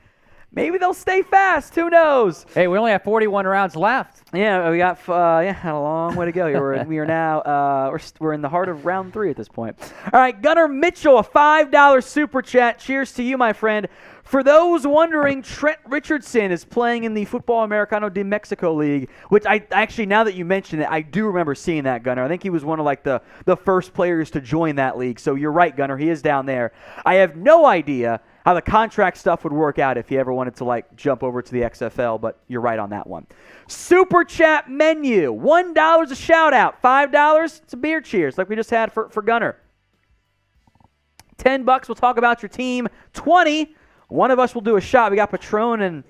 Maybe they'll stay fast. Who knows? Hey, we only have 41 rounds left. Yeah, we got a long way to go here. We are now we're in the heart of round 3 at this point. All right, Gunnar Mitchell, a $5 super chat. Cheers to you, my friend. For those wondering, Trent Richardson is playing in the Football Americano de Mexico League, which I actually, now that you mention it, I do remember seeing that, Gunnar. I think he was one of the first players to join that league. So you're right, Gunnar. He is down there. I have no idea how the contract stuff would work out if he ever wanted to jump over to the XFL, but you're right on that one. Super chat menu, $1 a shout out, $5 it's a beer cheers like we just had for Gunnar. $10 we'll talk about your team. 20, one of us will do a shot. We got Patron and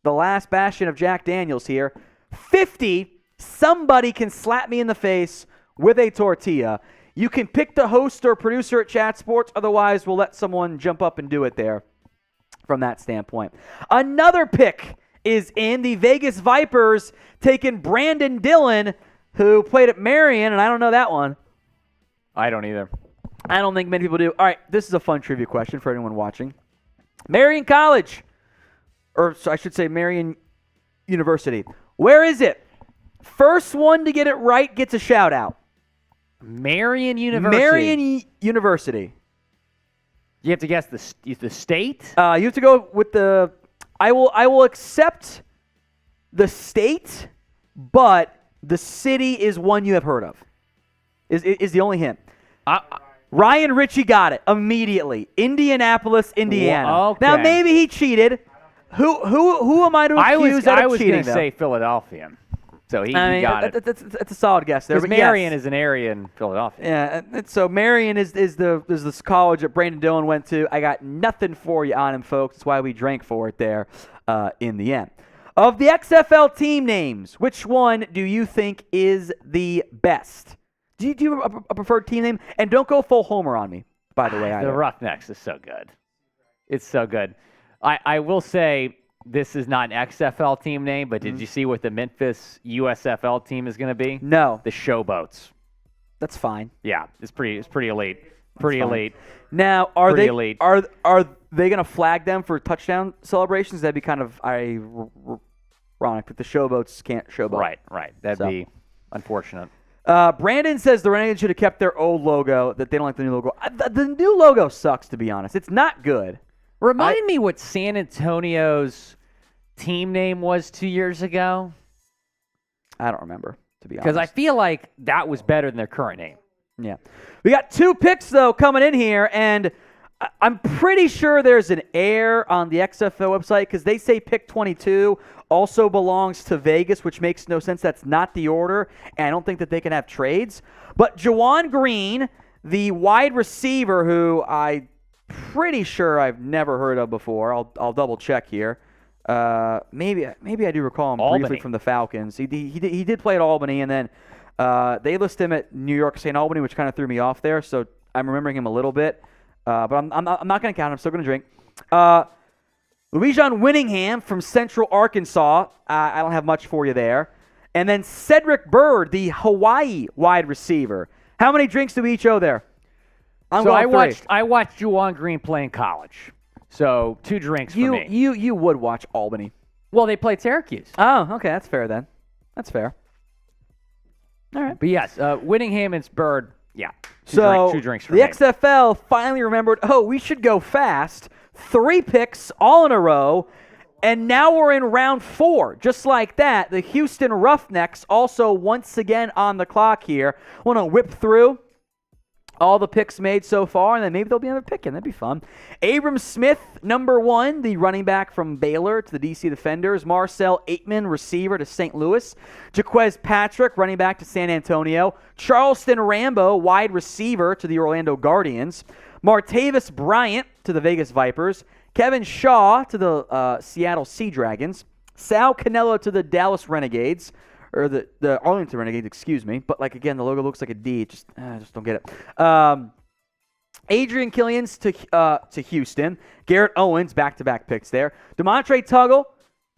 the last bastion of Jack Daniels here. 50, somebody can slap me in the face with a tortilla. You can pick the host or producer at Chat Sports. Otherwise, we'll let someone jump up and do it there from that standpoint. Another pick is in the Vegas Vipers, taking Brandon Dillon, who played at Marion, and I don't know that one. I don't either. I don't think many people do. All right, this is a fun trivia question for anyone watching. Marion College, or I should say Marion University. Where is it? First one to get it right gets a shout out. Marion University. Marion University. You have to guess the state? You have to go with the. I will accept the state, but the city is one you have heard of. Is the only hint. Ryan Ritchie got it immediately. Indianapolis, Indiana. Okay. Now maybe he cheated. Who am I to accuse I of was cheating? going to say Philadelphia. So he I mean, got it. That's a solid guess there. Because But Marion yes. is an area in Philadelphia. Yeah, so Marion is this college that Brandon Dillon went to. I got nothing for you on him, folks. That's why we drank for it there in the end. Of the XFL team names, which one do you think is the best? Do you have a preferred team name? And don't go full homer on me, by the way. The either. Roughnecks is so good. It's so good. I will say this is not an XFL team name, but did you see what the Memphis USFL team is going to be? No, The Showboats. that's fine. Yeah, it's pretty elite. Pretty fine. elite. Now, Pretty elite. are they going to flag them for touchdown celebrations? That'd be kind of ironic if the Showboats can't showboat. Right. That'd be unfortunate. Brandon says the Renegades should have kept their old logo, that they don't like the new logo. The new logo sucks, to be honest. It's not good. Remind me what San Antonio's team name was 2 years ago? I don't remember, to be honest. Because I feel like that was better than their current name. Yeah. We got 2 picks, though, coming in here, and I'm pretty sure there's an error on the XFL website because they say pick 22 also belongs to Vegas, which makes no sense. That's not the order, and I don't think that they can have trades. But Juwan Green, the wide receiver who I'm pretty sure I've never heard of before. I'll double check here. Maybe I do recall him Albany. briefly from the Falcons. He did play at Albany, and then they list him at New York St. Albany, which kind of threw me off there. So I'm remembering him a little bit, but I'm not going to count him. I'm still going to drink. Louisiana Winningham from Central Arkansas. I don't have much for you there. And then Cedric Bird, the Hawaii wide receiver. How many drinks do we each owe there? I'm going 3. I watched Juwan Green play in college. So 2 drinks for me. You would watch Albany. Well, they played Syracuse. Oh, okay, that's fair then. That's fair. All right. But yes, Whittingham and Bird, yeah. Two drinks for the me. XFL finally remembered, we should go fast. 3 picks all in a row, and now we're in round 4. Just like that, the Houston Roughnecks also once again on the clock here. Want to whip through all the picks made so far, and then maybe there'll be another pick in. That'd be fun. Abram Smith, number 1, the running back from Baylor to the DC Defenders. Marcel Aitman, receiver to St. Louis. Jaquez Patrick, running back to San Antonio. Charleston Rambo, wide receiver to the Orlando Guardians. Martavis Bryant to the Vegas Vipers. Kevin Shaw to the Seattle Sea Dragons. Sal Canelo to the Dallas Renegades. Or the Arlington Renegades, excuse me. But, again, the logo looks like a D. I just don't get it. Adrian Killians to Houston. Garrett Owens, back-to-back picks there. DeMontre Tuggle,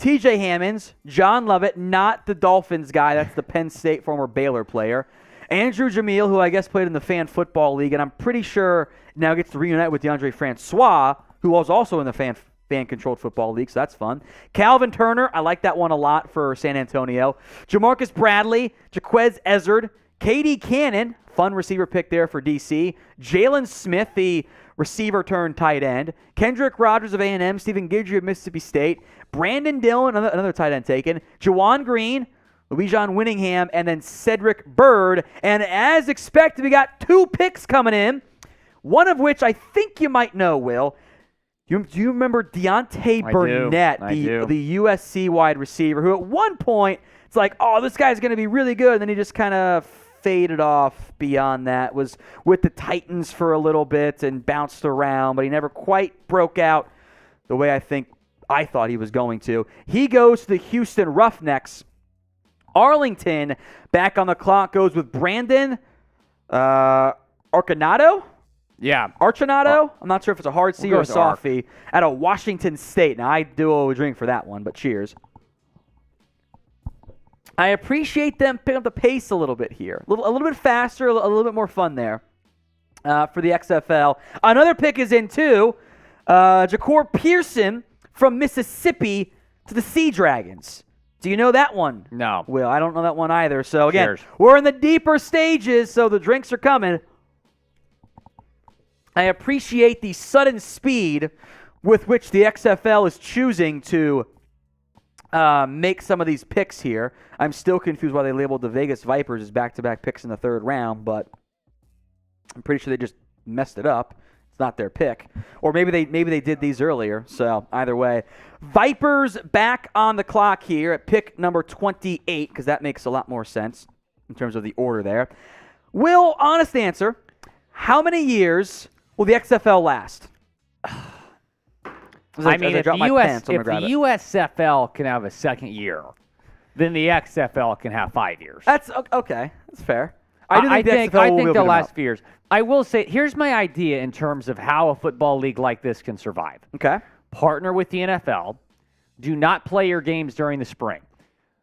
TJ Hammonds, John Lovett, not the Dolphins guy. That's the Penn State former Baylor player. Andrew Jamil, who I guess played in the Fan Football League, and I'm pretty sure now gets to reunite with DeAndre Francois, who was also in the fan-controlled football league, so that's fun. Calvin Turner, I like that one a lot for San Antonio. Jamarcus Bradley, Jaquez Ezzard, KD Cannon, fun receiver pick there for DC. Jalen Smith, the receiver turned tight end. Kendrick Rogers of A&M, Stephen Guidry of Mississippi State. Brandon Dillon, another tight end taken. Juwan Green, Louisiana Winningham, and then Cedric Bird. And as expected, we got 2 picks coming in, one of which I think you might know, Will. Do you remember Deontay Burnett, the USC wide receiver, who at one point, it's like, this guy's going to be really good, and then he just kind of faded off beyond that, was with the Titans for a little bit and bounced around, but he never quite broke out the way I thought he was going to. He goes to the Houston Roughnecks. Arlington, back on the clock, goes with Brandon Arconato? Yeah. Archinato? I'm not sure if it's a hard C or a with soft C. Out of Washington State. Now, I do owe a drink for that one, but cheers. I appreciate them picking up the pace a little bit here. A little bit faster, a little bit more fun there for the XFL. Another pick is in, too. Ja'Cour Pearson from Mississippi to the Sea Dragons. Do you know that one? No. Will, I don't know that one either. So, again, Cheers. we're in the deeper stages, so the drinks are coming. I appreciate the sudden speed with which the XFL is choosing to make some of these picks here. I'm still confused why they labeled the Vegas Vipers as back-to-back picks in the 3rd round, but I'm pretty sure they just messed it up. It's not their pick. Or maybe they did these earlier. So either way. Vipers back on the clock here at pick number 28, because that makes a lot more sense in terms of the order there. Will, honest answer, how many years will the XFL last? I mean, if the USFL can have a second year, then the XFL can have 5 years. That's okay. That's fair. I think they'll last 5 years. I will say, here's my idea in terms of how a football league like this can survive. Okay. Partner with the NFL. Do not play your games during the spring.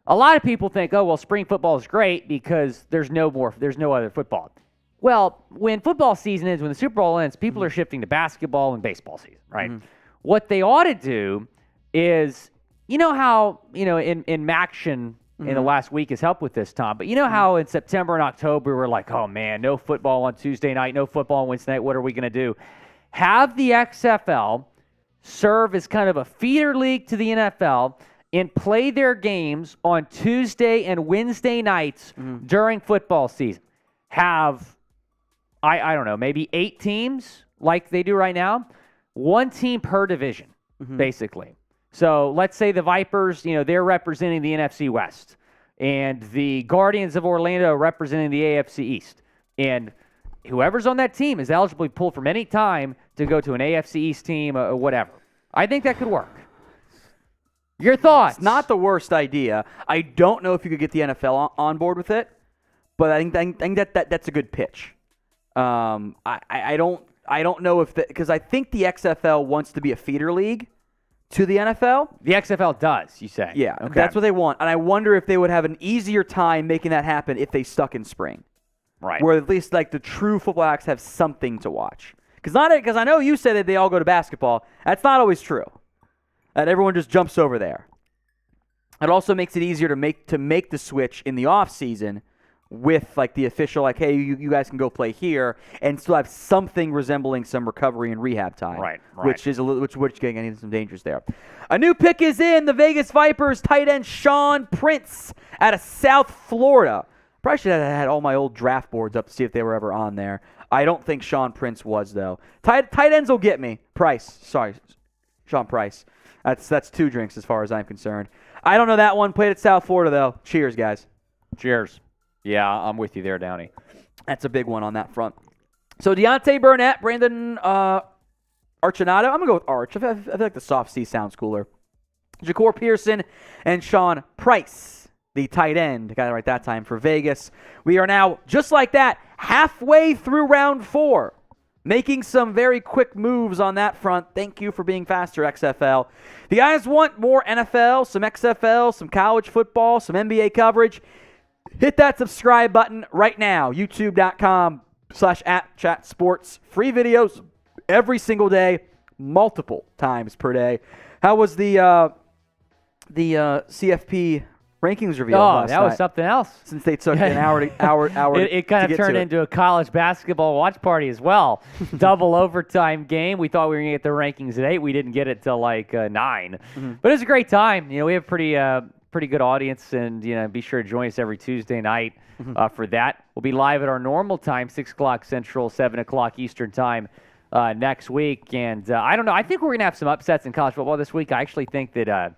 A lot of people think, oh, well, spring football is great because there's no other football. Well, when football season ends, when the Super Bowl ends, people are shifting to basketball and baseball season, right? Mm-hmm. What they ought to do is, you know how, in Maction in the last week has helped with this, Tom, but you know how in September and October we're like, oh man, no football on Tuesday night, no football on Wednesday night, what are we going to do? Have the XFL serve as kind of a feeder league to the NFL and play their games on Tuesday and Wednesday nights during football season. Have, I don't know, maybe 8 teams like they do right now. 1 team per division, basically. So let's say the Vipers, they're representing the NFC West, and the Guardians of Orlando are representing the AFC East. And whoever's on that team is eligible to pull from any time to go to an AFC East team or whatever. I think that could work. Your thoughts? It's not the worst idea. I don't know if you could get the NFL on board with it, but I think that's a good pitch. I don't know if because I think the XFL wants to be a feeder league to the NFL. The XFL does, you say? Yeah, okay. That's what they want. And I wonder if they would have an easier time making that happen if they stuck in spring. Right. Where at least like the true football acts have something to watch. Because I know you said that they all go to basketball. That's not always true. That everyone just jumps over there. It also makes it easier to make the switch in the off season with like the official, like, hey, you guys can go play here and still have something resembling some recovery and rehab time. Right. Which is which getting into some dangers there. A new pick is in. The Vegas Vipers tight end Sean Prince out of South Florida. Probably should have had all my old draft boards up to see if they were ever on there. I don't think Sean Prince was, though. Tight ends will get me. Sean Price. That's 2 drinks as far as I'm concerned. I don't know that one. Played at South Florida, though. Cheers, guys. Cheers. Yeah, I'm with you there, Downey. That's a big one on that front. So Deontay Burnett, Brandon Archinato. I'm going to go with Arch. I feel like the soft C sounds cooler. Ja'Cour Pearson and Sean Price, the tight end. Got it right that time for Vegas. We are now, just like that, halfway through round 4. Making some very quick moves on that front. Thank you for being faster, XFL. The guys want more NFL, some XFL, some college football, some NBA coverage. Hit that subscribe button right now. YouTube.com/@chatsports. Free videos every single day, multiple times per day. How was the CFP rankings reveal last that night? was something else. Since they took an hour it kind of turned into a college basketball watch party as well. Double overtime game. We thought we were going to get the rankings at 8. We didn't get it till 9. But it was a great time. We have pretty good audience, and be sure to join us every Tuesday night for that. We'll be live at our normal time, 6 o'clock Central, 7 o'clock Eastern time next week. And I don't know. I think we're going to have some upsets in college football this week. I actually think that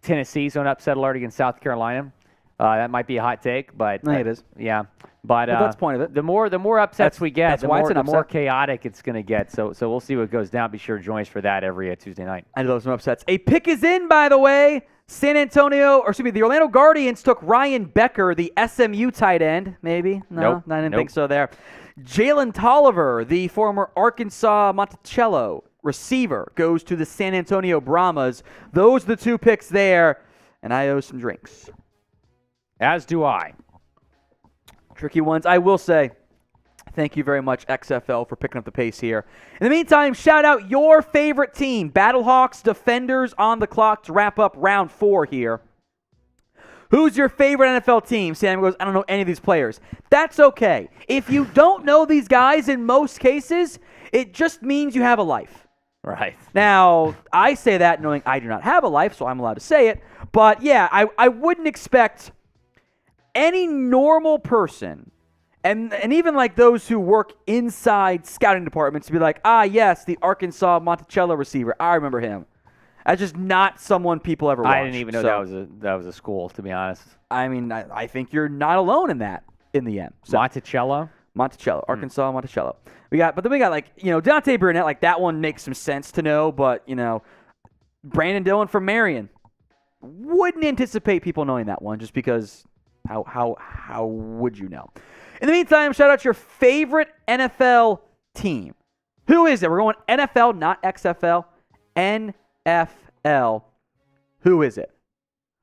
Tennessee's going to upset alert against South Carolina. That might be a hot take, but it is. Yeah, but that's the point of it. The more upsets we get, the more chaotic it's going to get. So we'll see what goes down. Be sure to join us for that every Tuesday night. I love some upsets. A pick is in, by the way. The Orlando Guardians took Ryan Becker, the SMU tight end. Maybe? No, nope. I didn't think so there. Jalen Tolliver, the former Arkansas Monticello receiver, goes to the San Antonio Brahmas. Those are the 2 picks there, and I owe some drinks. As do I. Tricky ones. I will say, thank you very much, XFL, for picking up the pace here. In the meantime, shout out your favorite team, BattleHawks Defenders, on the clock to wrap up round 4 here. Who's your favorite NFL team? Sam goes, I don't know any of these players. That's okay. If you don't know these guys in most cases, it just means you have a life. Right. Now, I say that knowing I do not have a life, so I'm allowed to say it. But yeah, I wouldn't expect any normal person And even like those who work inside scouting departments to be like, yes, the Arkansas Monticello receiver. I remember him. That's just not someone people ever watched. I didn't even know that was a school, to be honest. I mean, I think you're not alone in that in the end. So, Monticello? Monticello, Arkansas Monticello. But then we got like, Dante Burnett, like that one makes some sense to know, but Brandon Dillon from Marion. Wouldn't anticipate people knowing that one just because how would you know? In the meantime, shout out your favorite NFL team. Who is it? We're going NFL, not XFL. NFL. Who is it?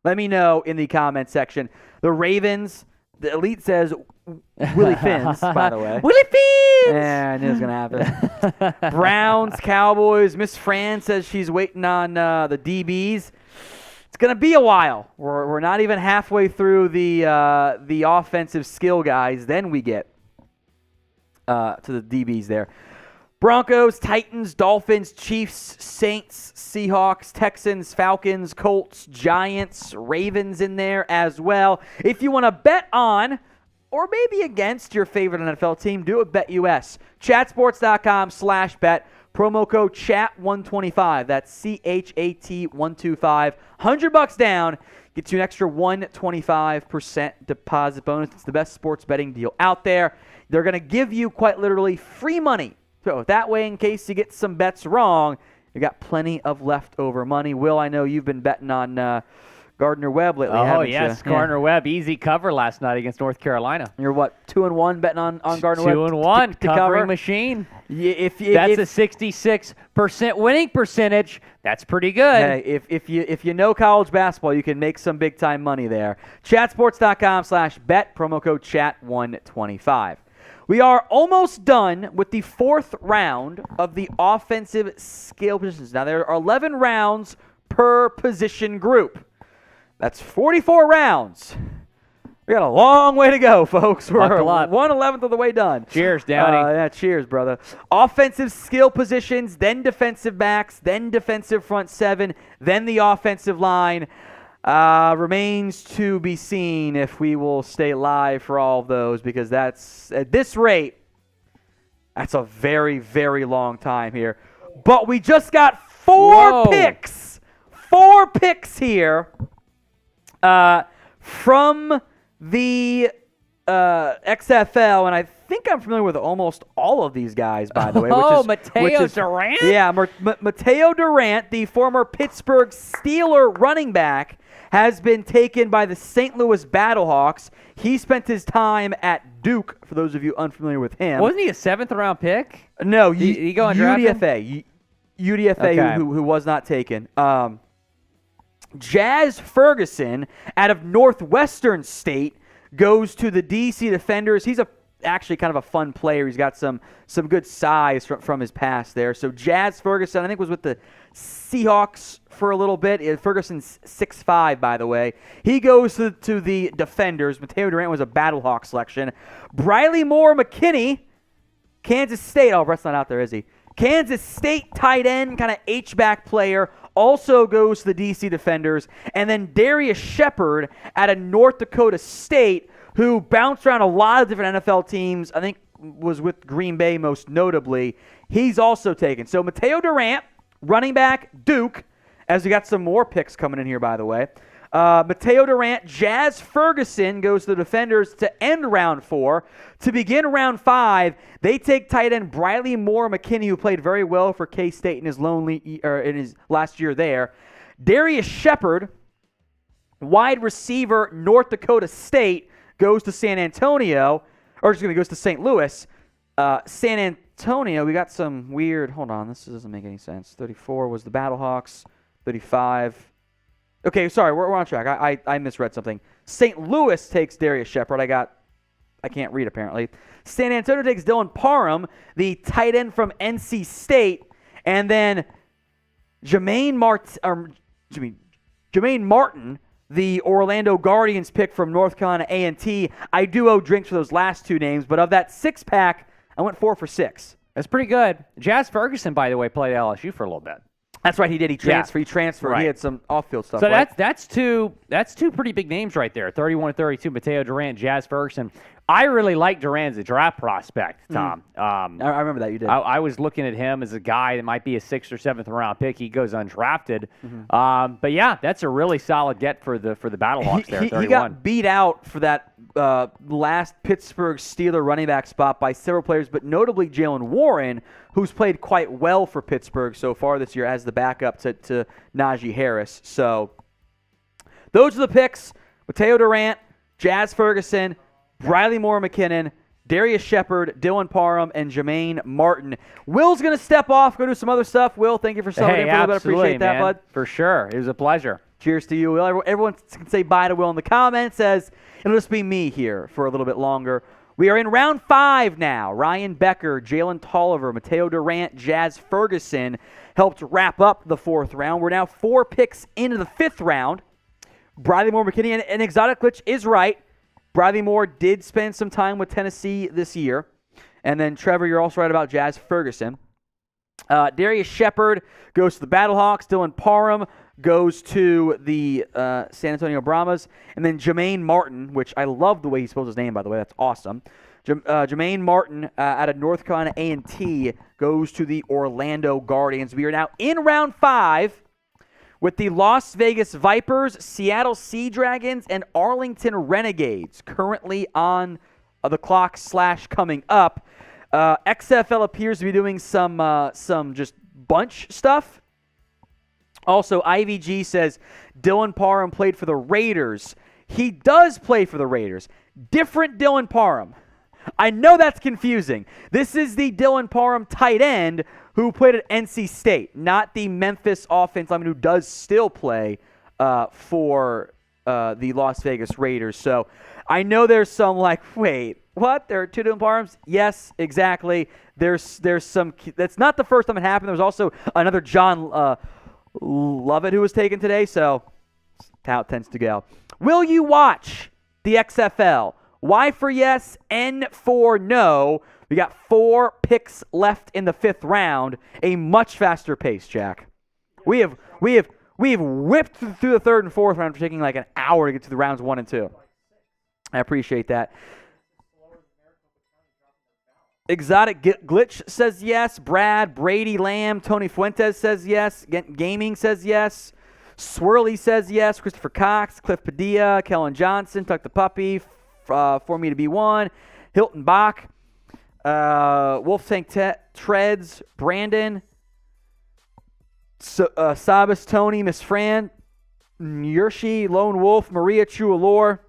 Let me know in the comment section. The Ravens, the Elite says Willie Finns, by the way. Willie Finns! And it's going to happen. Browns, Cowboys. Miss Fran says she's waiting on the DBs. It's going to be a while. We're not even halfway through the offensive skill guys. Then we get to the DBs there. Broncos, Titans, Dolphins, Chiefs, Saints, Seahawks, Texans, Falcons, Colts, Giants, Ravens in there as well. If you want to bet on or maybe against your favorite NFL team, do it BetUS. Chatsports.com/bet. Promo code CHAT125. That's CHAT125. $100 down. Gets you an extra 125% deposit bonus. It's the best sports betting deal out there. They're going to give you quite literally free money. So that way, in case you get some bets wrong, you got plenty of leftover money. Will, I know you've been betting on Gardner-Webb lately, haven't you? Yes, Gardner-Webb, easy cover last night against North Carolina. You're what, 2-1 betting on Gardner-Webb? 2-1, to covering cover? Machine. That's a 66% winning percentage. That's pretty good. Hey, if you know college basketball, you can make some big time money there. Chatsports.com/bet, promo code CHAT125. We are almost done with the fourth round of the offensive skill positions. Now, there are 11 rounds per position group. That's 44 rounds. We got a long way to go, folks. We're 1/11 of the way done. Cheers, Downey. Cheers, brother. Offensive skill positions, then defensive backs, then defensive front seven, then the offensive line. Remains to be seen if we will stay live for all of those, because that's, at this rate, that's a very, very long time here. But we just got four picks here from the XFL, and I think I'm familiar with almost all of these guys, by the way. Mateo Durant? Yeah, Mateo Durant, the former Pittsburgh Steeler running back, has been taken by the St. Louis BattleHawks. He spent his time at Duke, for those of you unfamiliar with him. Wasn't he a 7th-round pick? No, he go undrafted? UDFA, who was not taken. Jazz Ferguson, out of Northwestern State, goes to the DC Defenders. He's actually kind of a fun player. He's got some good size from his past there. So Jazz Ferguson, I think, was with the Seahawks for a little bit. Ferguson's 6'5", by the way. He goes to the Defenders. Mateo Durant was a BattleHawk selection. Briley Moore McKinney, Kansas State. Oh, Brett's not out there, is he? Kansas State tight end, kind of H-back player, also goes to the DC Defenders. And then Darius Shepard out of North Dakota State, who bounced around a lot of different NFL teams. I think was with Green Bay most notably. He's also taken. So Mateo Durant, running back, Duke, as we got some more picks coming in here, by the way. Mateo Durant, Jazz Ferguson goes to the Defenders to end round 4. To begin round 5, they take tight end Briley Moore McKinney, who played very well for K-State in his last year there. Darius Shepard, wide receiver, North Dakota State, goes to San Antonio, or excuse me, goes to St. Louis. San Antonio, we got some weird, hold on, this doesn't make any sense. 34 was the BattleHawks, 35. Okay, sorry, we're on track. I misread something. St. Louis takes Darius Shepard. I can't read apparently. San Antonio takes Dylan Parham, the tight end from NC State, and then Jermaine Martin, the Orlando Guardians pick from North Carolina A&T. I do owe drinks for those last two names, but of that 6-pack, I went 4 for 6. That's pretty good. Jazz Ferguson, by the way, played at LSU for a little bit. That's right, he did. He transferred. Right. He had some off-field stuff. So right? that's two pretty big names right there. 31-32, Mateo Durant, Jazz Ferguson. I really like Duran as a draft prospect, Tom. I remember that you did. I was looking at him as a guy that might be a 6th or 7th round pick. He goes undrafted. But yeah, that's a really solid get for the BattleHawks there. 31. He got beat out for that last Pittsburgh Steeler running back spot by several players, but notably Jalen Warren, who's played quite well for Pittsburgh so far this year as the backup to Najee Harris. So those are the picks. Mateo Durant, Jazz Ferguson, Briley Moore-McKinnon, Darius Shepard, Dylan Parham, and Jermaine Martin. Will's going to step off, go do some other stuff. Will, thank you for subbing in for a little bit. Appreciate that, man. bud. For sure. It was a pleasure. Cheers to you, Will. Everyone can say bye to Will in the comments, as it'll just be me here for a little bit longer. We are in round 5 now. Ryan Becker, Jalen Tolliver, Mateo Durant, Jazz Ferguson helped wrap up the 4th round. We're now 4 picks into the 5th round. Briley Moore-McKinney, and Exotic Glitch is right. Briley Moore did spend some time with Tennessee this year. And then, Trevor, you're also right about Jazz Ferguson. Darius Shepard goes to the BattleHawks. Dylan Parham goes to the San Antonio Brahmas. And then Jermaine Martin, which I love the way he spells his name, by the way. That's awesome. Jermaine Martin out of North Carolina A&T goes to the Orlando Guardians. We are now in round 5 with the Las Vegas Vipers, Seattle Sea Dragons, and Arlington Renegades currently on the clock / coming up. XFL appears to be doing some just bunch stuff. Also, IVG says Dylan Parham played for the Raiders. He does play for the Raiders. Different Dylan Parham. I know that's confusing. This is the Dylan Parham tight end who played at NC State, not the Memphis offense lineman who does still play for the Las Vegas Raiders. So I know there's some like, wait, what? There are 2 Dylan Parhams? Yes, exactly. There's some. That's not the first time it happened. There was also another John Lovett who was taken today. So that's how it tends to go. Will you watch the XFL? Y for yes, N for no. We got 4 picks left in the 5th round. A much faster pace, Jack. We have whipped through the 3rd and 4th round for taking like an hour to get to the rounds 1 and 2. I appreciate that. Exotic Glitch says yes. Brad, Brady, Lamb, Tony Fuentes says yes. Gaming says yes. Swirly says yes. Christopher Cox, Cliff Padilla, Kellen Johnson, Tuck the Puppy, For Me to Be One, Hilton Bach, Wolf Tank Treads, Brandon, Sabas Tony, Miss Fran, Yershi, Lone Wolf, Maria Chualor,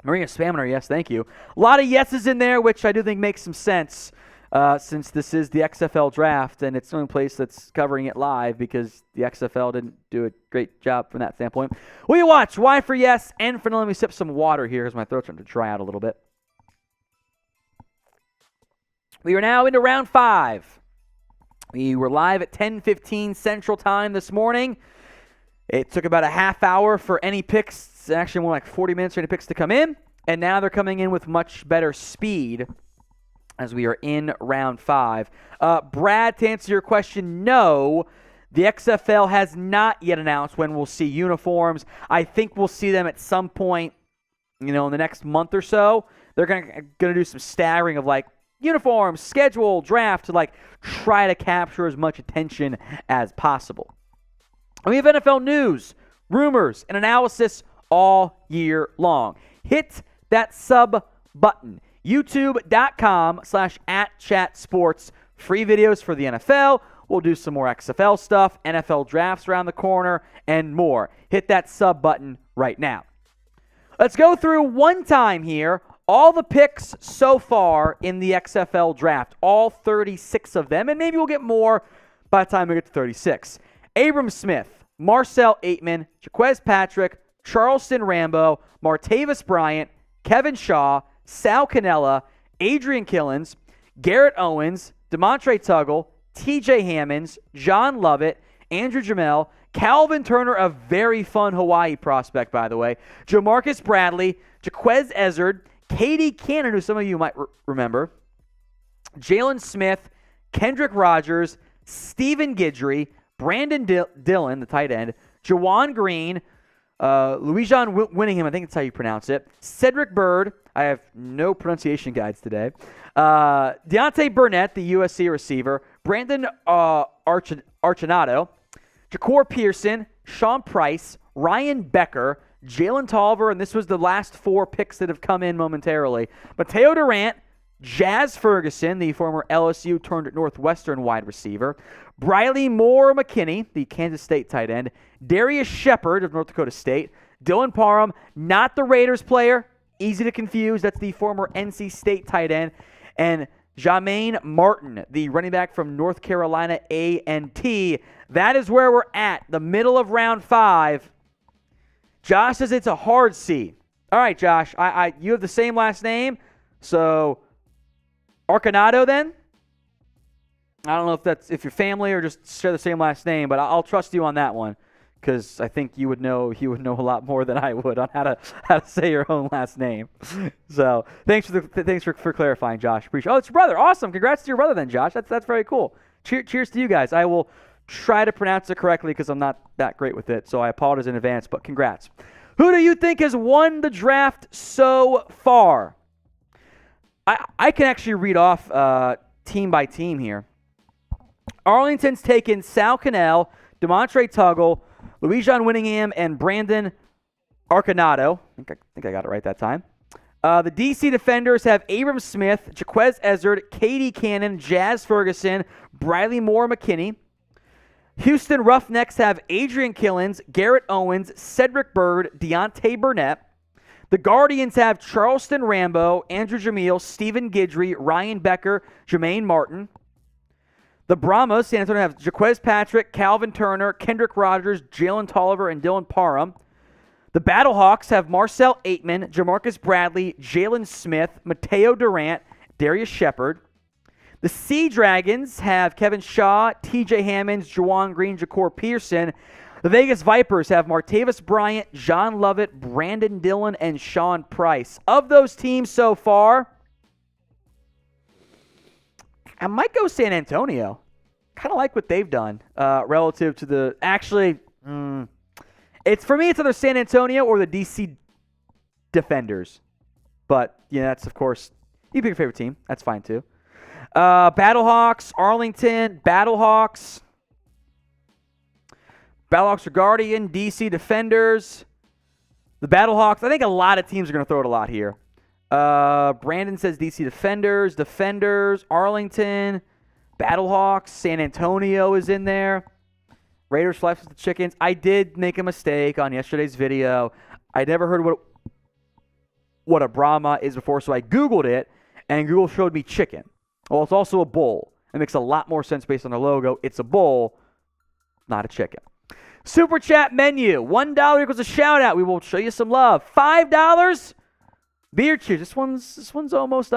Maria Spaminer, yes, thank you. A lot of yeses in there, which I do think makes some sense since this is the XFL Draft, and it's the only place that's covering it live because the XFL didn't do a great job from that standpoint. Will you watch? Y for yes, N for no. Let me sip some water here because my throat's starting to dry out a little bit. We are now into round 5. We were live at 10:15 Central Time this morning. It took about a half hour for any picks, actually more like 40 minutes for any picks to come in, and now they're coming in with much better speed as we are in round 5. Brad, to answer your question, no, the XFL has not yet announced when we'll see uniforms. I think we'll see them at some point, in the next month or so. They're going to do some staggering of like uniforms, schedule, draft to like try to capture as much attention as possible. And we have NFL news, rumors, and analysis all year long. Hit that sub button. YouTube.com/@chatsports. Free videos for the NFL. We'll do some more XFL stuff, NFL drafts around the corner, and more. Hit that sub button right now. Let's go through one time here all the picks so far in the XFL Draft, all 36 of them, and maybe we'll get more by the time we get to 36. Abram Smith, Marcel Aitman, Jaquez Patrick, Charleston Rambo, Martavis Bryant, Kevin Shaw, Sal Cannella, Adrian Killens, Garrett Owens, DeMontre Tuggle, TJ Hammonds, John Lovett, Andrew Jamel, Calvin Turner, a very fun Hawaii prospect, by the way, Jamarcus Bradley, Jaquez Ezzard, Katie Cannon, who some of you might remember, Jalen Smith, Kendrick Rogers, Stephen Guidry, Brandon Dillon, the tight end, Jawan Green, Louis-Jean Winningham, I think that's how you pronounce it. Cedric Bird. I have no pronunciation guides today. Deontay Burnett, the USC receiver. Brandon Archinato. Ja'Cour Pearson. Sean Price. Ryan Becker. Jalen Tolliver, and this was the last 4 picks that have come in momentarily. Mateo Durant. Jazz Ferguson, the former LSU turned Northwestern wide receiver. Briley Moore McKinney, the Kansas State tight end. Darius Shepard of North Dakota State. Dylan Parham, not the Raiders player. Easy to confuse. That's the former NC State tight end. And Jermaine Martin, the running back from North Carolina A&T. That is where we're at, the middle of round 5. Josh says it's a hard seed. All right, Josh, you have the same last name, so Arcanado then? I don't know if you're family or just share the same last name, but I'll trust you on that one because I think you would know a lot more than I would on how to say your own last name. So thanks for clarifying, Josh. Appreciate. Oh, it's your brother. Awesome. Congrats to your brother then, Josh. That's very cool. Cheers to you guys. I will try to pronounce it correctly because I'm not that great with it, so I apologize in advance. But congrats. Who do you think has won the draft so far? I can actually read off team by team here. Arlington's taken Sal Cannell, DeMontre Tuggle, Louis-Jean Winningham, and Brandon Arcanado. I think I got it right that time. The DC Defenders have Abram Smith, Jaquez Ezzard, Katie Cannon, Jazz Ferguson, Briley Moore McKinney. Houston Roughnecks have Adrian Killens, Garrett Owens, Cedric Bird, Deontay Burnett. The Guardians have Charleston Rambo, Andrew Jamil, Stephen Guidry, Ryan Becker, Jermaine Martin. The Brahmas, San Antonio, have Jaquez Patrick, Calvin Turner, Kendrick Rogers, Jalen Tolliver, and Dylan Parham. The BattleHawks have Marcel Aitman, Jamarcus Bradley, Jalen Smith, Mateo Durant, Darius Shepard. The Sea Dragons have Kevin Shaw, TJ Hammonds, Juwan Green, Ja'Cour Pearson. The Vegas Vipers have Martavis Bryant, John Lovett, Brandon Dillon, and Sean Price. Of those teams so far, I might go San Antonio. Kind of like what they've done relative to the... Actually, it's for me, it's either San Antonio or the DC Defenders. But, yeah, that's, of course, you pick your favorite team. That's fine, too. BattleHawks, Arlington, BattleHawks are Guardian, DC Defenders. The BattleHawks, I think a lot of teams are going to throw it a lot here. Brandon says DC Defenders, Arlington, BattleHawks, San Antonio is in there. Raiders for life with the Chickens. I did make a mistake on yesterday's video. I never heard what a Brahma is before, so I Googled it, and Google showed me chicken. Well, it's also a bull. It makes a lot more sense based on the logo. It's a bull, not a chicken. Super Chat menu. $1 equals a shout-out. We will show you some love. $5, beer cheers. This one's almost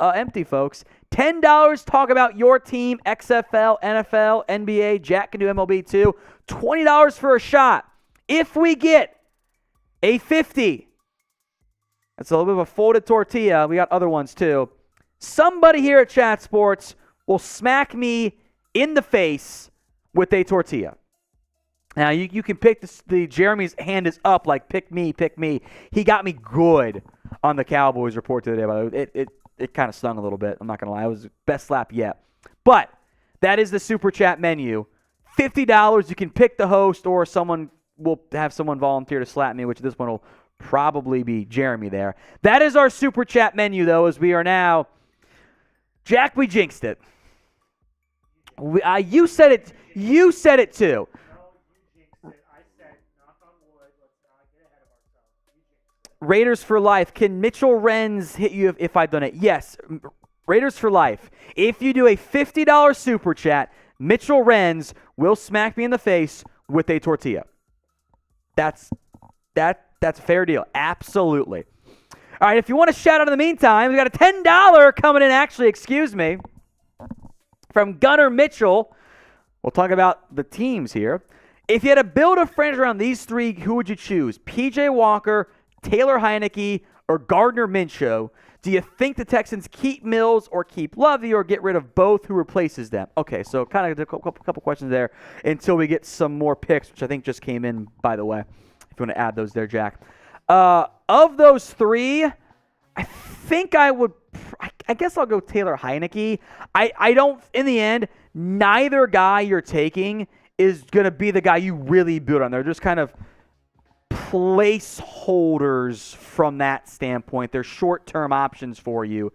empty, folks. $10, talk about your team, XFL, NFL, NBA. Jack can do MLB too. $20 for a shot. If we get a 50, that's a little bit of a folded tortilla. We got other ones too. Somebody here at Chat Sports will smack me in the face with a tortilla. Now, you can pick the Jeremy's hand is up like, pick me, pick me. He got me good on the Cowboys report today, by the way. It kind of stung a little bit. I'm not going to lie. It was the best slap yet. But that is the Super Chat menu. $50, you can pick the host, or someone will have someone volunteer to slap me, which this one will probably be Jeremy there. That is our Super Chat menu, though, as we are now. Jack, we jinxed it. You said it. You said it too. Raiders for life. Can Mitchell Renz hit you if I've done it? Yes. Raiders for life. If you do a $50 Super Chat, Mitchell Renz will smack me in the face with a tortilla. That's a fair deal. Absolutely. All right, if you want to shout out in the meantime, we got a $10 coming in, actually, excuse me, from Gunnar Mitchell. We'll talk about the teams here. If you had to build a franchise around these three, who would you choose? PJ Walker, Taylor Heineke, or Gardner Minshew? Do you think the Texans keep Mills or keep Lovey, or get rid of both? Who replaces them? Okay, so kind of a couple questions there until we get some more picks, which I think just came in, by the way. if you want to add those there, Jack. Of those three, I think I guess I'll go Taylor Heineke. I don't, in the end, neither guy you're taking is going to be the guy you really build on. They're just kind of placeholders from that standpoint. They're short-term options for you.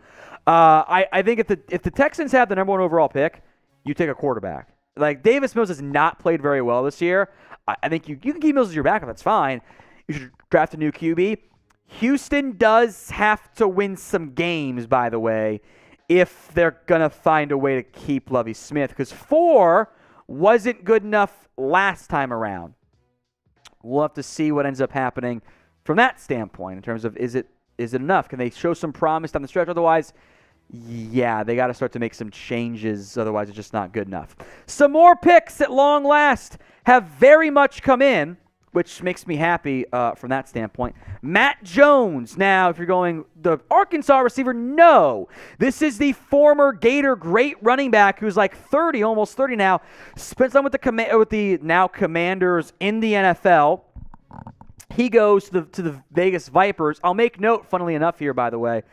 I think if the Texans have the number 1 overall pick, you take a quarterback. Like, Davis Mills has not played very well this year. I think you can keep Mills as your backup. That's fine. You should draft a new QB. Houston does have to win some games, by the way, if they're going to find a way to keep Lovie Smith, because 4 wasn't good enough last time around. We'll have to see what ends up happening from that standpoint in terms of is it enough? Can they show some promise down the stretch? Otherwise, yeah, they got to start to make some changes. Otherwise, it's just not good enough. Some more picks at long last have very much come in, which makes me happy from that standpoint. Matt Jones. Now, if you're going the Arkansas receiver, no. This is the former Gator great running back who's like 30, almost 30 now. Spent time with the now Commanders in the NFL. He goes to the Vegas Vipers. I'll make note, funnily enough here, by the way.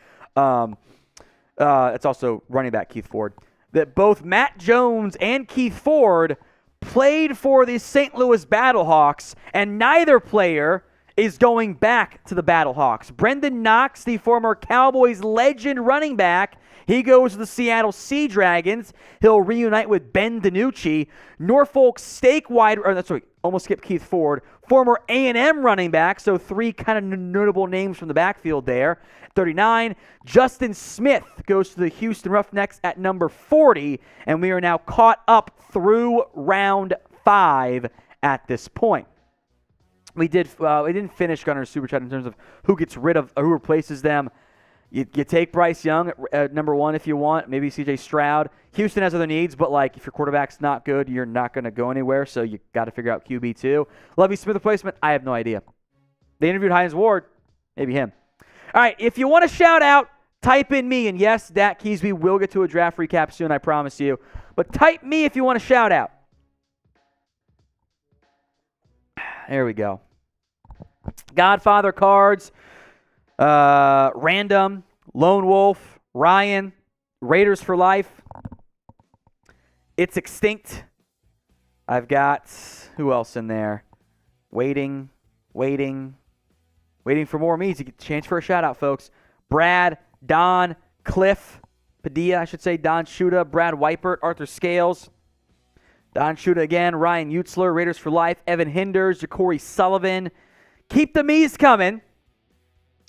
It's also running back Keith Ford. That both Matt Jones and Keith Ford played for the St. Louis BattleHawks, and neither player is going back to the BattleHawks. Brendan Knox, the former Cowboys legend running back, he goes to the Seattle Sea Dragons. He'll reunite with Ben DiNucci. Norfolk State almost skipped Keith Ford. Former A&M running back, so 3 kind of notable names from the backfield there. 39, Justin Smith goes to the Houston Roughnecks at number 40, and we are now caught up through round 5 at this point. We didn't finish Gunner's Super Chat in terms of who gets rid of or who replaces them. You take Bryce Young at number 1 if you want, maybe C.J. Stroud. Houston has other needs, but like if your quarterback's not good, you're not going to go anywhere, so you got to figure out QB too. Lovie Smith replacement, I have no idea. They interviewed Hines Ward, maybe him. All right, if you want to shout out, type in me, and yes, Dak Keesby will get to a draft recap soon, I promise you. But type me if you want to shout out. There we go. Godfather Cards, Random, Lone Wolf, Ryan, Raiders for Life. It's Extinct. I've got, who else in there? Waiting for more me to get a chance for a shout-out, folks. Brad, Don, Cliff, Padilla, I should say, Don Shuda, Brad Weipert, Arthur Scales, Don Shuda again, Ryan Utzler, Raiders for Life, Evan Hinders, Ja'Cory Sullivan. Keep the me's coming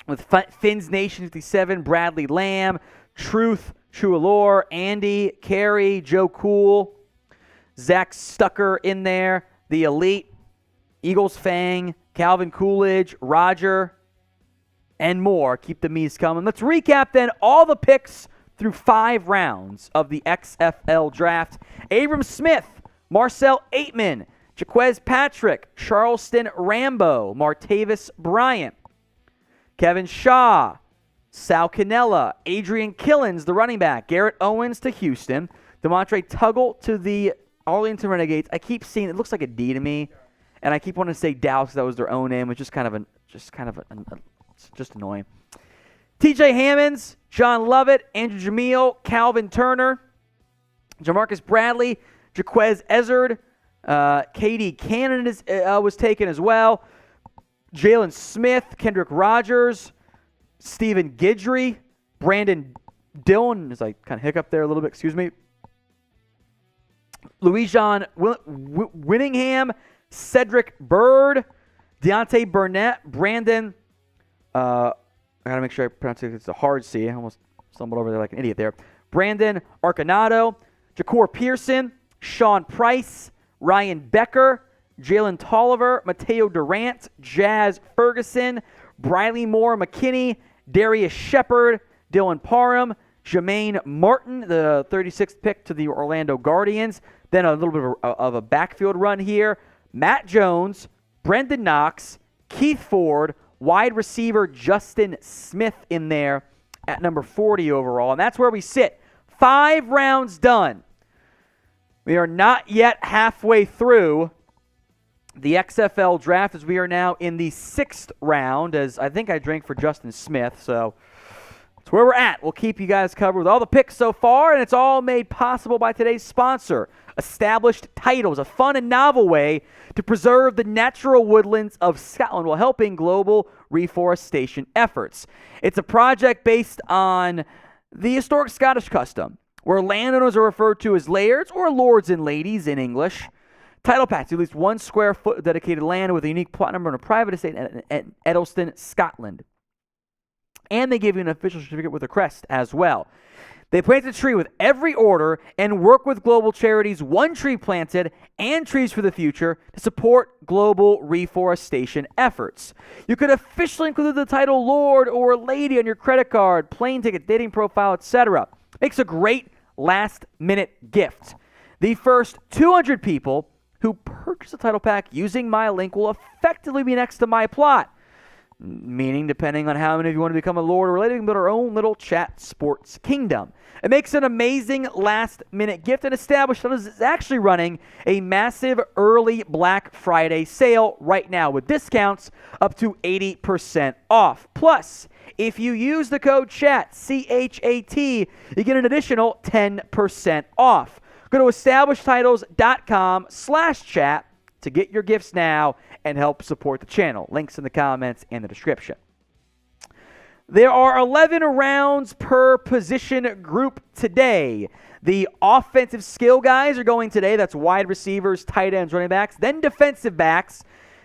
with Finn's Nation 57, Bradley Lamb, Truth, True Allure, Andy, Carey, Joe Cool, Zach Stucker in there, The Elite, Eagles Fang, Calvin Coolidge, Roger, and more. Keep the me's coming. Let's recap then all the picks through 5 rounds of the XFL Draft. Abram Smith, Marcel Aitman, Jaquez Patrick, Charleston Rambo, Martavis Bryant, Kevin Shaw, Sal Cannella, Adrian Killens, the running back, Garrett Owens to Houston, Demontre Tuggle to the Arlington Renegades. I keep seeing, it looks like a D to me, and I keep wanting to say Dallas because that was their own name. It's just annoying. TJ Hammonds, John Lovett, Andrew Jamil, Calvin Turner, Jamarcus Bradley, Jaquez Ezzard, KD Cannon was taken as well. Jalen Smith, Kendrick Rogers, Stephen Guidry, Brandon Dillon, as I kind of hiccup there a little bit, excuse me. Louis-Jean Winningham, Cedric Bird, Deontay Burnett, Brandon, I got to make sure I pronounce it, it's a hard C. I almost stumbled over there like an idiot there. Brandon Arcanado, Ja'Cour Pearson, Sean Price, Ryan Becker, Jalen Tolliver, Mateo Durant, Jazz Ferguson, Briley Moore McKinney, Darius Shepard, Dylan Parham, Jermaine Martin, the 36th pick to the Orlando Guardians. Then a little bit of a backfield run here. Matt Jones, Brendan Knox, Keith Ford, wide receiver Justin Smith in there at number 40 overall. And that's where we sit. 5 rounds done. We are not yet halfway through the XFL Draft, as we are now in the 6th round, as I think I drank for Justin Smith, so that's where we're at. We'll keep you guys covered with all the picks so far, and it's all made possible by today's sponsor, Established Titles, a fun and novel way to preserve the natural woodlands of Scotland while helping global reforestation efforts. It's a project based on the historic Scottish custom, where landowners are referred to as lairds or lords and ladies in English. Title packs at least 1 square foot of dedicated land with a unique plot number and a private estate at Edelston, Scotland. And they give you an official certificate with a crest as well. They plant a tree with every order and work with global charities, One Tree Planted and Trees for the Future, to support global reforestation efforts. You could officially include the title Lord or Lady on your credit card, plane ticket, dating profile, etc. Makes a great last-minute gift. The first 200 people who purchase a title pack using my link will effectively be next to my plot. Meaning, depending on how many of you want to become a lord or lady, we can build our own little chat sports kingdom. It makes an amazing last-minute gift, and Established Titles is actually running a massive early Black Friday sale right now with discounts up to 80% off. Plus, if you use the code CHAT, C-H-A-T, you get an additional 10% off. Go to establishedtitles.com/chat to get your gifts now and help support the channel. Links in the comments and the description. There are 11 rounds per position group today. The offensive skill guys are going today. That's wide receivers, tight ends, running backs, then defensive backs,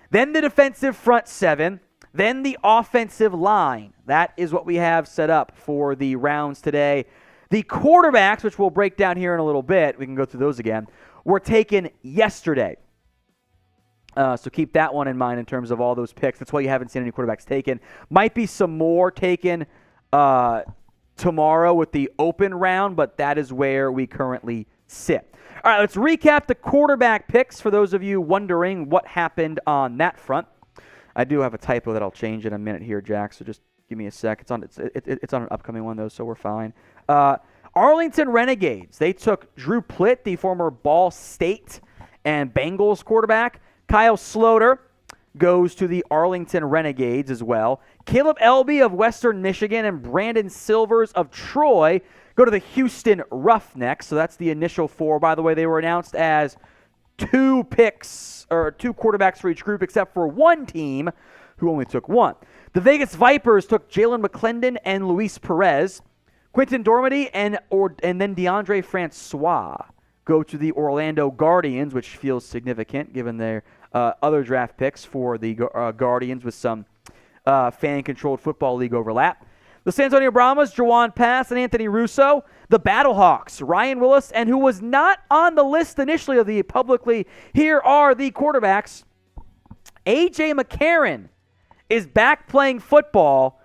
then the defensive front seven, then the offensive line. That is what we have set up for the rounds today. The quarterbacks, which we'll break down here in a little bit, we can go through those again, were taken yesterday. So keep that one in mind in terms of all those picks. That's why you haven't seen any quarterbacks taken. Might be some more taken tomorrow with the open round, but that is where we currently sit. All right, let's recap the quarterback picks for those of you wondering what happened on that front. I do have a typo that I'll change in a minute here, Jack, so just give me a sec. It's on an upcoming one, though, so we're fine. Arlington Renegades. They took Drew Plitt, the former Ball State and Bengals quarterback. Kyle Sloter goes to the Arlington Renegades as well. Caleb Elby of Western Michigan and Brandon Silvers of Troy go to the Houston Roughnecks. So that's the initial 4. By the way, they were announced as 2 picks, or 2 quarterbacks for each group, except for one team who only took 1. The Vegas Vipers took Jalen McClendon and Luis Perez. Quentin Dormady and then DeAndre Francois go to the Orlando Guardians, which feels significant given their other draft picks for the Guardians with some fan-controlled football league overlap. The San Antonio Brahmas, Jawan Pass and Anthony Russo. The BattleHawks, Ryan Willis, and who was not on the list initially of the publicly, here are the quarterbacks. A.J. McCarron is back playing football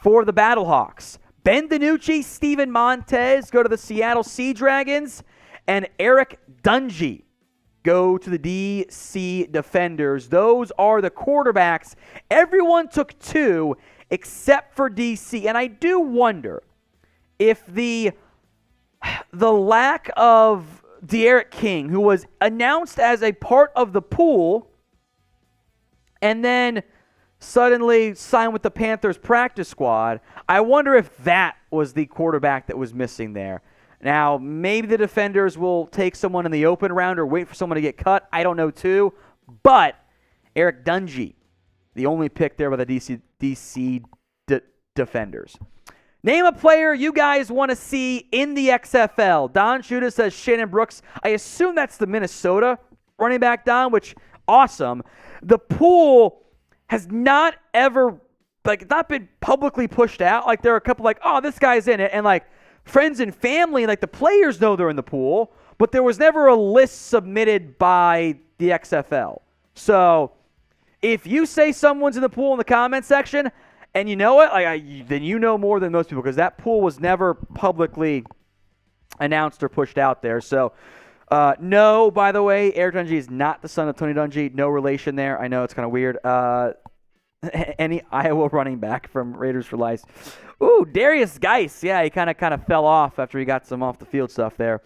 for the BattleHawks. Ben DiNucci, Steven Montez go to the Seattle Sea Dragons, and Eric Dungy go to the D.C. Defenders. Those are the quarterbacks. Everyone took 2 except for D.C., and I do wonder if the lack of De'Aaron King, who was announced as a part of the pool and then suddenly signed with the Panthers practice squad, I wonder if that was the quarterback that was missing there. Now, maybe the Defenders will take someone in the open round or wait for someone to get cut. I don't know, too. But Eric Dungy, the only pick there by the DC Defenders. Name a player you guys want to see in the XFL. Don Schuda says Shannon Brooks. I assume that's the Minnesota running back, Don, which, awesome. The pool has not been publicly pushed out. Like, there are a couple this guy's in it. And, friends and family, the players know they're in the pool. But there was never a list submitted by the XFL. So, if you say someone's in the pool in the comment section, and you know it, then you know more than most people, because that pool was never publicly announced or pushed out there. So, no, by the way, Eric Dungy is not the son of Tony Dungy. No relation there. I know it's kind of weird. Any Iowa running back from Raiders for Life. Ooh, Darius Geis. Yeah, he kind of fell off after he got some off-the-field stuff there.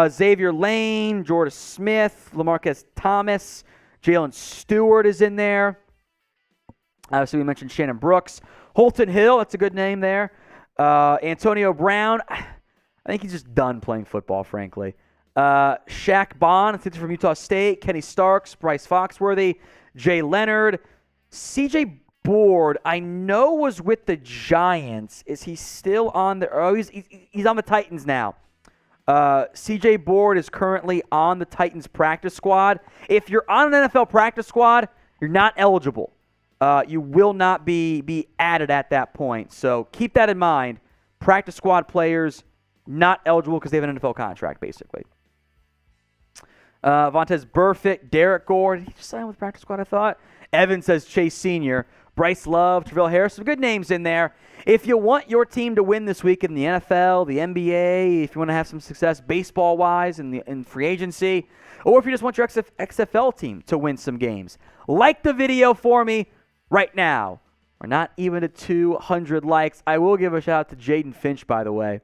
Xavier Lane, Jordan Smith, LaMarcus Thomas, Jalen Stewart is in there. Obviously, we mentioned Shannon Brooks. Holton Hill, that's a good name there. Antonio Brown, I think he's just done playing football, frankly. Shaq Bond, it's from Utah State. Kenny Starks, Bryce Foxworthy, Jay Leonard. CJ Board, I know was with the Giants. Is he still on the... Oh, he's on the Titans now. CJ Board is currently on the Titans practice squad. If you're on an NFL practice squad, you're not eligible. You will not be added at that point. So keep that in mind. Practice squad players not eligible because they have an NFL contract, basically. Vontez Burfict, Derek Gore. Did he just sign with practice squad, I thought? Evan says Chase Sr. Bryce Love, Travell Harris. Some good names in there. If you want your team to win this week in the NFL, the NBA, if you want to have some success baseball-wise in free agency, or if you just want your XFL team to win some games, like the video for me right now. We're not even at 200 likes. I will give a shout-out to Jaden Finch, by the way.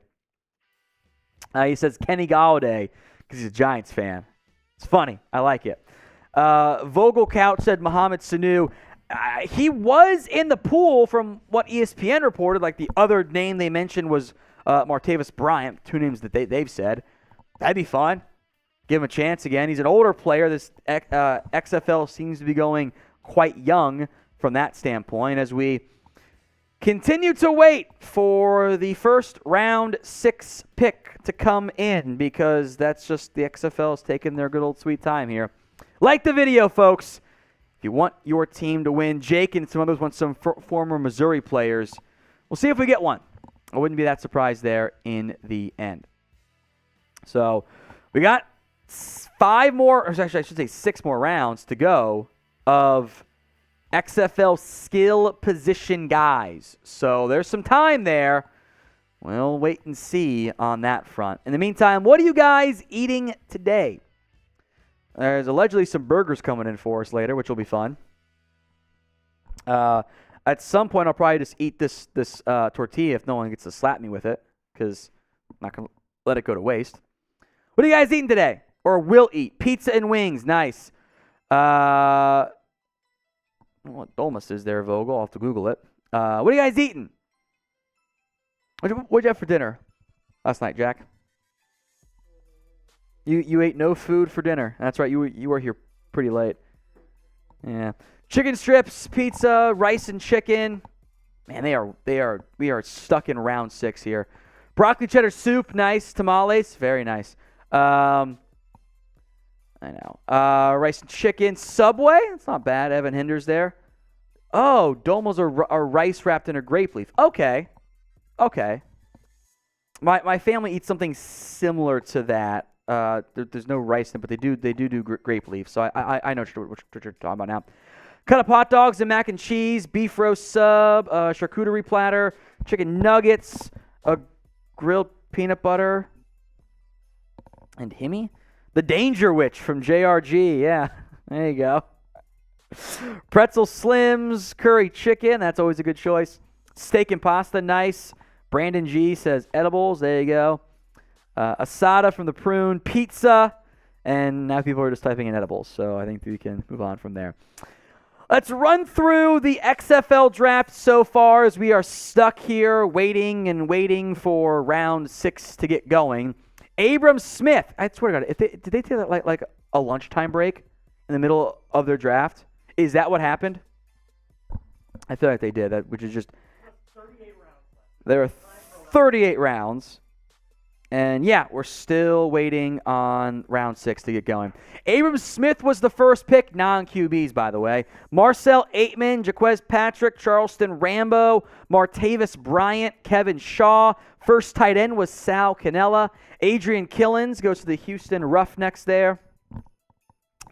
He says Kenny Galladay because he's a Giants fan. It's funny. I like it. Vogel Couch said Mohamed Sanu. He was in the pool from what ESPN reported. Like the other name they mentioned was Martavis Bryant. Two names that they've said. That'd be fun. Give him a chance again. He's an older player. This XFL seems to be going quite young from that standpoint as we continue to wait for the first round 6 pick to come in because that's just the XFL is taking their good old sweet time here. Like the video, folks. If you want your team to win, Jake and some others want some former Missouri players. We'll see if we get one. I wouldn't be that surprised there in the end. So we got 5 more, or actually I should say 6 more rounds to go of XFL skill position guys. So there's some time there. We'll wait and see on that front. In the meantime, what are you guys eating today? There's allegedly some burgers coming in for us later, which will be fun. At some point, I'll probably just eat this tortilla if no one gets to slap me with it, because I'm not going to let it go to waste. What are you guys eating today? Or will eat? Pizza and wings. Nice. What Dolmas is there, Vogel? I'll have to Google it. What are you guys eating? What'd you have for dinner last night, Jack? You ate no food for dinner. That's right. You were here pretty late. Yeah. Chicken strips, pizza, rice and chicken. Man, we are stuck in round 6 here. Broccoli cheddar soup, nice. Tamales, very nice. I know. Rice and chicken. Subway, it's not bad. Evan Hinders there. Oh, dolmas are rice wrapped in a grape leaf. Okay. My family eats something similar to that. There's no rice in it, but they do grape leaf. So I know what you're talking about now. Cut up hot dogs and mac and cheese, beef roast sub, charcuterie platter, chicken nuggets, a grilled peanut butter, and Himmy. The Danger Witch from JRG. Yeah, there you go. Pretzel Slims, curry chicken. That's always a good choice. Steak and pasta, nice. Brandon G says edibles. There you go. Asada from the Prune. Pizza. And now people are just typing in edibles. So I think we can move on from there. Let's run through the XFL draft so far as we are stuck here waiting for round 6 to get going. Abram Smith, I swear to God, did they take like a lunchtime break in the middle of their draft? Is that what happened? I feel like they did, which is just... 38 rounds left. There are 38 rounds. And yeah, we're still waiting on round 6 to get going. Abram Smith was the first pick, non-QBs, by the way. Marcel Aitman, Jaquez Patrick, Charleston Rambo, Martavis Bryant, Kevin Shaw. First tight end was Sal Cannella. Adrian Killens goes to the Houston Roughnecks there.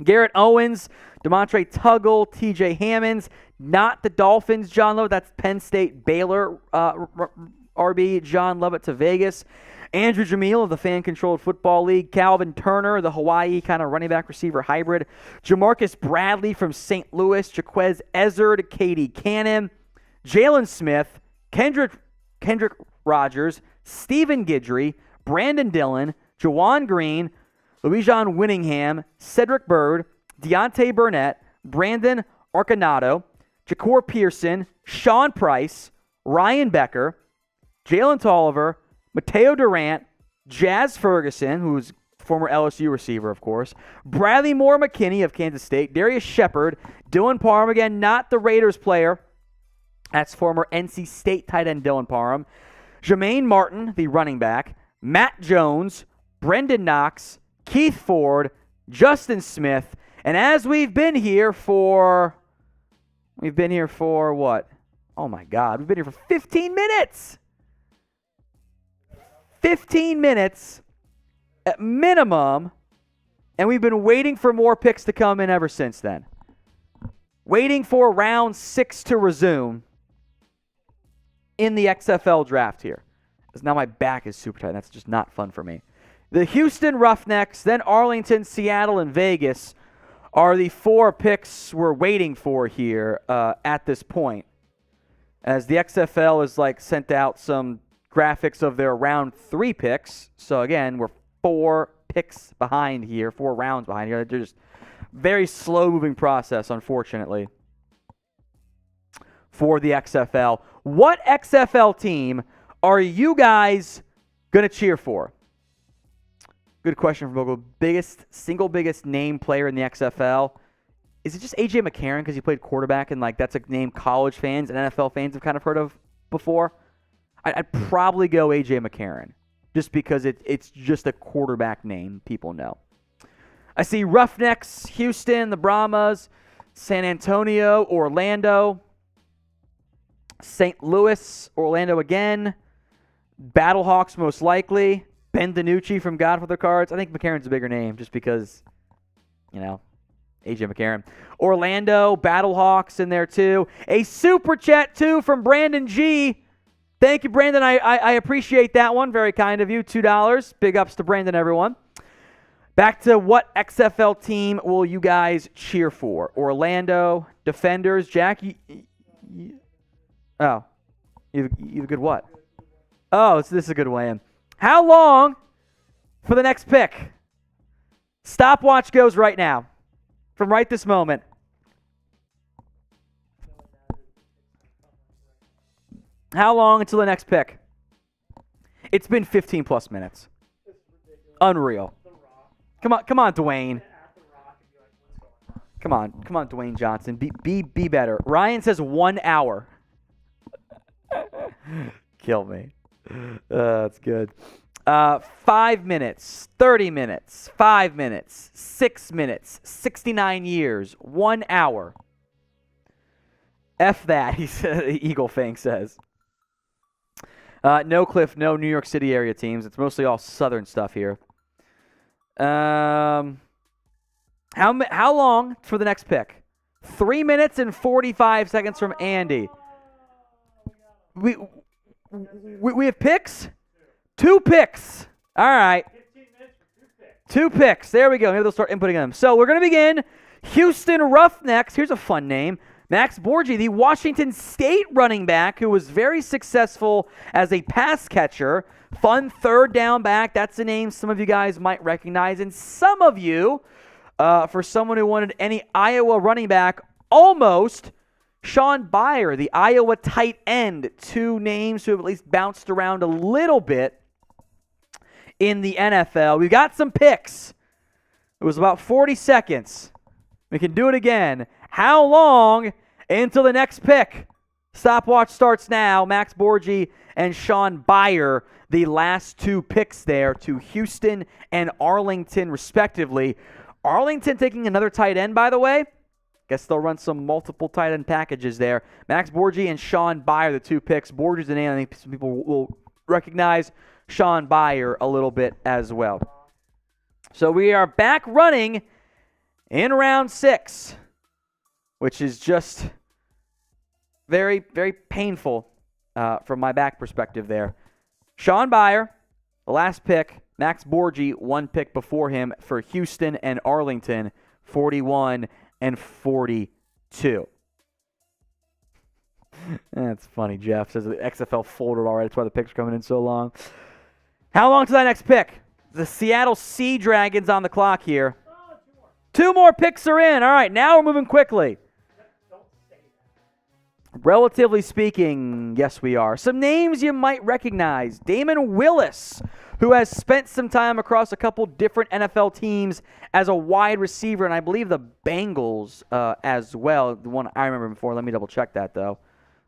Garrett Owens, DeMontre Tuggle, TJ Hammonds. Not the Dolphins, John Lovett. That's Penn State Baylor RB, John Lovett to Vegas. Andrew Jamil of the Fan-Controlled Football League. Calvin Turner, the Hawaii kind of running back receiver hybrid. Jamarcus Bradley from St. Louis. Jaquez Ezzard, Katie Cannon. Jalen Smith, Kendrick Rogers, Stephen Guidry, Brandon Dillon, Jawan Green, Louis-Jean Winningham, Cedric Bird, Deontay Burnett, Brandon Arconato, Ja'Cour Pearson, Sean Price, Ryan Becker, Jalen Tolliver, Mateo Durant, Jazz Ferguson, who's former LSU receiver, of course, Bradley Moore McKinney of Kansas State, Darius Shepard, Dylan Parham, again, not the Raiders player. That's former NC State tight end Dylan Parham, Jermaine Martin, the running back, Matt Jones, Brendan Knox, Keith Ford, Justin Smith, and as we've been here for what? Oh my God, we've been here for 15 minutes. 15 minutes at minimum, and we've been waiting for more picks to come in ever since then. Waiting for round 6 to resume in the XFL draft here. Because now my back is super tight. That's just not fun for me. The Houston Roughnecks, then Arlington, Seattle, and Vegas are the 4 picks we're waiting for here at this point. As the XFL has sent out some graphics of their round 3 picks. So again, we're 4 picks behind here, 4 rounds behind here. They're just very slow moving process, unfortunately, for the XFL. What XFL team are you guys going to cheer for? Good question from Bogle. Single biggest name player in the XFL. Is it just A.J. McCarron because he played quarterback and that's a name college fans and NFL fans have kind of heard of before? I'd probably go A.J. McCarron just because it's just a quarterback name people know. I see Roughnecks, Houston, the Brahmas, San Antonio, Orlando, St. Louis, Orlando again, BattleHawks most likely, Ben DiNucci from Godfather Cards. I think McCarron's a bigger name just because, A.J. McCarron. Orlando, BattleHawks in there too. A super chat too from Brandon G. Thank you, Brandon. I appreciate that one. Very kind of you. $2. Big ups to Brandon, everyone. Back to what XFL team will you guys cheer for? Orlando, Defenders. Jack, you have a good what? Oh, so this is a good way in. How long for the next pick? Stopwatch goes right now. From right this moment. How long until the next pick? It's been 15 plus minutes. Unreal. Come on, Dwayne. Come on, Dwayne Johnson. Be better. Ryan says 1 hour. Kill me. That's good. 5 minutes, 30 minutes, 5 minutes, 6 minutes, 69 years, 1 hour. F that, Eagle Fang says. No Cliff, no New York City area teams. It's mostly all southern stuff here. How long for the next pick? 3 minutes and 45 seconds from Andy. We have picks? 2 picks. All right. 2 picks. There we go. Maybe they'll start inputting them. So we're going to begin. Houston Roughnecks. Here's a fun name. Max Borgi, the Washington State running back who was very successful as a pass catcher. Fun third down back. That's a name some of you guys might recognize. And some of you, for someone who wanted any Iowa running back, almost Sean Beyer, the Iowa tight end. 2 names who have at least bounced around a little bit in the NFL. We've got some picks. It was about 40 seconds. We can do it again. How long until the next pick? Stopwatch starts now. Max Borgi and Sean Beyer, the last 2 picks there to Houston and Arlington, respectively. Arlington taking another tight end, by the way. Guess they'll run some multiple tight end packages there. Max Borgi and Sean Beyer, the 2 picks. Borgi's the name I think some people will recognize. Sean Beyer a little bit as well. So we are back running in round 6, which is just very, very painful from my back perspective there. Sean Beyer, the last pick. Max Borgi, 1 pick before him for Houston and Arlington, 41 and 42. That's funny. Jeff says the XFL folded already. That's why the picks are coming in so long. How long to that next pick? The Seattle Sea Dragons on the clock here. 2 more picks are in. All right, now we're moving quickly. Relatively speaking, yes, we are. Some names you might recognize. Damon Willis, who has spent some time across a couple different NFL teams as a wide receiver, and I believe the Bengals as well. The one I remember before. Let me double check that, though,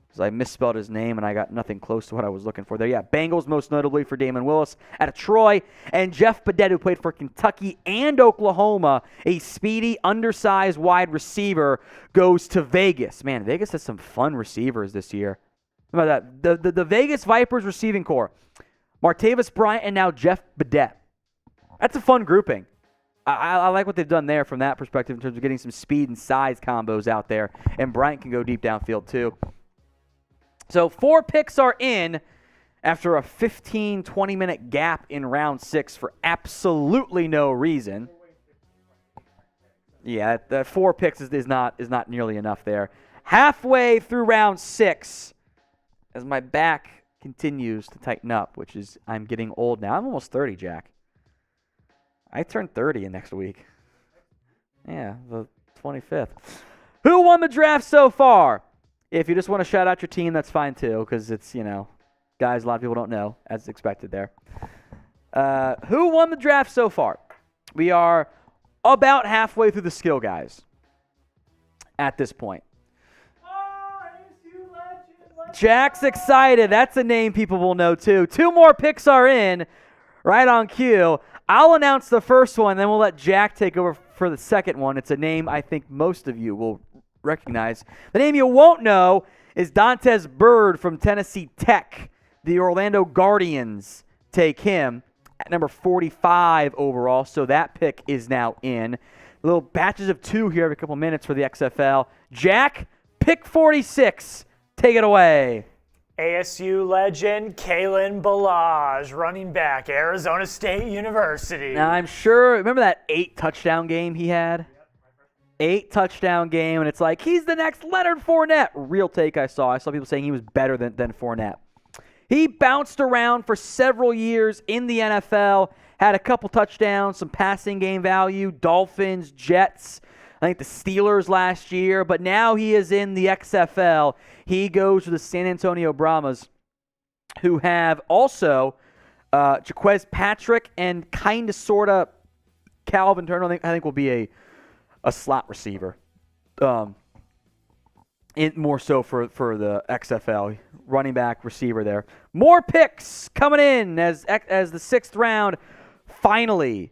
because I misspelled his name and I got nothing close to what I was looking for there. Yeah, Bengals most notably for Damon Willis out of Troy, and Jeff Badet, who played for Kentucky and Oklahoma, a speedy, undersized wide receiver, goes to Vegas. Man, Vegas has some fun receivers this year. How about that? The Vegas Vipers receiving core. Martavis Bryant and now Jeff Badet. That's a fun grouping. I like what they've done there from that perspective in terms of getting some speed and size combos out there. And Bryant can go deep downfield too. So 4 picks are in after a 15, 20-minute gap in round 6 for absolutely no reason. Yeah, that 4 picks is not nearly enough there. Halfway through round 6, as my back continues to tighten up, which is I'm getting old now. I'm almost 30, Jack. I turn 30 next week. Yeah, the 25th. Who won the draft so far? If you just want to shout out your team, that's fine too, because it's, guys a lot of people don't know, as expected there. Who won the draft so far? We are about halfway through the skill guys at this point. Jack's excited. That's a name people will know too. 2 more picks are in, right on cue. I'll announce the first one, then we'll let Jack take over for the second one. It's a name I think most of you will recognize. The name you won't know is Dantes Bird from Tennessee Tech. The Orlando Guardians take him at number 45 overall, so that pick is now in. Little batches of 2 here every couple minutes for the XFL. Jack, pick 46. Take it away. ASU legend Kalen Ballage, running back, Arizona State University. Now, I'm sure, remember that 8-touchdown game he had? 8-touchdown game, and it's like, he's the next Leonard Fournette. Real take I saw people saying he was better than Fournette. He bounced around for several years in the NFL, had a couple touchdowns, some passing game value, Dolphins, Jets, I think the Steelers last year, but now he is in the XFL. He goes to the San Antonio Brahmas, who have also Jaquez Patrick and kind of, sort of, Calvin Turner, I think will be a slot receiver. More so for the XFL. Running back, receiver there. More picks coming in as the 6th round finally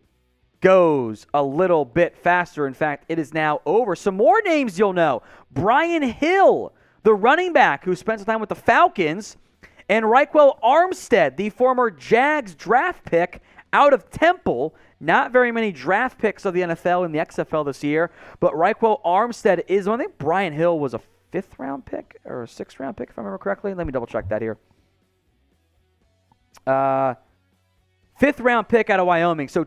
goes a little bit faster. In fact, it is now over. Some more names you'll know. Brian Hill, the running back who spent some time with the Falcons, and Raquel Armstead, the former Jags draft pick out of Temple. Not very many draft picks of the NFL in the XFL this year, but Raquel Armstead is one. I think Brian Hill was a 5th-round pick or a 6th-round pick, if I remember correctly. Let me double-check that here. 5th-round pick out of Wyoming. So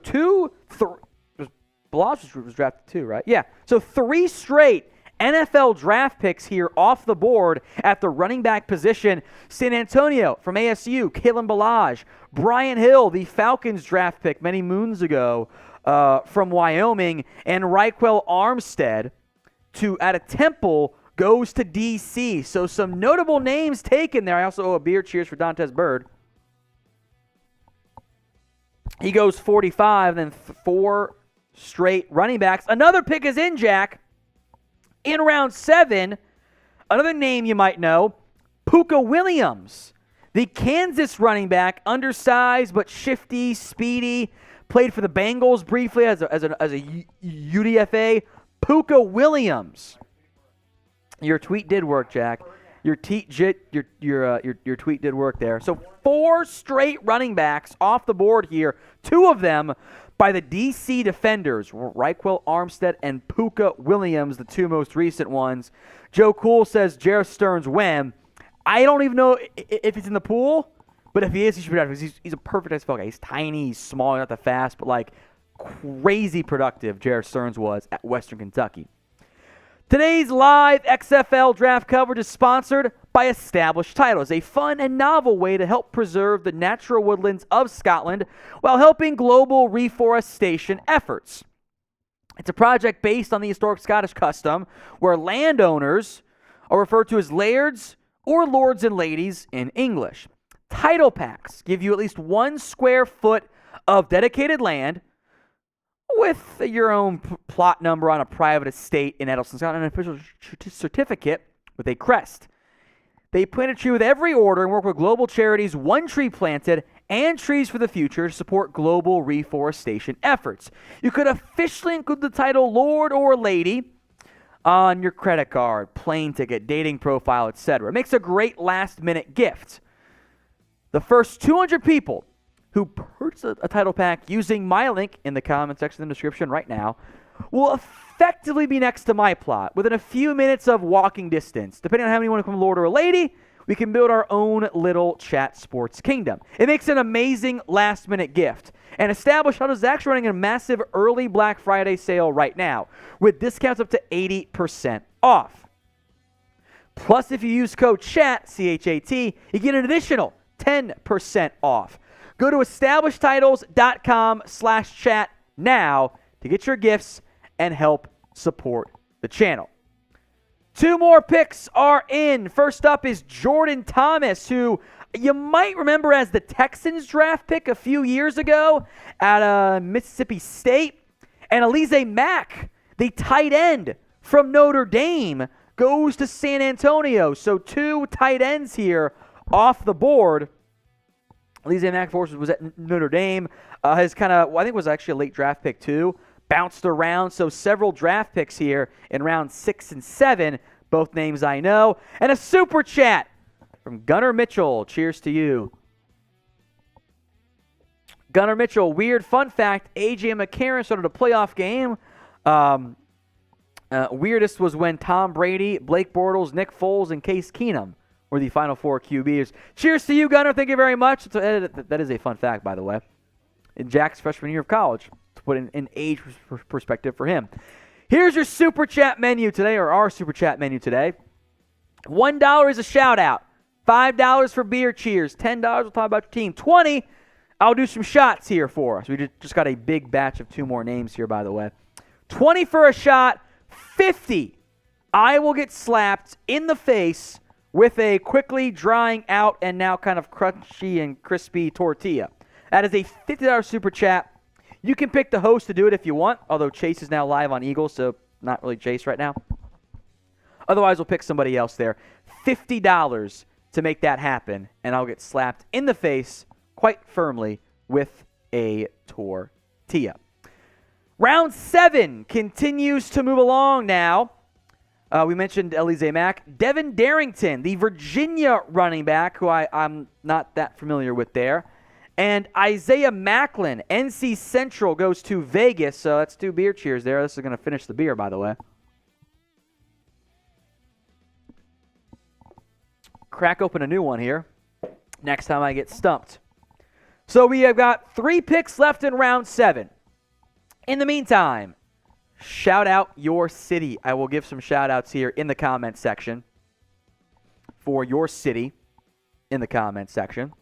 Ballage was drafted too, right? Yeah. So 3 straight NFL draft picks here off the board at the running back position. San Antonio from ASU, Kalen Ballage. Brian Hill, the Falcons draft pick many moons ago from Wyoming. And Raquel Armstead out of Temple goes to D.C. So some notable names taken there. I also owe a beer cheers for Dantes Bird. He goes 45, then 4 straight running backs. Another pick is in, Jack. In round 7, another name you might know, Puka Williams, the Kansas running back, undersized but shifty, speedy, played for the Bengals briefly as a UDFA. Puka Williams. Your tweet did work, Jack. Your tweet did work there. So 4 straight running backs off the board here. 2 of them by the D.C. Defenders, Raquel Armstead and Puka Williams, the 2 most recent ones. Joe Cool says Jarrett Stearns when. I don't even know if he's in the pool, but if he is, he should be out because he's a perfect XFL guy. He's tiny, he's small, not that fast, but like crazy productive Jarrett Stearns was at Western Kentucky. Today's live XFL Draft coverage is sponsored by Established Titles, a fun and novel way to help preserve the natural woodlands of Scotland while helping global reforestation efforts. It's a project based on the historic Scottish custom where landowners are referred to as lairds or lords and ladies in English. Title packs give you at least 1 square foot of dedicated land with your own plot number on a private estate in Edelston, Scotland, and an official certificate with a crest. They plant a tree with every order and work with global charities, One Tree Planted, and Trees for the Future to support global reforestation efforts. You could officially include the title Lord or Lady on your credit card, plane ticket, dating profile, etc. It makes a great last-minute gift. The first 200 people who purchase a title pack using my link in the comment section in the description right now will effectively be next to my plot within a few minutes of walking distance. Depending on how many want to become a lord or a lady, we can build our own little chat sports kingdom. It makes an amazing last-minute gift. And Established Huddle is actually running a massive early Black Friday sale right now with discounts up to 80% off. Plus, if you use code CHAT, C-H-A-T, you get an additional 10% off. Go to establishedtitles.com/chat now to get your gifts and help support the channel. 2 more picks are in. First up is Jordan Thomas, who you might remember as the Texans draft pick a few years ago at Mississippi State. And Alize Mack, the tight end from Notre Dame, goes to San Antonio. So 2 tight ends here off the board. Alize Mack was at Notre Dame. His I think was actually a late draft pick too. Bounced around, so several draft picks here in round 6 and 7. Both names I know. And a super chat from Gunnar Mitchell. Cheers to you. Gunnar Mitchell, weird fun fact, A.J. McCarron started a playoff game. Weirdest was when Tom Brady, Blake Bortles, Nick Foles, and Case Keenum were the final 4 QBs. Cheers to you, Gunnar. Thank you very much. That is a fun fact, by the way. In Jack's freshman year of college, to put in age perspective for him. Here's your super chat menu today, or our super chat menu today. $1 is a shout out. $5 for beer cheers. $10 we'll talk about your team. $20, I'll do some shots here for us. We just got a big batch of 2 more names here, by the way. $20 for a shot. $50, I will get slapped in the face with a quickly drying out and now kind of crunchy and crispy tortilla. That is a $50 super chat. You can pick the host to do it if you want, although Chase is now live on Eagle, so not really Chase right now. Otherwise, we'll pick somebody else there. $50 to make that happen, and I'll get slapped in the face quite firmly with a tortilla. Round 7 continues to move along now. We mentioned Alize Mack. Devin Darrington, the Virginia running back, who I'm not that familiar with there. And Isaiah Macklin, NC Central, goes to Vegas. So that's 2 beer cheers there. This is going to finish the beer, by the way. Crack open a new one here next time I get stumped. So we have got 3 picks left in round 7. In the meantime, shout out your city. I will give some shout outs here in the comment section for your city in the comment section.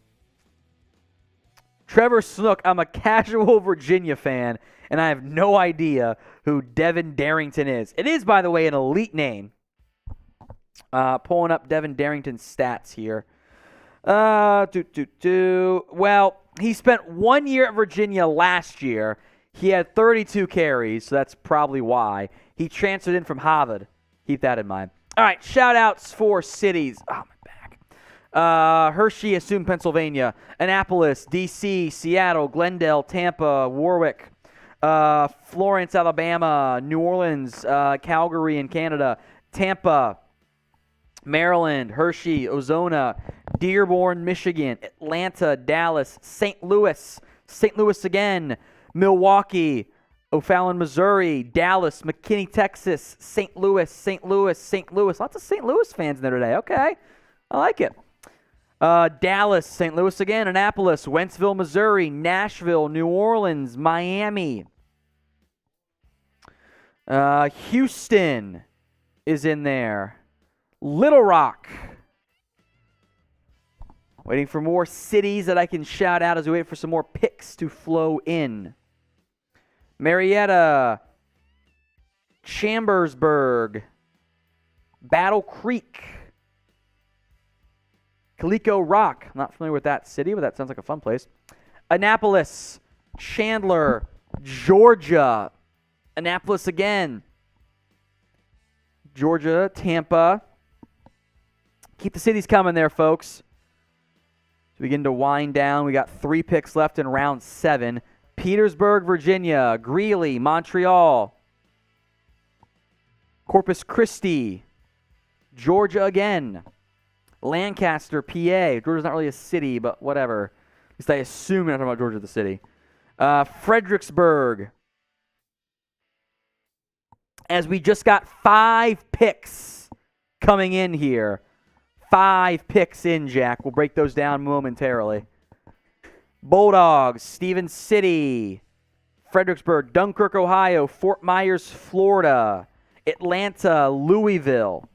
Trevor Snook, I'm a casual Virginia fan, and I have no idea who Devin Darrington is. It is, by the way, an elite name. Pulling up Devin Darrington's stats here. Well, he spent 1 year at Virginia last year. He had 32 carries, so that's probably why. He transferred in from Harvard. Keep that in mind. All right, shout-outs for cities. Oh, my back. Hershey, Assume, Pennsylvania. Annapolis, D.C., Seattle, Glendale, Tampa, Warwick, Florence, Alabama, New Orleans, Calgary in Canada, Tampa, Maryland, Hershey, Ozona, Dearborn, Michigan, Atlanta, Dallas, St. Louis again, Milwaukee, O'Fallon, Missouri, Dallas, McKinney, Texas, St. Louis. Lots of St. Louis fans in there today. Okay. I like it. Dallas, St. Louis again, Annapolis, Wentzville, Missouri, Nashville, New Orleans, Miami. Houston is in there. Little Rock. Waiting for more cities that I can shout out as we wait for some more picks to flow in. Marietta, Chambersburg, Battle Creek, Calico Rock. I'm not familiar with that city, but that sounds like a fun place. Annapolis, Chandler, Georgia, Annapolis again, Georgia, Tampa. Keep the cities coming there, folks. So we begin to wind down. We got 3 picks left in round 7. Petersburg, Virginia, Greeley, Montreal, Corpus Christi, Georgia again, Lancaster, PA. Georgia's not really a city, but whatever. At least I assume you're not talking about Georgia, the city. Fredericksburg. As we just got 5 picks coming in here. 5 picks in, Jack. We'll break those down momentarily. Bulldogs, Stevens City, Fredericksburg, Dunkirk, Ohio, Fort Myers, Florida, Atlanta, Louisville,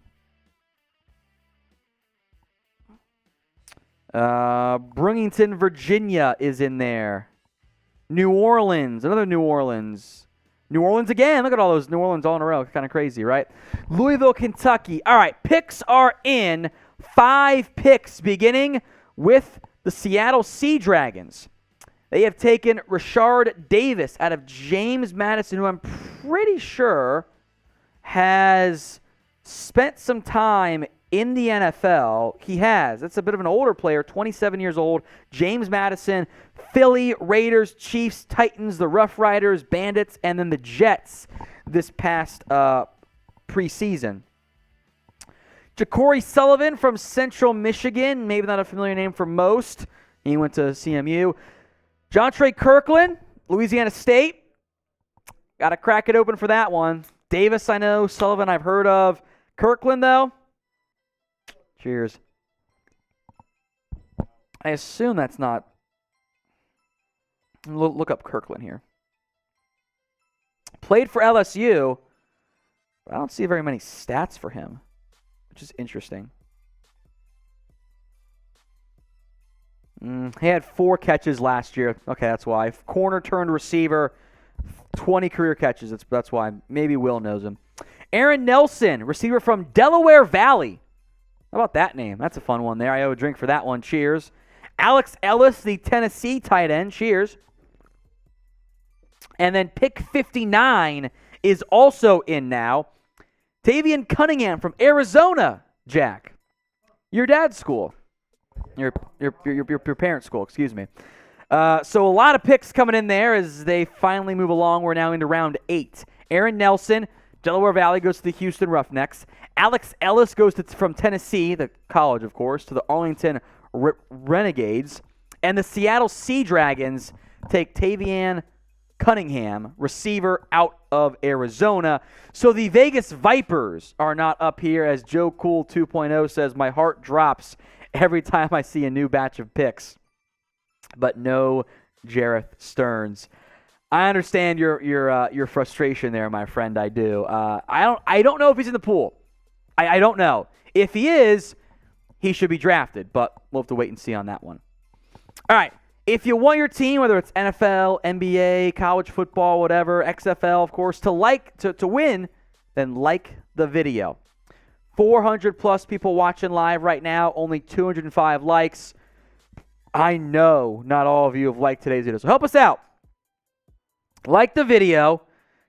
Brewington, Virginia is in there. New Orleans, another New Orleans. New Orleans again. Look at all those New Orleans all in a row. Kind of crazy, right? Louisville, Kentucky. All right, picks are in. 5 picks beginning with the Seattle Sea Dragons. They have taken Rashard Davis out of James Madison, who I'm pretty sure has spent some time in the NFL. He has. That's a bit of an older player, 27 years old. James Madison, Philly, Raiders, Chiefs, Titans, the Rough Riders, Bandits, and then the Jets this past preseason. Ja'Cory Sullivan from Central Michigan, maybe not a familiar name for most. He went to CMU. Jontre Kirkland, Louisiana State. Got to crack it open for that one. Davis, I know. Sullivan, I've heard of. Kirkland, though. Cheers. I assume that's not. Look up Kirkland here. Played for LSU, but I don't see very many stats for him, which is interesting. He had 4 catches last year. Okay, that's why. Corner turned receiver, 20 career catches. That's why. Maybe Will knows him. Aaron Nelson, receiver from Delaware Valley. How about that name? That's a fun one there. I owe a drink for that one. Cheers. Alex Ellis, the Tennessee tight end. Cheers. And then pick 59 is also in now. Tavian Cunningham from Arizona, Jack. Your dad's school. Your parents' school, excuse me. So a lot of picks coming in there as they finally move along. We're now into round 8. Aaron Nelson, Delaware Valley, goes to the Houston Roughnecks. Alex Ellis goes from Tennessee, the college, of course, to the Arlington Renegades. And the Seattle Sea Dragons take Tavian Cunningham, receiver out of Arizona. So the Vegas Vipers are not up here, as Joe Cool 2.0 says, my heart drops every time I see a new batch of picks. But no Jareth Stearns. I understand your frustration there, my friend. I do. I don't know if he's in the pool. I don't know. If he is, he should be drafted, but we'll have to wait and see on that one. All right. If you want your team, whether it's NFL, NBA, college football, whatever, XFL, of course, to win, then like the video. 400 plus people watching live right now, only 205 likes. I know not all of you have liked today's video, so help us out. Like the video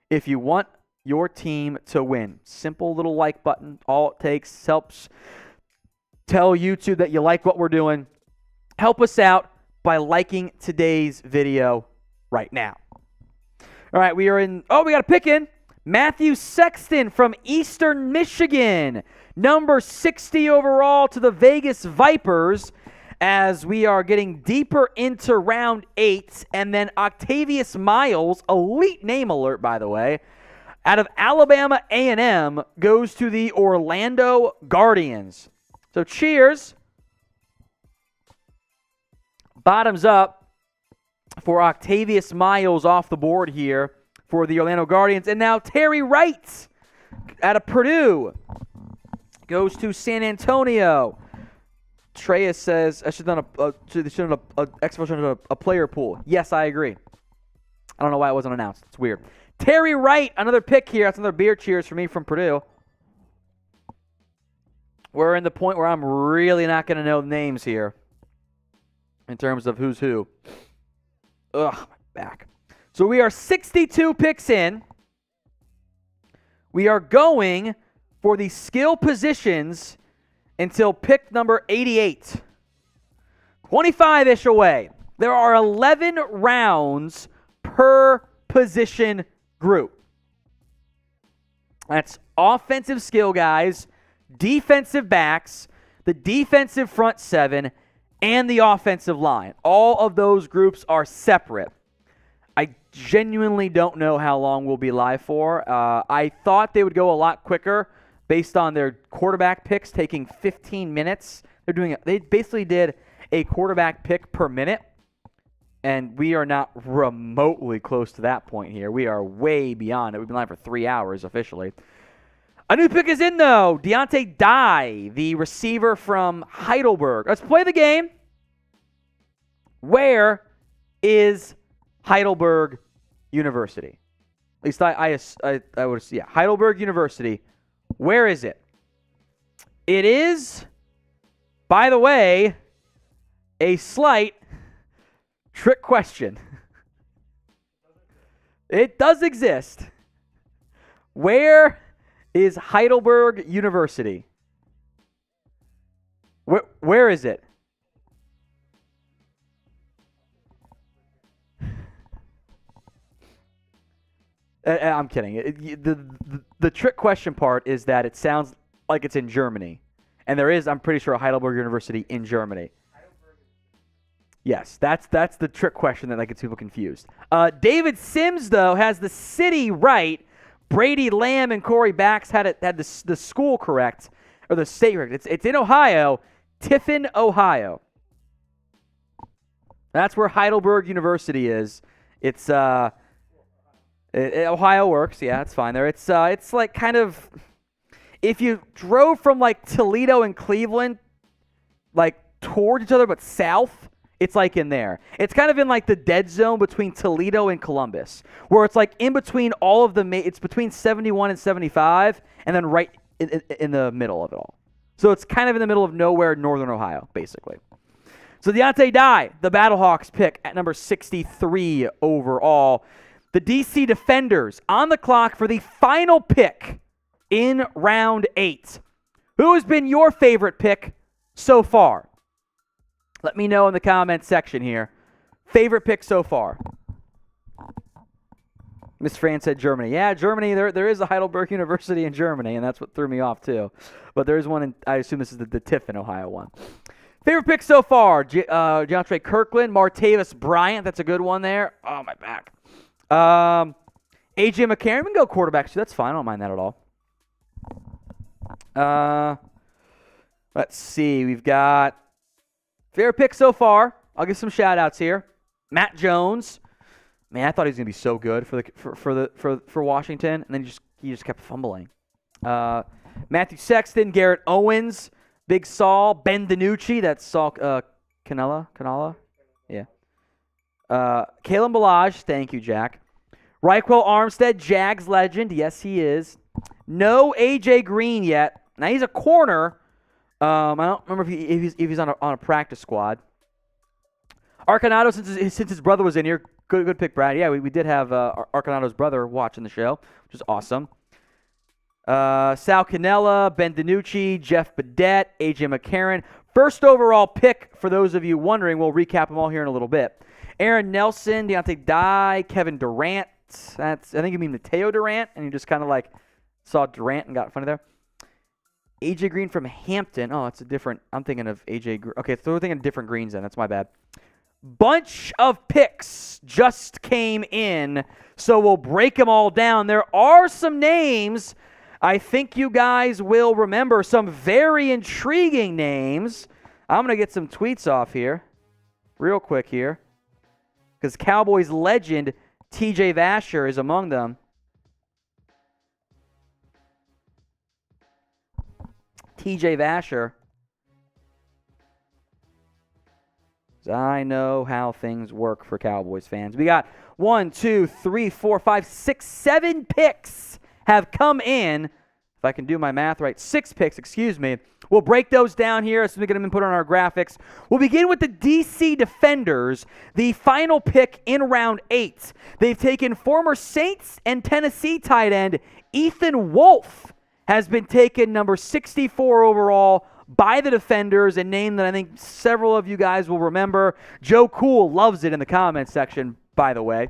if you want your team to win. Simple little like button. All it takes helps tell YouTube that you like what we're doing. Help us out by liking today's video right now. All right, we got a pick in. Matthew Sexton from Eastern Michigan. Number 60 overall to the Vegas Vipers, as we are getting deeper into round 8. And then Octavius Miles, elite name alert, by the way, out of Alabama A&M, goes to the Orlando Guardians. So cheers. Bottoms up for Octavius Miles off the board here for the Orlando Guardians. And now Terry Wright out of Purdue goes to San Antonio. Treya says, I should have done XFL should have done a player pool. Yes, I agree. I don't know why it wasn't announced. It's weird. Terry Wright, another pick here. That's another beer cheers for me from Purdue. We're in the point where I'm really not going to know names here in terms of who's who. Ugh, my back. So we are 62 picks in. We are going for the skill positions until pick number 88. 25-ish away. There are 11 rounds per position group. That's offensive skill guys, defensive backs, the defensive front seven, and the offensive line. All of those groups are separate. I genuinely don't know how long we'll be live for. I thought they would go a lot quicker based on their quarterback picks taking 15 minutes. They basically did a quarterback pick per minute, and we are not remotely close to that point here. We are way beyond it. We've been live for 3 hours officially. A new pick is in, though. Deontay Dye, the receiver from Heidelberg. Let's play the game. Where is Heidelberg University? At least I would say, yeah, Heidelberg University. Where is it? It is, by the way, a slight trick question. It does exist. Where is Heidelberg University? Where is it? I'm kidding. The trick question part is that it sounds like it's in Germany. And there is, I'm pretty sure, a Heidelberg University in Germany. Yes, that's the trick question that gets people confused. David Sims, though, has the city right. Brady Lamb and Corey Bax had the school correct, or the state correct. It's in Ohio, Tiffin, Ohio. That's where Heidelberg University is. It's Ohio works. Yeah, it's fine there. It's like kind of, if you drove from like Toledo and Cleveland, like towards each other but south, it's like in there. It's kind of in like the dead zone between Toledo and Columbus, where it's like in between all of the, it's between 71 and 75, and then right in the middle of it all. So it's kind of in the middle of nowhere, northern Ohio, basically. So Deontay Dye, the BattleHawks pick at number 63 overall. The DC Defenders on the clock for the final pick in round 8. Who has been your favorite pick so far? Let me know in the comments section here. Favorite pick so far? Miss Fran said Germany. Yeah, Germany, there is a Heidelberg University in Germany, and that's what threw me off too. But there is one in, I assume this is the Tiffin, Ohio one. Favorite pick so far? DeAndre Kirkland, Martavis Bryant. That's a good one there. Oh, my back. AJ McCarron, we can go quarterback too. That's fine. I don't mind that at all. Let's see. We've got favorite pick so far. I'll give some shout outs here. Matt Jones. Man, I thought he was gonna be so good for Washington, and then he just kept fumbling. Matthew Sexton, Garrett Owens, Big Saul, Ben DiNucci. That's Saul Canala. Yeah. Kalen Balaj, thank you, Jack. Reichwell Armstead, Jags legend. Yes, he is. No A.J. Green yet. Now, he's a corner. I don't remember if he's on a practice squad. Arcanado, since his brother was in here. Good pick, Brad. Yeah, we did have Arcanado's brother watching the show, which is awesome. Sal Cannella, Ben DiNucci, Jeff Badette, A.J. McCarron. First overall pick, for those of you wondering. We'll recap them all here in a little bit. Aaron Nelson, Deontay Dye, Kevin Durant. I think you mean Mateo Durant, and you just kind of like saw Durant and got funny there. AJ Green from Hampton. Oh, it's a different. I'm thinking of AJ Green. Okay, so we're thinking different Greens then. That's my bad. Bunch of picks just came in, so we'll break them all down. There are some names I think you guys will remember, some very intriguing names. I'm going to get some tweets off here real quick here, because Cowboys legend TJ Vasher is among them. TJ Vasher I know how things work for Cowboys fans. We got 1, 2, 3, 4, 5, 6, 7 picks have come in. If I can do my math right, 6 picks, excuse me. We'll break those down here as we get them and put on our graphics. We'll begin with the DC Defenders, the final pick in round 8. They've taken former Saints and Tennessee tight end Ethan Wolf has been taken number 64 overall by the Defenders, a name that I think several of you guys will remember. Joe Cool loves it in the comments section, by the way.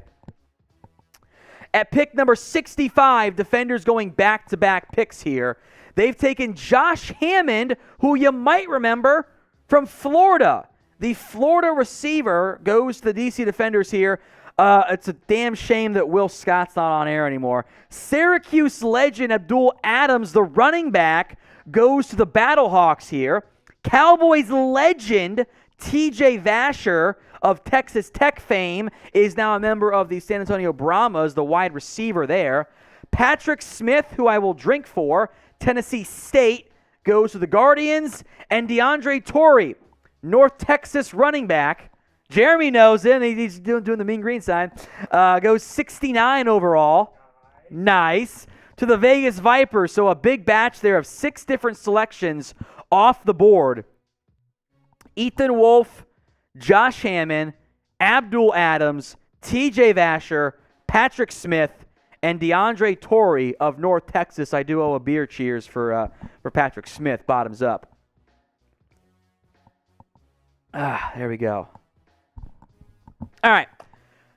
At pick number 65, Defenders going back-to-back picks here. They've taken Josh Hammond, who you might remember from Florida. The Florida receiver goes to the DC Defenders here. It's a damn shame that Will Scott's not on air anymore. Syracuse legend Abdul Adams, the running back, goes to the BattleHawks here. Cowboys legend TJ Vasher of Texas Tech fame is now a member of the San Antonio Brahmas, the wide receiver there. Patrick Smith, who I will drink for, Tennessee State, goes to the Guardians. And DeAndre Torrey, North Texas running back. Jeremy knows him. He's doing the mean green sign. Goes 69 overall. Nice. To the Vegas Vipers. So a big batch there of 6 different selections off the board. Ethan Wolf, Josh Hammond, Abdul Adams, TJ Vasher, Patrick Smith, and DeAndre Torrey of North Texas. I do owe a beer cheers for Patrick Smith. Bottoms up. There we go. All right.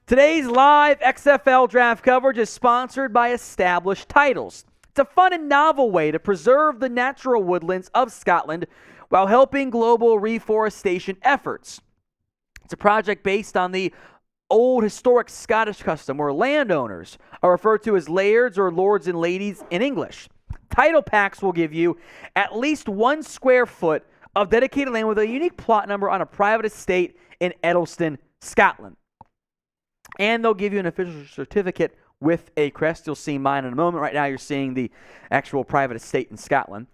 Today's live XFL Draft coverage is sponsored by Established Titles. It's a fun and novel way to preserve the natural woodlands of Scotland while helping global reforestation efforts. It's a project based on the old historic Scottish custom where landowners are referred to as lairds or lords and ladies in English. Title packs will give you at least 1 square foot of dedicated land with a unique plot number on a private estate in Edelston, Scotland. And they'll give you an official certificate with a crest. You'll see mine in a moment. Right now you're seeing the actual private estate in Scotland.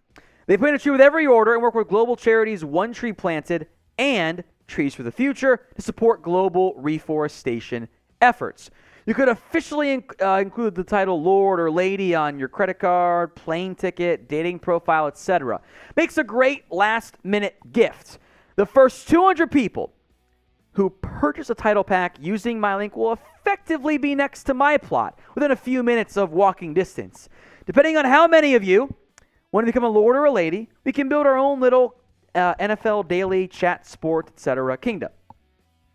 They plant a tree with every order and work with global charities One Tree Planted and Trees for the Future to support global reforestation efforts. You could officially include the title Lord or Lady on your credit card, plane ticket, dating profile, etc. Makes a great last-minute gift. The first 200 people who purchase a title pack using my link will effectively be next to my plot within a few minutes of walking distance. Depending on how many of you want to become a lord or a lady, we can build our own little NFL daily chat, sport, etc. kingdom.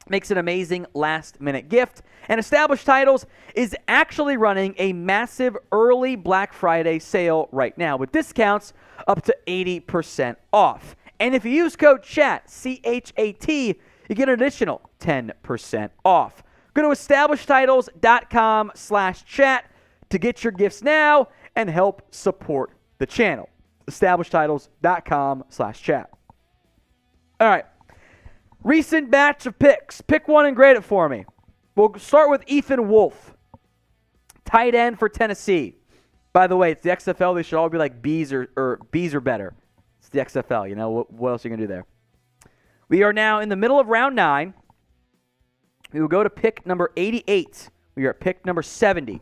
Makes an amazing last-minute gift. And Established Titles is actually running a massive early Black Friday sale right now with discounts up to 80% off. And if you use code CHAT, C-H-A-T, you get an additional 10% off. Go to establishedtitles.com/chat to get your gifts now and help support the channel. Establishedtitles.com/chat. All right. Recent batch of picks. Pick one and grade it for me. We'll start with Ethan Wolf, tight end for Tennessee. By the way, it's the XFL. They should all be like B's or B's or better. It's the XFL. You know, what else are you going to do there? We are now in the middle of round 9. We will go to pick number 88. We are at pick number 70.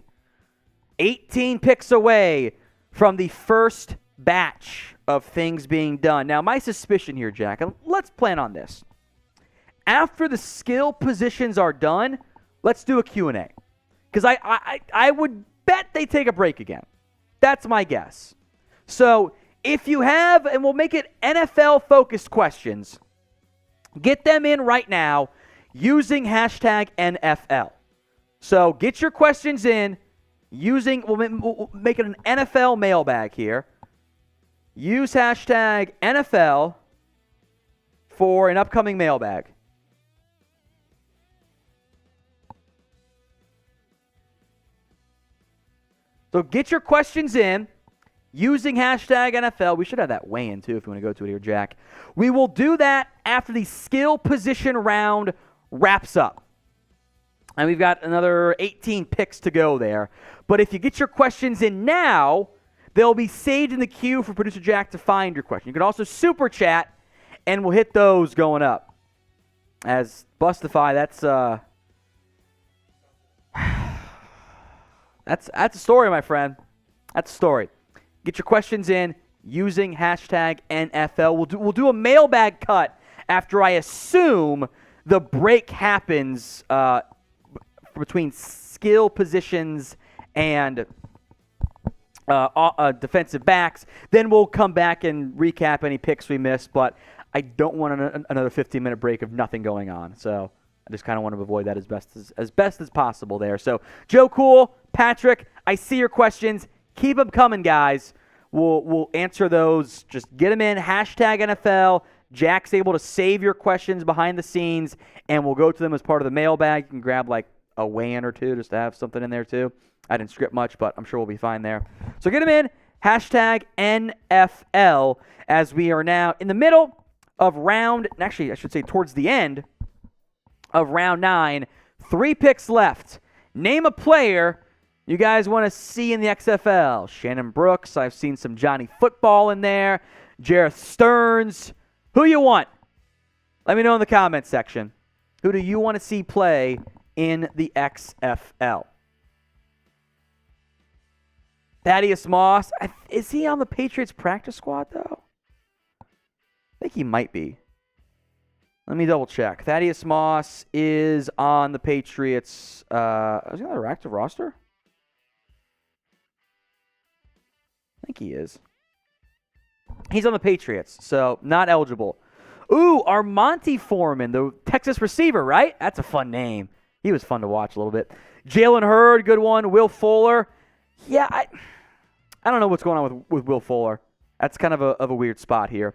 18 picks away from the first batch of things being done. Now, my suspicion here, Jack, and let's plan on this. After the skill positions are done, let's do a Q&A. Because I would bet they take a break again. That's my guess. So if you have, and we'll make it NFL-focused questions, get them in right now using hashtag NFL. So get your questions in using, we'll make it an NFL mailbag here. Use hashtag NFL for an upcoming mailbag. So get your questions in using hashtag NFL. We should have that weigh-in, too, if you want to go to it here, Jack. We will do that after the skill position round wraps up. And we've got another 18 picks to go there. But if you get your questions in now, they'll be saved in the queue for Producer Jack to find your question. You can also super chat, and we'll hit those going up. As Bustify, that's a story, my friend. That's a story. Get your questions in using hashtag NFL. We'll do a mailbag cut after I assume the break happens between skill positions and defensive backs. Then we'll come back and recap any picks we missed, but I don't want another 15-minute break of nothing going on. So I just kind of want to avoid that as best as possible there. So Joe Cool, Patrick, I see your questions. Keep them coming, guys. We'll answer those. Just get them in. Hashtag NFL. Jack's able to save your questions behind the scenes, and we'll go to them as part of the mailbag. You can grab like a weigh-in or two just to have something in there too. I didn't script much, but I'm sure we'll be fine there. So get them in. Hashtag NFL as we are now in the middle of actually I should say towards the end of round 9. 3 picks left. Name a player you guys want to see in the XFL. Shannon Brooks. I've seen some Johnny Football in there. Jareth Stearns. Who you want? Let me know in the comments section. Who do you want to see play in the XFL? Thaddeus Moss. Is he on the Patriots practice squad, though? I think he might be. Let me double check. Thaddeus Moss is on the Patriots. Is he on their active roster? I think he is. He's on the Patriots, so not eligible. Ooh, Armonte Foreman, the Texas receiver, right? That's a fun name. He was fun to watch a little bit. Jalen Hurd, good one. Will Fuller. Yeah, I don't know what's going on with Will Fuller. That's kind of a weird spot here.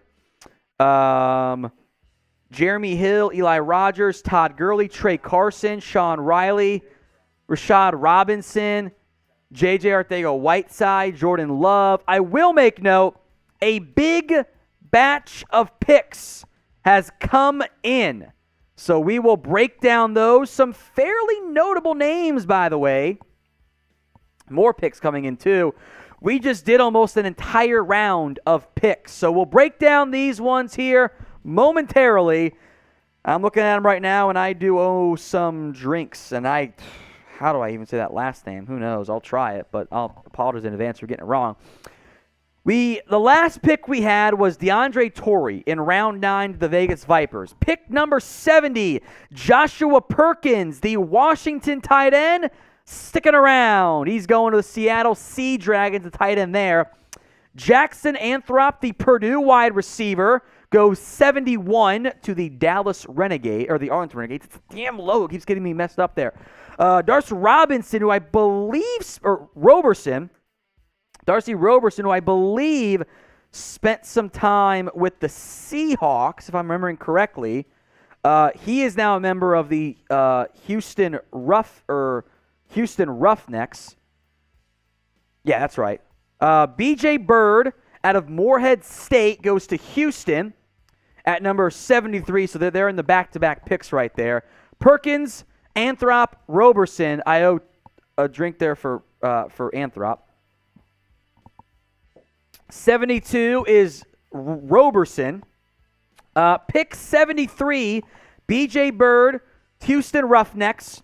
Jeremy Hill, Eli Rogers, Todd Gurley, Trey Carson, Sean Riley, Rashad Robinson, J.J. Arcega-Whiteside, Jordan Love. I will make note, a big batch of picks has come in. So we will break down those. Some fairly notable names, by the way. More picks coming in, too. We just did almost an entire round of picks. So we'll break down these ones here momentarily. I'm looking at them right now, and I do owe some drinks. And how do I even say that last name? Who knows? I'll try it, but I'll apologize in advance for getting it wrong. The last pick we had was DeAndre Torrey in round 9 to the Vegas Vipers. Pick number 70, Joshua Perkins, the Washington tight end, sticking around. He's going to the Seattle Sea Dragons, the tight end there. Jackson Anthrop, the Purdue wide receiver, goes 71 to the Dallas Renegade, or the Arlington Renegades. It's a damn low. It keeps getting me messed up there. Darcy Roberson, who I believe, or Roberson, Darcy Roberson, who I believe spent some time with the Seahawks, if I'm remembering correctly. He is now a member of the Houston Roughnecks. Yeah, that's right. B.J. Bird out of Morehead State goes to Houston at number 73, so they're in the back-to-back picks right there. Perkins, Anthrop, Roberson. I owe a drink there for Anthrop. 72 is Roberson. Pick 73, B.J. Bird, Houston Roughnecks.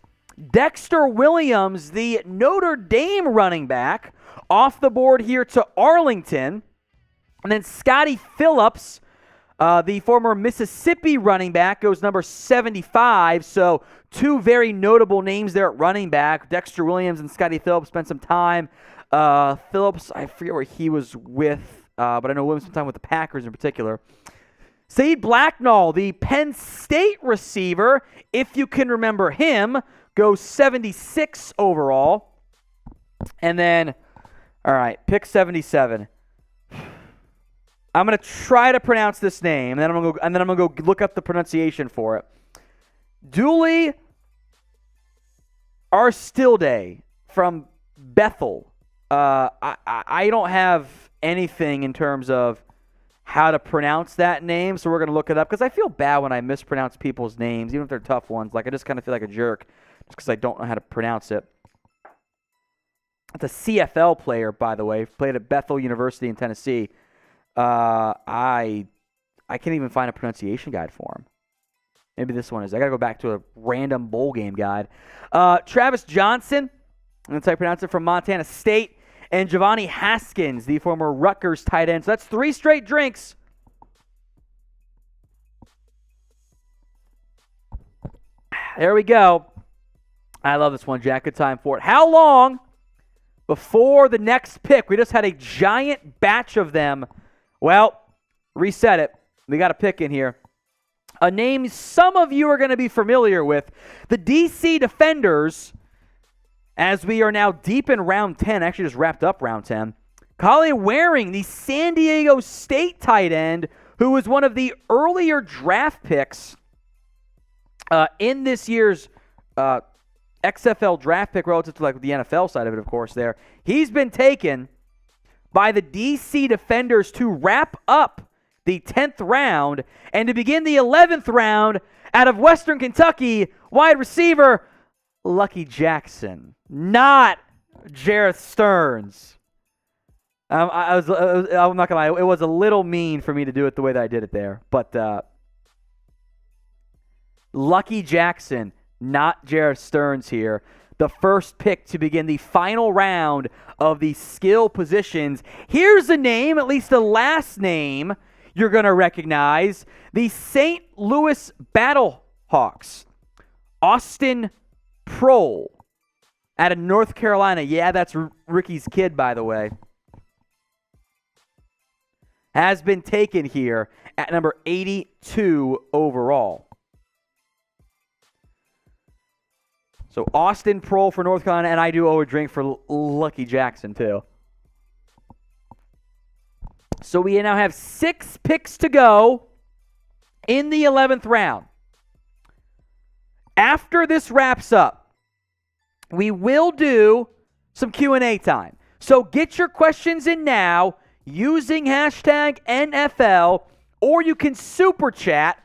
Dexter Williams, the Notre Dame running back, off the board here to Arlington. And then Scotty Phillips, the former Mississippi running back, goes number 75. So 2 very notable names there at running back. Dexter Williams and Scotty Phillips spent some time. Phillips, I forget where he was with, but I know Williams spent time with the Packers in particular. Saeed Blacknall, the Penn State receiver, if you can remember him, goes 76 overall. And then, all right, pick 77. I'm going to try to pronounce this name, and then I'm going to go look up the pronunciation for it. Dooley Arstilde from Bethel. I don't have anything in terms of how to pronounce that name, so we're going to look it up, because I feel bad when I mispronounce people's names, even if they're tough ones. Like, I just kind of feel like a jerk just because I don't know how to pronounce it. It's a CFL player, by the way. Played at Bethel University in Tennessee. I can't even find a pronunciation guide for him. Maybe this one is. I got to go back to a random bowl game guide. Travis Johnson, that's how I pronounce it, from Montana State. And Giovanni Haskins, the former Rutgers tight end. So that's 3 straight drinks. There we go. I love this one, Jack. Good time for it. How long before the next pick? We just had a giant batch of them. Well, reset it. We got a pick in here. A name some of you are going to be familiar with. The DC Defenders, as we are now deep in round 10, actually just wrapped up round 10. Collie Waring, the San Diego State tight end, who was one of the earlier draft picks in this year's XFL draft pick relative to like the NFL side of it, of course, there. He's been taken by the DC Defenders to wrap up the 10th round and to begin the 11th round out of Western Kentucky, wide receiver Lucky Jackson, not Jareth Stearns. I'm not gonna lie, it was a little mean for me to do it the way that I did it there, but Lucky Jackson, not Jareth Stearns here. The first pick to begin the final round of the skill positions. Here's a name, at least the last name you're going to recognize. The St. Louis BattleHawks. Austin Prohl out of North Carolina. Yeah, that's Ricky's kid, by the way. Has been taken here at number 82 overall. So Austin Prohl for North Carolina, and I do owe a drink for Lucky Jackson too. So we now have 6 picks to go in the 11th round. After this wraps up, we will do some Q&A time. So get your questions in now using hashtag NFL, or you can super chat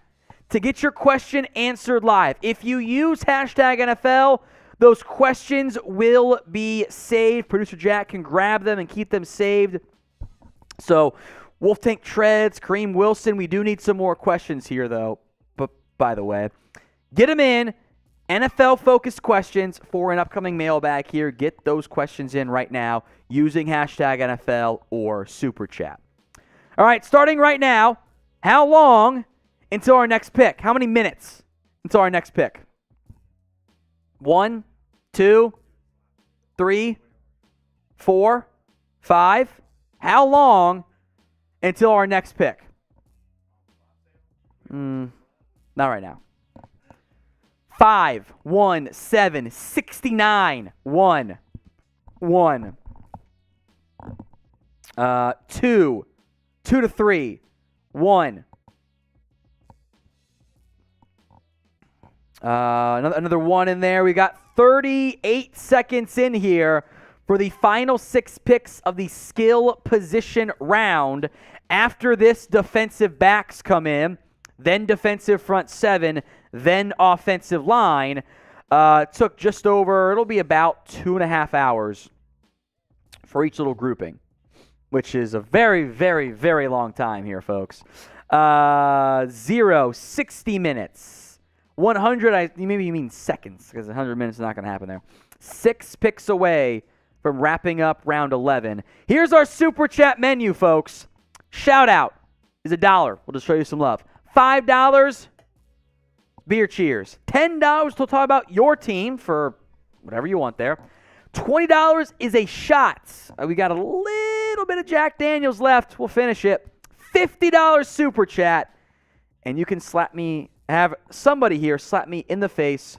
to get your question answered live. If you use hashtag NFL, those questions will be saved. Producer Jack can grab them and keep them saved. So, Wolf Tank Treads, Kareem Wilson, we do need some more questions here, though. But by the way, get them in. NFL-focused questions for an upcoming mailbag here. Get those questions in right now using hashtag NFL or Super Chat. All right, starting right now, how long until our next pick? How many minutes until our next pick? 1, 2, 3, 4, 5. How long until our next pick? Not right now. 5, 1, 7, 69, 1, 1. 2, 2 to 3, 1. Another 1 in there. We got 38 seconds in here for the final 6 picks of the skill position round. After this, defensive backs come in, then defensive front 7, then offensive line. Took just over, it'll be about 2.5 hours for each little grouping, which is a very, very, very long time here, folks. 60 minutes. 100, maybe you mean seconds, because 100 minutes is not going to happen there. 6 picks away from wrapping up round 11. Here's our Super Chat menu, folks. Shout out is $1. We'll just show you some love. $5, beer cheers. $10, we'll talk about your team for whatever you want there. $20 is a shot. We got a little bit of Jack Daniels left. We'll finish it. $50 Super Chat. And you can have somebody here slap me in the face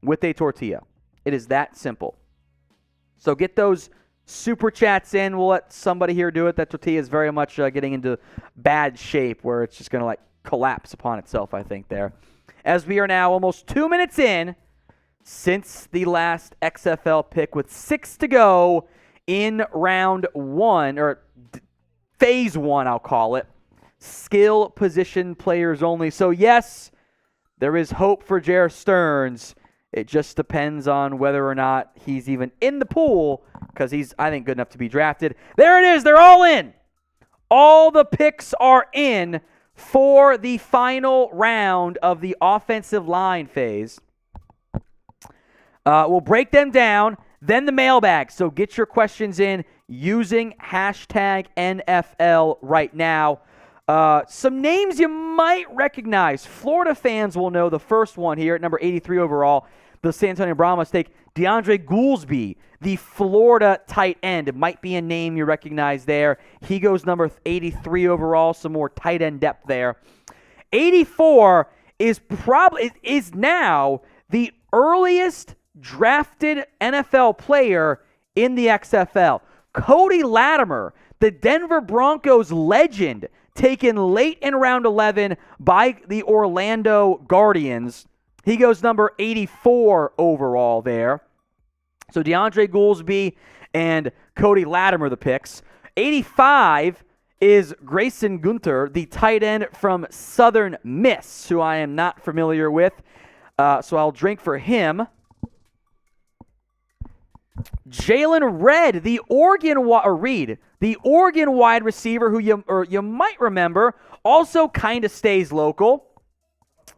with a tortilla. It is that simple. So get those Super Chats in. We'll let somebody here do it. That tortilla is very much getting into bad shape where it's just going to collapse upon itself, I think, there. As we are now almost 2 minutes in since the last XFL pick with 6 to go in round 1, or phase 1, I'll call it. Skill position players only. So, yes, there is hope for Jareth Stearns. It just depends on whether or not he's even in the pool, because he's, I think, good enough to be drafted. There it is. They're all in. All the picks are in for the final round of the offensive line phase. We'll break them down, then the mailbag. So get your questions in using hashtag NFL right now. Some names you might recognize. Florida fans will know the first one here at number 83 overall. The San Antonio Brahmas take DeAndre Goolsby, the Florida tight end. It might be a name you recognize there. He goes number 83 overall, some more tight end depth there. 84 is now the earliest drafted NFL player in the XFL. Cody Latimer, the Denver Broncos legend, taken late in round 11 by the Orlando Guardians. He goes number 84 overall there. So DeAndre Goolsby and Cody Latimer, the picks. 85 is Grayson Gunter, the tight end from Southern Miss, who I am not familiar with. So I'll drink for him. Jalen Reed, the Oregon wide receiver, who you might remember, also kind of stays local.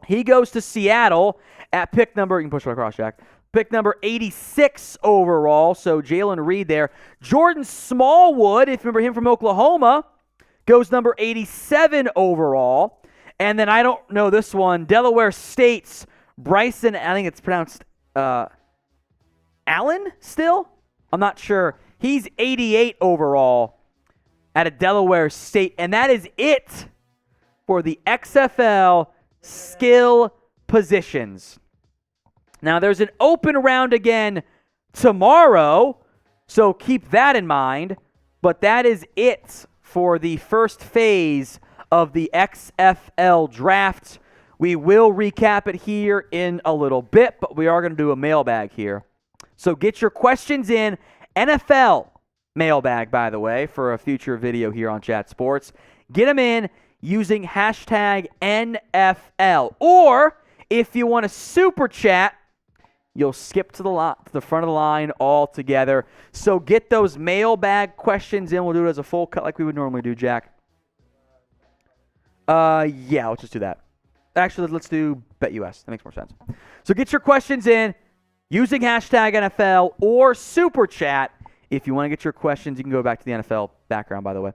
He goes to Seattle at pick number, you can push it across, Jack. Pick number 86 overall, so Jalen Reed there. Jordan Smallwood, if you remember him from Oklahoma, goes number 87 overall. And then I don't know this one, Delaware State's Bryson, I think it's pronounced Allen still? I'm not sure. He's 88 overall at a Delaware State, and that is it for the XFL skill positions. Now, there's an open round again tomorrow, so keep that in mind. But that is it for the first phase of the XFL Draft. We will recap it here in a little bit, but we are going to do a mailbag here. So get your questions in. NFL mailbag, by the way, for a future video here on Chat Sports. Get them in using hashtag NFL. Or if you want to super chat, you'll skip to the front of the line altogether. So get those mailbag questions in. We'll do it as a full cut like we would normally do, Jack. Yeah, let's just do that. Actually, let's do BetUS. That makes more sense. So get your questions in using hashtag NFL or super chat. If you want to get your questions, you can go back to the NFL background, by the way.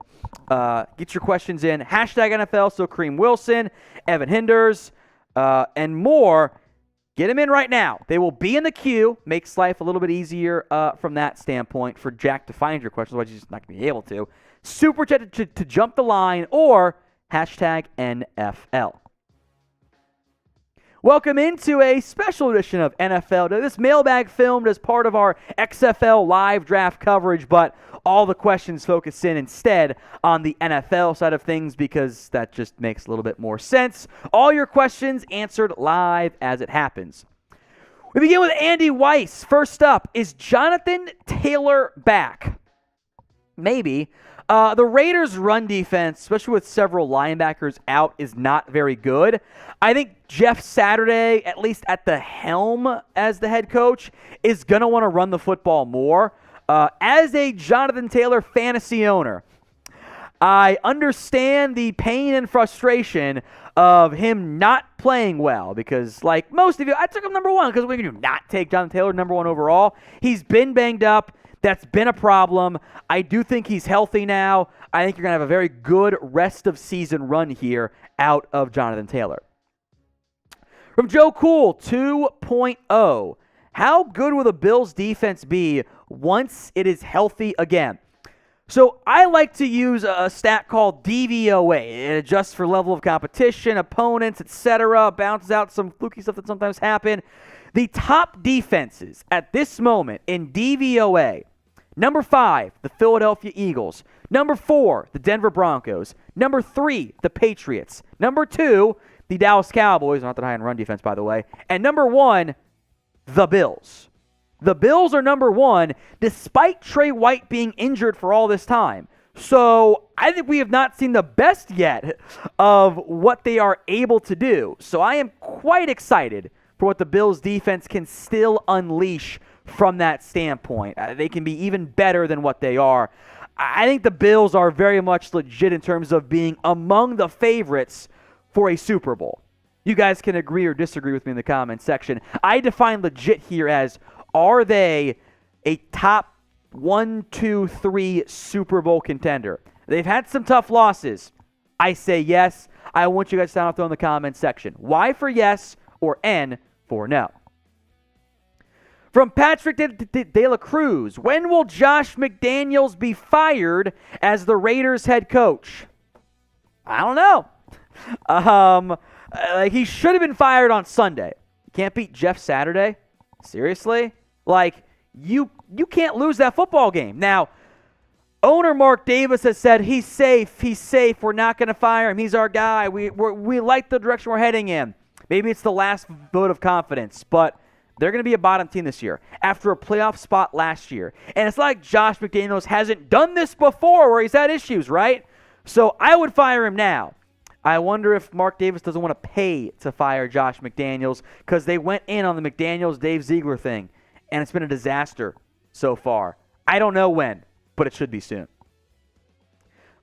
Get your questions in. Hashtag NFL, so Kareem Wilson, Evan Hinders, and more. Get them in right now. They will be in the queue. Makes life a little bit easier from that standpoint for Jack to find your questions, otherwise he's just not going to be able to. Super chat to jump the line or hashtag NFL. Welcome into a special edition of NFL. Now, this mailbag filmed as part of our XFL live draft coverage, but all the questions focus in instead on the NFL side of things because that just makes a little bit more sense. All your questions answered live as it happens. We begin with Andy Weiss. First up, is Jonathan Taylor back? Maybe. The Raiders' run defense, especially with several linebackers out, is not very good. I think Jeff Saturday, at least at the helm as the head coach, is going to want to run the football more. As a Jonathan Taylor fantasy owner, I understand the pain and frustration of him not playing well because, like most of you, I took him number one because we can not take Jonathan Taylor number one overall. He's been banged up. That's been a problem. I do think he's healthy now. I think you're going to have a very good rest of season run here out of Jonathan Taylor. From Joe Cool 2.0, how good will the Bills defense be once it is healthy again? So I like to use a stat called DVOA. It adjusts for level of competition, opponents, etc. Bounces out some fluky stuff that sometimes happen. The top defenses at this moment in DVOA: number 5, the Philadelphia Eagles. Number 4, the Denver Broncos. Number 3, the Patriots. Number 2, the Dallas Cowboys. Not that high in run defense, by the way. And number 1, the Bills. The Bills are number 1, despite Trey White being injured for all this time. So I think we have not seen the best yet of what they are able to do. So I am quite excited for what the Bills defense can still unleash from that standpoint. They can be even better than what they are. I think the Bills are very much legit in terms of being among the favorites for a Super Bowl. You guys can agree or disagree with me in the comments section. I define legit here as, are they a top 1, 2, 3 Super Bowl contender? They've had some tough losses. I say yes. I want you guys to sound off in the comments section. Y for yes or N for no. From Patrick De La Cruz, when will Josh McDaniels be fired as the Raiders head coach? I don't know. He should have been fired on Sunday. You can't beat Jeff Saturday? Seriously? You can't lose that football game. Now, owner Mark Davis has said he's safe. We're not going to fire him. He's our guy. We like the direction we're heading in. Maybe it's the last vote of confidence, but they're going to be a bottom team this year after a playoff spot last year. And it's like Josh McDaniels hasn't done this before where he's had issues, right? So I would fire him now. I wonder if Mark Davis doesn't want to pay to fire Josh McDaniels because they went in on the McDaniels-Dave Ziegler thing, and it's been a disaster so far. I don't know when, but it should be soon.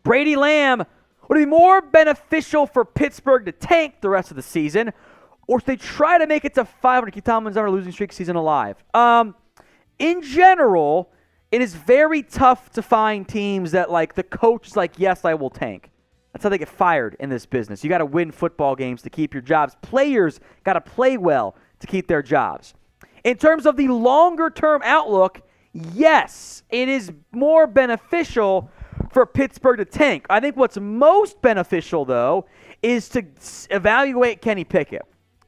Brady Lamb, would it be more beneficial for Pittsburgh to tank the rest of the season, or should they try to make it to 500 to keep Tomlin's on a losing streak season alive? In general, it is very tough to find teams that the coach is like, yes, I will tank. That's how they get fired in this business. You got to win football games to keep your jobs. Players got to play well to keep their jobs. In terms of the longer-term outlook, yes, it is more beneficial for Pittsburgh to tank. I think what's most beneficial, though, is to evaluate Kenny Pickett.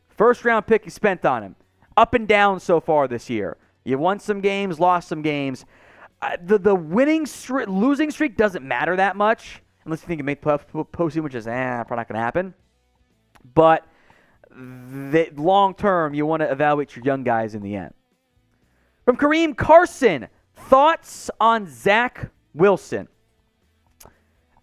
First-round pick you spent on him. Up and down so far this year. You won some games, lost some games. The losing streak doesn't matter that much, unless you think you make postseason, which is probably not going to happen. But long-term, you want to evaluate your young guys in the end. From Kareem Carson, thoughts on Zach Wilson?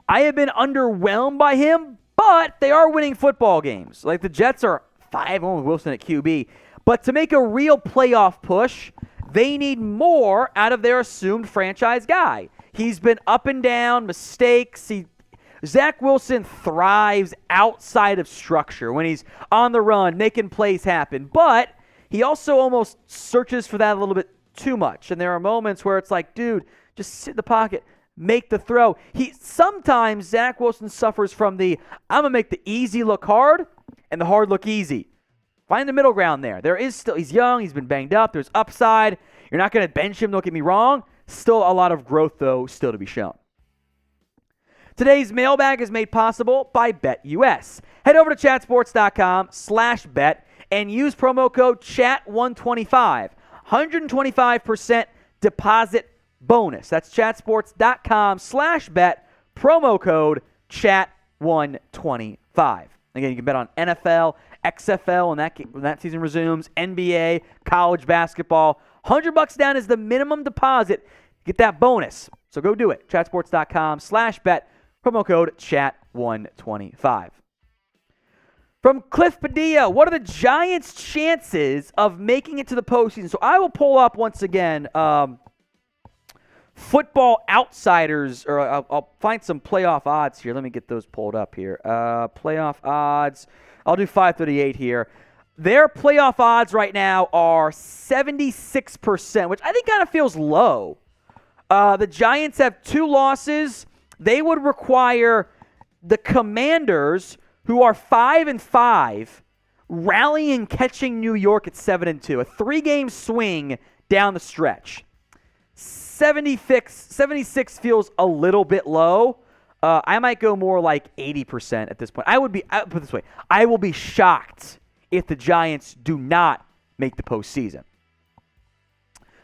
I have been underwhelmed by him, but they are winning football games. The Jets are 5-0 with Wilson at QB. But to make a real playoff push, they need more out of their assumed franchise guy. He's been up and down, mistakes. Zach Wilson thrives outside of structure when he's on the run, making plays happen. But he also almost searches for that a little bit too much. And there are moments where it's like, dude, just sit in the pocket, make the throw. Sometimes Zach Wilson suffers from I'm going to make the easy look hard and the hard look easy. Find the middle ground there. He's young, he's been banged up, there's upside. You're not going to bench him, don't get me wrong. Still a lot of growth, though, still to be shown. Today's mailbag is made possible by BetUS. Head over to chatsports.com/bet and use promo code CHAT125. 125% deposit bonus. That's chatsports.com/bet, promo code CHAT125. Again, you can bet on NFL, XFL when that season resumes, NBA, college basketball. $100 down is the minimum deposit. Get that bonus. So go do it. Chatsports.com/bet. Promo code CHAT125. From Cliff Padilla, what are the Giants' chances of making it to the postseason? So I will pull up once again Football Outsiders, or I'll find some playoff odds here. Let me get those pulled up here. Playoff odds. I'll do 538 here. Their playoff odds right now are 76%, which I think kind of feels low. The Giants have 2 losses. They would require the Commanders, who are 5-5, rallying, catching New York at 7-2. A 3-game swing down the stretch. 76 feels a little bit low. I might go more like 80% at this point. I'll put it this way. I will be shocked if the Giants do not make the postseason.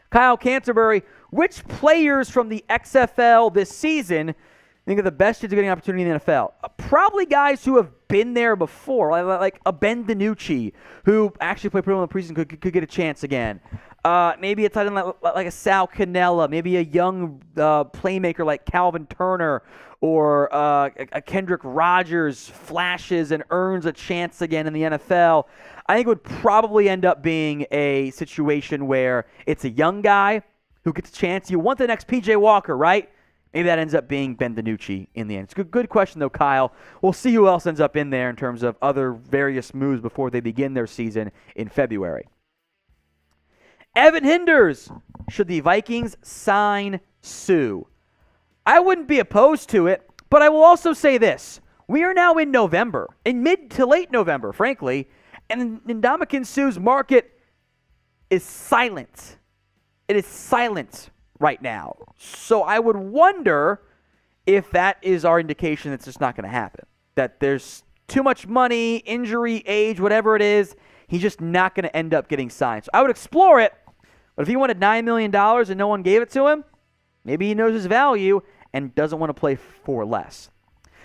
Kyle Canterbury, which players from the XFL this season think are the best chance of getting an opportunity in the NFL? Probably guys who have been there before, like a Ben DiNucci, who actually played pretty well in the preseason, could get a chance again. Maybe a tight end like a Sal Cannella, maybe a young playmaker like Calvin Turner, or a Kendrick Rogers flashes and earns a chance again in the NFL. I think it would probably end up being a situation where it's a young guy who gets a chance. You want the next P.J. Walker, right? Maybe that ends up being Ben DiNucci in the end. It's a good question, though, Kyle. We'll see who else ends up in there in terms of other various moves before they begin their season in February. Evan Hinders, should the Vikings sign Sue? I wouldn't be opposed to it, but I will also say this. We are now in November, in mid to late November, frankly, and Ndamukong Suh's market is silent. It is silent right now. So I would wonder if that is our indication that it's just not going to happen. That there's too much money, injury, age, whatever it is, he's just not going to end up getting signed. So I would explore it, but if he wanted $9 million and no one gave it to him, maybe he knows his value and doesn't want to play for less.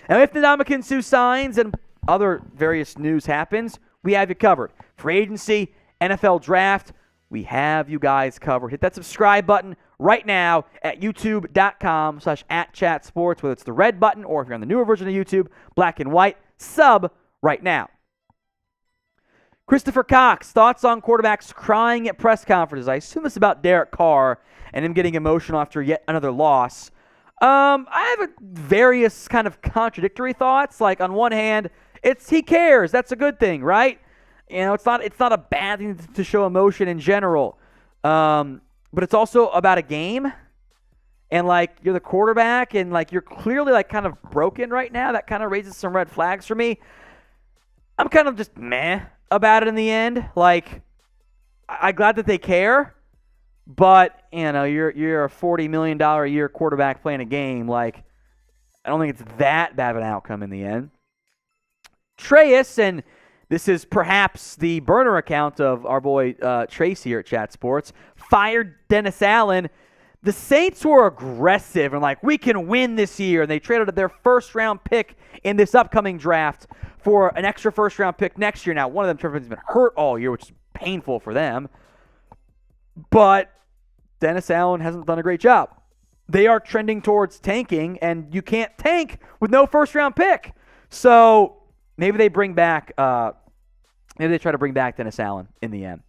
Now, if Ndamukong Suh signs and other various news happens, we have you covered. Free agency, NFL draft, we have you guys covered. Hit that subscribe button right now at youtube.com/@chatsports, whether it's the red button or if you're on the newer version of YouTube, black and white, sub right now. Christopher Cox, thoughts on quarterbacks crying at press conferences. I assume it's about Derek Carr and him getting emotional after yet another loss. I have various kind of contradictory thoughts. Like, on one hand, he cares. That's a good thing, right? You know, it's not a bad thing to show emotion in general. But it's also about a game. And, like, you're the quarterback and, like, you're clearly, like, kind of broken right now. That kind of raises some red flags for me. I'm kind of just meh about it in the end. Like, I'm glad that they care. But, you know, you're a $40 million a year quarterback playing a game. Like, I don't think it's that bad of an outcome in the end. Treyas, and this is perhaps the burner account of our boy Trace here at Chat Sports, fired Dennis Allen. The Saints were aggressive and like, we can win this year. And they traded their first-round pick in this upcoming draft for an extra first-round pick next year. Now, one of them, Trevor, has been hurt all year, which is painful for them. But Dennis Allen hasn't done a great job. They are trending towards tanking, and you can't tank with no first-round pick. So maybe they try to bring back Dennis Allen in the end.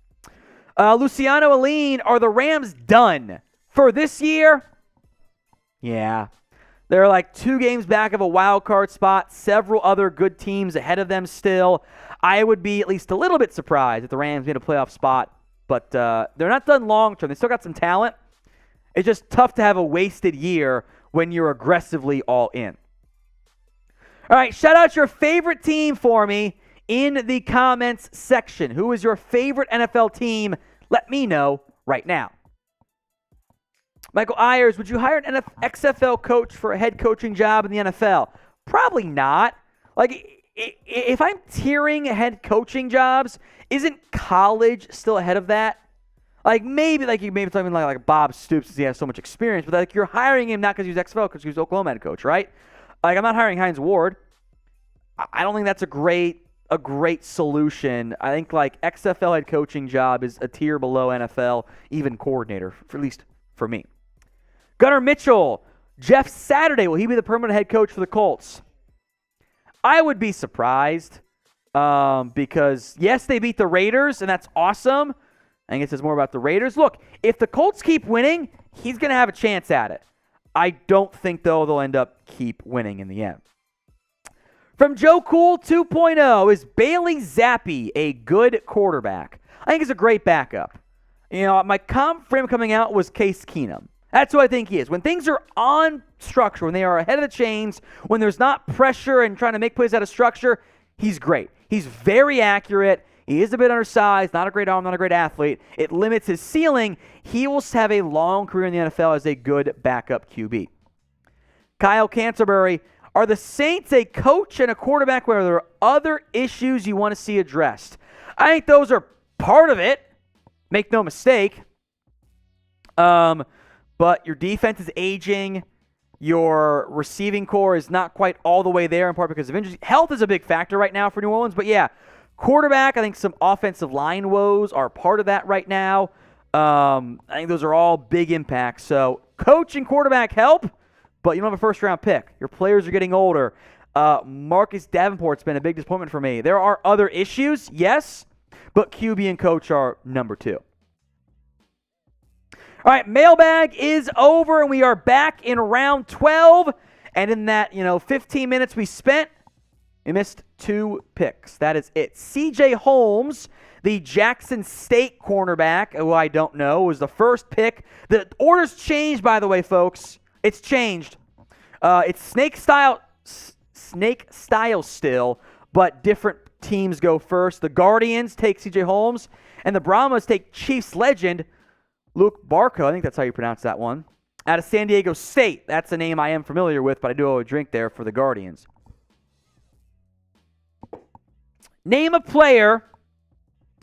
Luciano Aline, are the Rams done for this year? Yeah. They're like 2 games back of a wild card spot, several other good teams ahead of them still. I would be at least a little bit surprised if the Rams made a playoff spot. But they're not done long term. They still got some talent. It's just tough to have a wasted year when you're aggressively all in. All right, shout out your favorite team for me in the comments section. Who is your favorite NFL team? Let me know right now. Michael Ayers, would you hire an XFL coach for a head coaching job in the NFL? Probably not. Like, if I'm tiering head coaching jobs, isn't college still ahead of that? Like, maybe talking like Bob Stoops because he has so much experience, but like, you're hiring him not because he was XFL, because he was Oklahoma head coach, right? Like, I'm not hiring Hines Ward. I don't think that's a great solution. I think like XFL head coaching job is a tier below NFL, even coordinator, at least for me. Gunnar Mitchell, Jeff Saturday, will he be the permanent head coach for the Colts? I would be surprised because, yes, they beat the Raiders, and that's awesome. I think it says more about the Raiders. Look, if the Colts keep winning, he's going to have a chance at it. I don't think, though, they'll end up keep winning in the end. From Joe Cool 2.0, is Bailey Zappi a good quarterback? I think he's a great backup. You know, my comp for him coming out was Case Keenum. That's who I think he is. When things are on structure, when they are ahead of the chains, when there's not pressure and trying to make plays out of structure, he's great. He's very accurate. He is a bit undersized, not a great arm, not a great athlete. It limits his ceiling. He will have a long career in the NFL as a good backup QB. Kyle Canterbury, are the Saints a coach and a quarterback where there are other issues you want to see addressed? I think those are part of it. Make no mistake. But your defense is aging. Your receiving core is not quite all the way there, in part because of injuries. Health is a big factor right now for New Orleans. But yeah, quarterback, I think some offensive line woes are part of that right now. I think those are all big impacts. So coach and quarterback help, but you don't have a first-round pick. Your players are getting older. Marcus Davenport's been a big disappointment for me. There are other issues, yes, but QB and coach are number 2. All right, mailbag is over, and we are back in round 12. And in that, 15 minutes we spent, we missed 2 picks. That is it. C.J. Holmes, the Jackson State cornerback, who I don't know, was the first pick. The order's changed, by the way, folks. It's changed. It's snake style still, but different teams go first. The Guardians take C.J. Holmes, and the Brahmas take Chiefs legend Luke Barco. I think that's how you pronounce that one. Out of San Diego State. That's a name I am familiar with, but I do owe a drink there for the Guardians. Name a player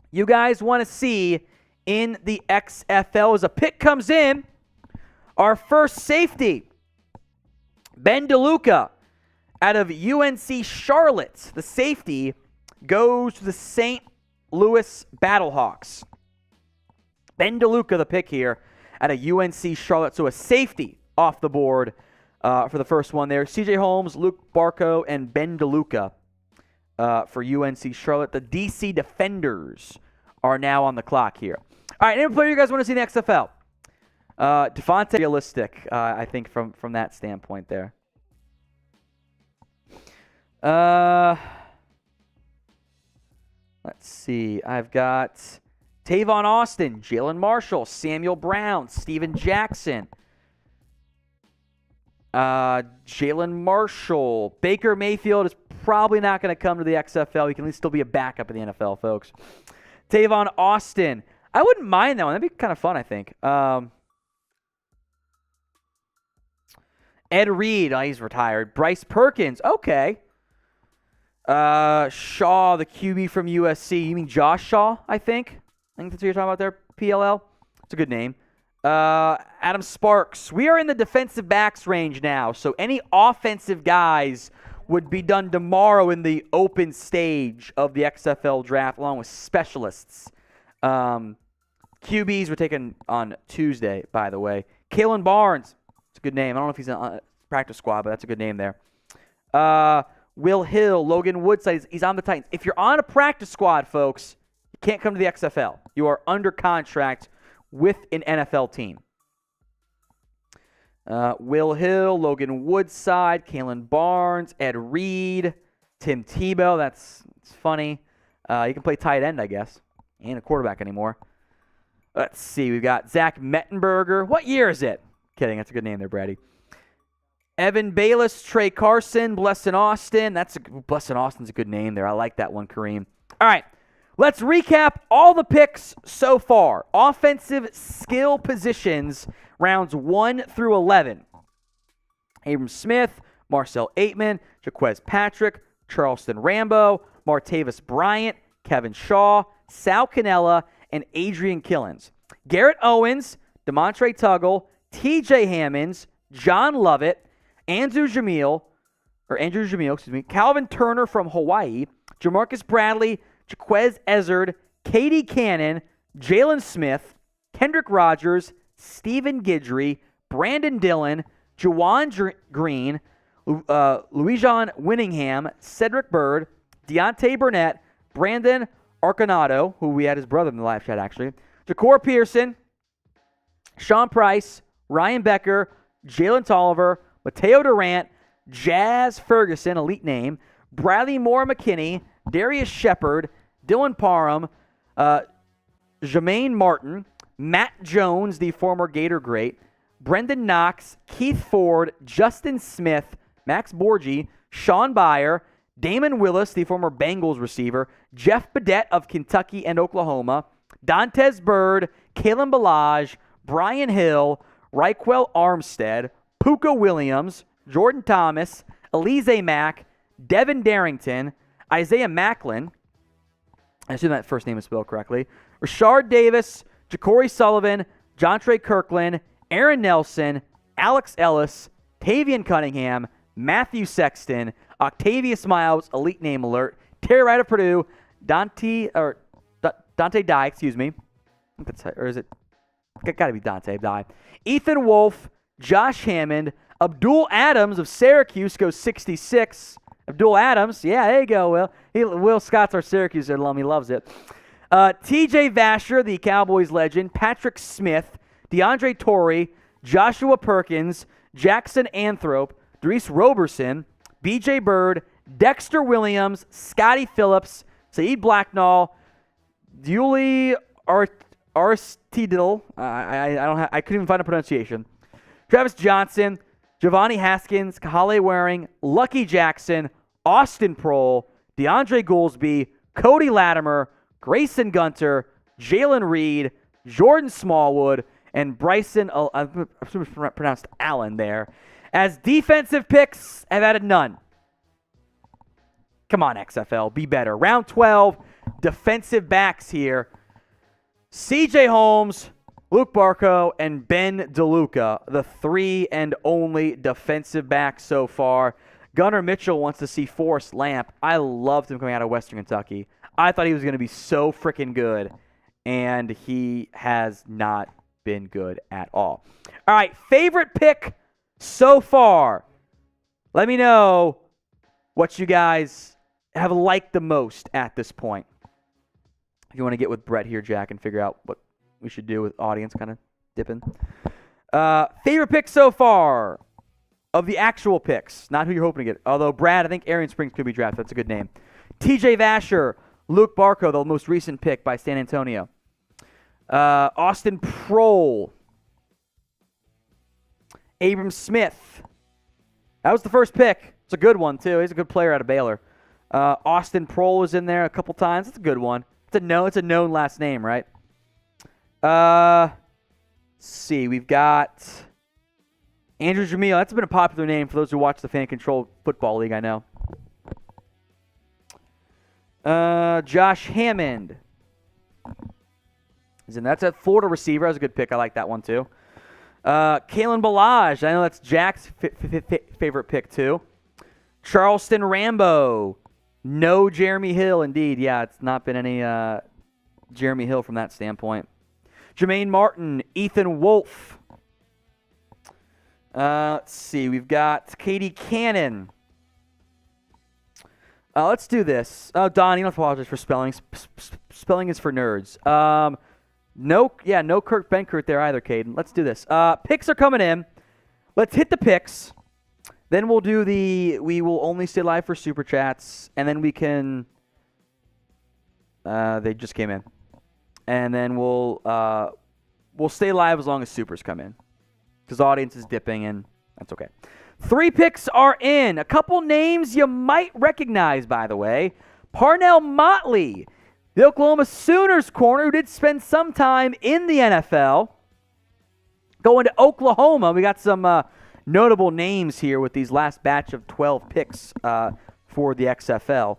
you guys want to see in the XFL. As a pick comes in, our first safety, Ben DeLuca, out of UNC Charlotte. The safety goes to the St. Louis BattleHawks. Ben DeLuca, the pick here, out of UNC Charlotte. So a safety off the board for the first one there. C.J. Holmes, Luke Barco, and Ben DeLuca for UNC Charlotte. The DC Defenders are now on the clock here. All right, any player you guys want to see in the XFL? Devontae, realistic, I think, from that standpoint there. Let's see. I've got Tavon Austin, Jalen Marshall, Samuel Brown, Steven Jackson, Jalen Marshall. Baker Mayfield is probably not going to come to the XFL. He can at least still be a backup in the NFL, folks. Tavon Austin. I wouldn't mind that one. That'd be kind of fun, I think. Ed Reed. Oh, he's retired. Bryce Perkins. Okay. Shaw, the QB from USC. You mean Josh Shaw, I think? I think that's what you're talking about there, PLL. It's a good name. Adam Sparks. We are in the defensive backs range now, so any offensive guys would be done tomorrow in the open stage of the XFL draft, along with specialists. QBs were taken on Tuesday, by the way. Kalen Barnes. It's a good name. I don't know if he's on practice squad, but that's a good name there. Will Hill, Logan Woodside. He's on the Titans. If you're on a practice squad, folks, you can't come to the XFL. You are under contract with an NFL team. Will Hill, Logan Woodside, Kalen Barnes, Ed Reed, Tim Tebow. That's funny. You can play tight end, I guess. Ain't a quarterback anymore. Let's see. We've got Zach Mettenberger. What year is it? Kidding. That's a good name there, Brady. Evan Bayless, Trey Carson, Blesson Austin. Blesson Austin's a good name there. I like that one, Kareem. All right. Let's recap all the picks so far. Offensive skill positions, rounds 1 through 11. Abram Smith, Marcel Aitman, Jaquez Patrick, Charleston Rambo, Martavis Bryant, Kevin Shaw, Sal Cannella, and Adrian Killens. Garrett Owens, DeMontre Tuggle, TJ Hammonds, John Lovett, Andrew Jamil, Calvin Turner from Hawaii, Jamarcus Bradley, Jaquez Ezzard, Katie Cannon, Jalen Smith, Kendrick Rogers, Stephen Guidry, Brandon Dillon, Juwan Green, Louijon Winningham, Cedric Bird, Deontay Burnett, Brandon Arconato, who we had his brother in the live chat actually, Ja'Cour Pearson, Sean Price, Ryan Becker, Jalen Tolliver, Mateo Durant, Jazz Ferguson, elite name, Bradley Moore McKinney, Darius Shepard, Dylan Parham, Jermaine Martin, Matt Jones, the former Gator great, Brendan Knox, Keith Ford, Justin Smith, Max Borgi, Sean Byer, Damon Willis, the former Bengals receiver, Jeff Badette of Kentucky and Oklahoma, Dantes Bird, Kalen Balaj, Brian Hill, Raquel Armstead, Puka Williams, Jordan Thomas, Elise Mack, Devin Darrington, Isaiah Macklin, I assume that first name is spelled correctly, Rashard Davis, Ja'Cory Sullivan, Jontre Kirkland, Aaron Nelson, Alex Ellis, Tavian Cunningham, Matthew Sexton, Octavius Miles, elite name alert, Terry Wright of Purdue, Dante Dye, excuse me. Or is it? Got to be Dante Dye. Ethan Wolf, Josh Hammond, Abdul Adams of Syracuse goes 66. Abdul Adams, yeah, there you go, Will. Will Scott's our Syracuse alum. He loves it. TJ Vasher, the Cowboys legend. Patrick Smith, DeAndre Torrey, Joshua Perkins, Jackson Anthrope, Dries Roberson, B.J. Bird, Dexter Williams, Scotty Phillips, Saeed Blacknall, Dewey Aristidal. I couldn't even find a pronunciation. Travis Johnson, Giovanni Haskins, Kahale Waring, Lucky Jackson, Austin Prohl, DeAndre Goolsby, Cody Latimer, Grayson Gunter, Jalen Reed, Jordan Smallwood, and Bryson, I've pronounced Allen there. As defensive picks, I've added none. Come on, XFL, be better. Round 12, defensive backs here. CJ Holmes, Luke Barco, and Ben DeLuca, the 3 and only defensive backs so far. Gunnar Mitchell wants to see Forrest Lamp. I loved him coming out of Western Kentucky. I thought he was going to be so freaking good, and he has not been good at all. All right, favorite pick so far. Let me know what you guys have liked the most at this point. If you want to get with Brett here, Jack, and figure out what we should do with audience kind of dipping. Favorite pick so far of the actual picks, not who you're hoping to get. Although, Brad, I think Arian Springs could be drafted. That's a good name. TJ Vasher, Luke Barco, the most recent pick by San Antonio. Austin Prohl. Abram Smith. That was the first pick. It's a good one, too. He's a good player out of Baylor. Austin Prohl was in there a couple times. It's a good one. It's a known last name, right? Let's see. We've got Andrew Jamil. That's been a popular name for those who watch the Fan Control Football League, I know. Josh Hammond. That's a Florida receiver. That's a good pick. I like that one, too. Kalen Balaj. I know that's Jack's favorite pick, too. Charleston Rambo. No Jeremy Hill, indeed. Yeah, it's not been any Jeremy Hill from that standpoint. Jermaine Martin, Ethan Wolf. Let's see. We've got Katie Cannon. Let's do this. Oh, Don, you don't have to apologize for spelling. Spelling is for nerds. No Kirk Benkert there either, Caden. Let's do this. Picks are coming in. Let's hit the picks. Then we'll do we will only stay live for Super Chats, and then we can, they just came in. And then we'll stay live as long as Supers come in, because audience is dipping, and that's okay. 3 picks are in. A couple names you might recognize, by the way. Parnell Motley, the Oklahoma Sooners corner, who did spend some time in the NFL, going to Oklahoma. We got some notable names here with these last batch of 12 picks for the XFL.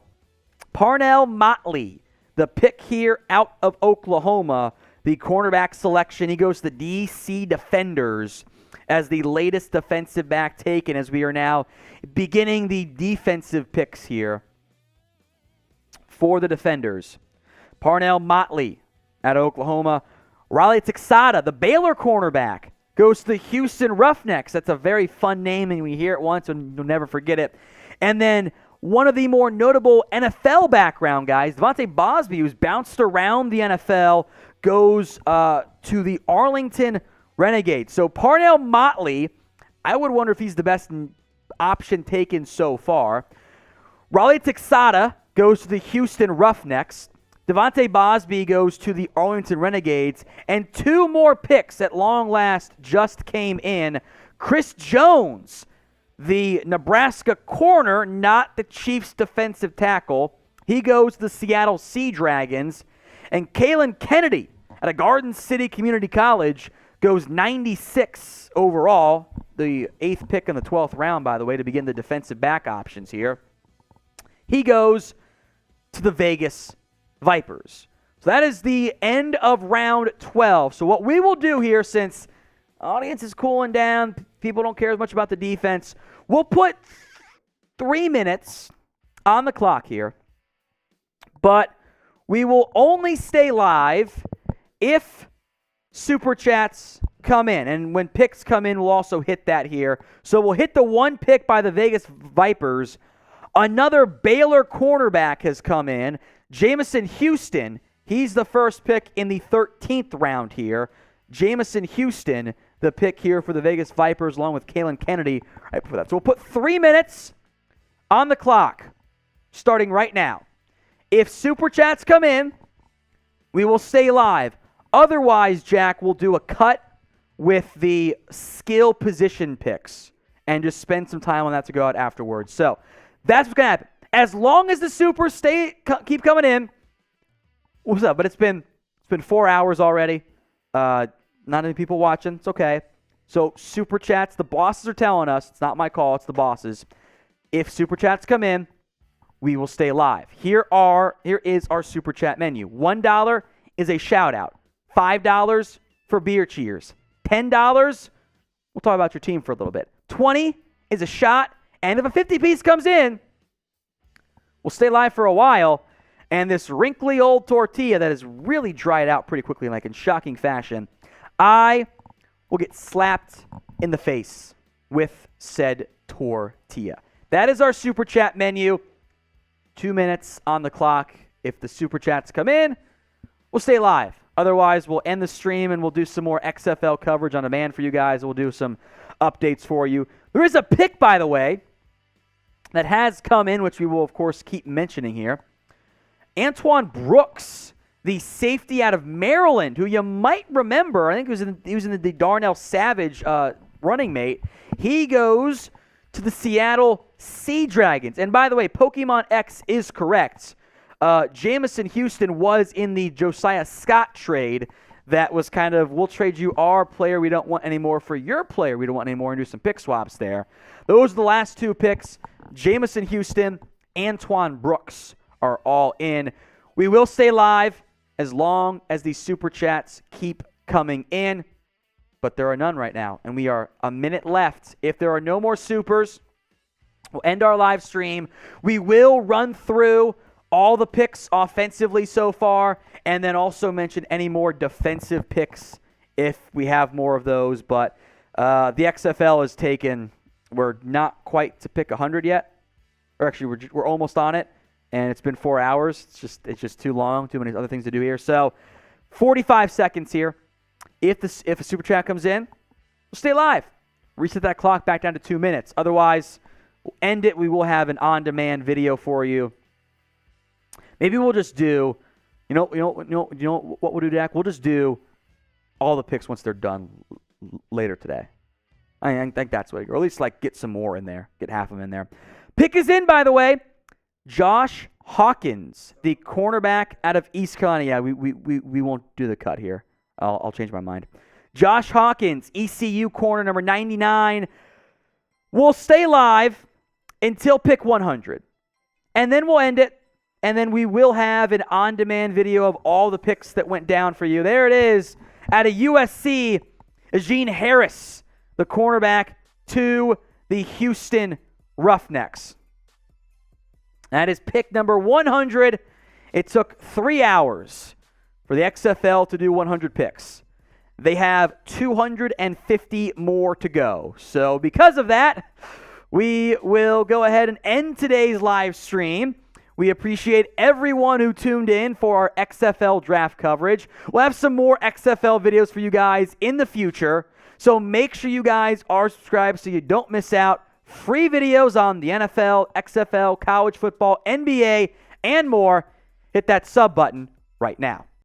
Parnell Motley, the pick here out of Oklahoma, the cornerback selection. He goes to the DC Defenders as the latest defensive back taken, as we are now beginning the defensive picks here for the Defenders. Parnell Motley out of Oklahoma. Riley Texada, the Baylor cornerback, goes to the Houston Roughnecks. That's a very fun name, and we hear it once and you'll never forget it. And then one of the more notable NFL background guys, Devontae Bosby, who's bounced around the NFL, goes to the Arlington Renegades. So Parnell Motley, I would wonder if he's the best option taken so far. Raleigh Texada goes to the Houston Roughnecks. Devontae Bosby goes to the Arlington Renegades. And 2 more picks at long last just came in. Chris Jones, the Nebraska corner, not the Chiefs defensive tackle. He goes to the Seattle Sea Dragons. And Kalen Kennedy at a Garden City Community College goes 96 overall, the 8th pick in the 12th round, by the way, to begin the defensive back options here. He goes to the Vegas Vipers. So that is the end of round 12. So what we will do here, since audience is cooling down, people don't care as much about the defense, we'll put 3 minutes on the clock here, but we will only stay live if Super Chats come in. And when picks come in, we'll also hit that here. So we'll hit the 1 pick by the Vegas Vipers. Another Baylor cornerback has come in. Jamison Houston, he's the first pick in the 13th round here. Jamison Houston, the pick here for the Vegas Vipers, along with Kalen Kennedy right before that. So we'll put 3 minutes on the clock, starting right now. If Super Chats come in, we will stay live. Otherwise, Jack will do a cut with the skill position picks and just spend some time on that to go out afterwards. So that's what's going to happen. As long as the Supers keep coming in, what's up? But it's been 4 hours already. Not any people watching. It's okay. So Super Chats, the bosses are telling us, it's not my call, it's the bosses. If Super Chats come in, we will stay live. Here is our Super Chat menu. $1 is a shout out. $5 for beer cheers. $10, we'll talk about your team for a little bit. $20 is a shot. And if a 50 piece comes in, we'll stay live for a while. And this wrinkly old tortilla that has really dried out pretty quickly, like in shocking fashion, I will get slapped in the face with said tortilla. That is our Super Chat menu. 2 minutes on the clock. If the Super Chats come in, we'll stay live. Otherwise, we'll end the stream and we'll do some more XFL coverage on demand for you guys. We'll do some updates for you. There is a pick, by the way, that has come in, which we will, of course, keep mentioning here. Antoine Brooks, the safety out of Maryland, who you might remember, I think he was in the Darnell Savage running mate. He goes to the Seattle Sea Dragons. And by the way, Pokemon X is correct. Jamison Houston was in the Josiah Scott trade that was kind of, we'll trade you our player we don't want anymore for your player we don't want anymore, and do some pick swaps there. Those are the last two picks. Jamison Houston, Antoine Brooks are all in. We will stay live as long as these Super Chats keep coming in, but there are none right now, and we are a minute left. If there are no more Supers, we'll end our live stream. We will run through all the picks offensively so far, and then also mention any more defensive picks if we have more of those. But the XFL has taken, we're not quite to pick 100 yet, or actually we're almost on it, and it's been 4 hours. It's just too long, too many other things to do here. So 45 seconds here. If a Super Chat comes in, we'll stay live. Reset that clock back down to 2 minutes. Otherwise, we'll end it. We will have an on-demand video for you. Maybe we'll just do, you know what we'll do, Jack? We'll just do all the picks once they're done later today. I think that's what, or at least like get some more in there, get half of them in there. Pick is in, by the way. Josh Hawkins, the cornerback out of East Carolina. Yeah, we won't do the cut here. I'll change my mind. Josh Hawkins, ECU corner number 99. We'll stay live until pick 100, and then we'll end it. And then we will have an on-demand video of all the picks that went down for you. There it is. At a USC, Eugene Harris, the cornerback, to the Houston Roughnecks. That is pick number 100. It took 3 hours for the XFL to do 100 picks. They have 250 more to go. So because of that, we will go ahead and end today's live stream. We appreciate everyone who tuned in for our XFL Draft coverage. We'll have some more XFL videos for you guys in the future, so make sure you guys are subscribed so you don't miss out. Free videos on the NFL, XFL, college football, NBA, and more. Hit that sub button right now.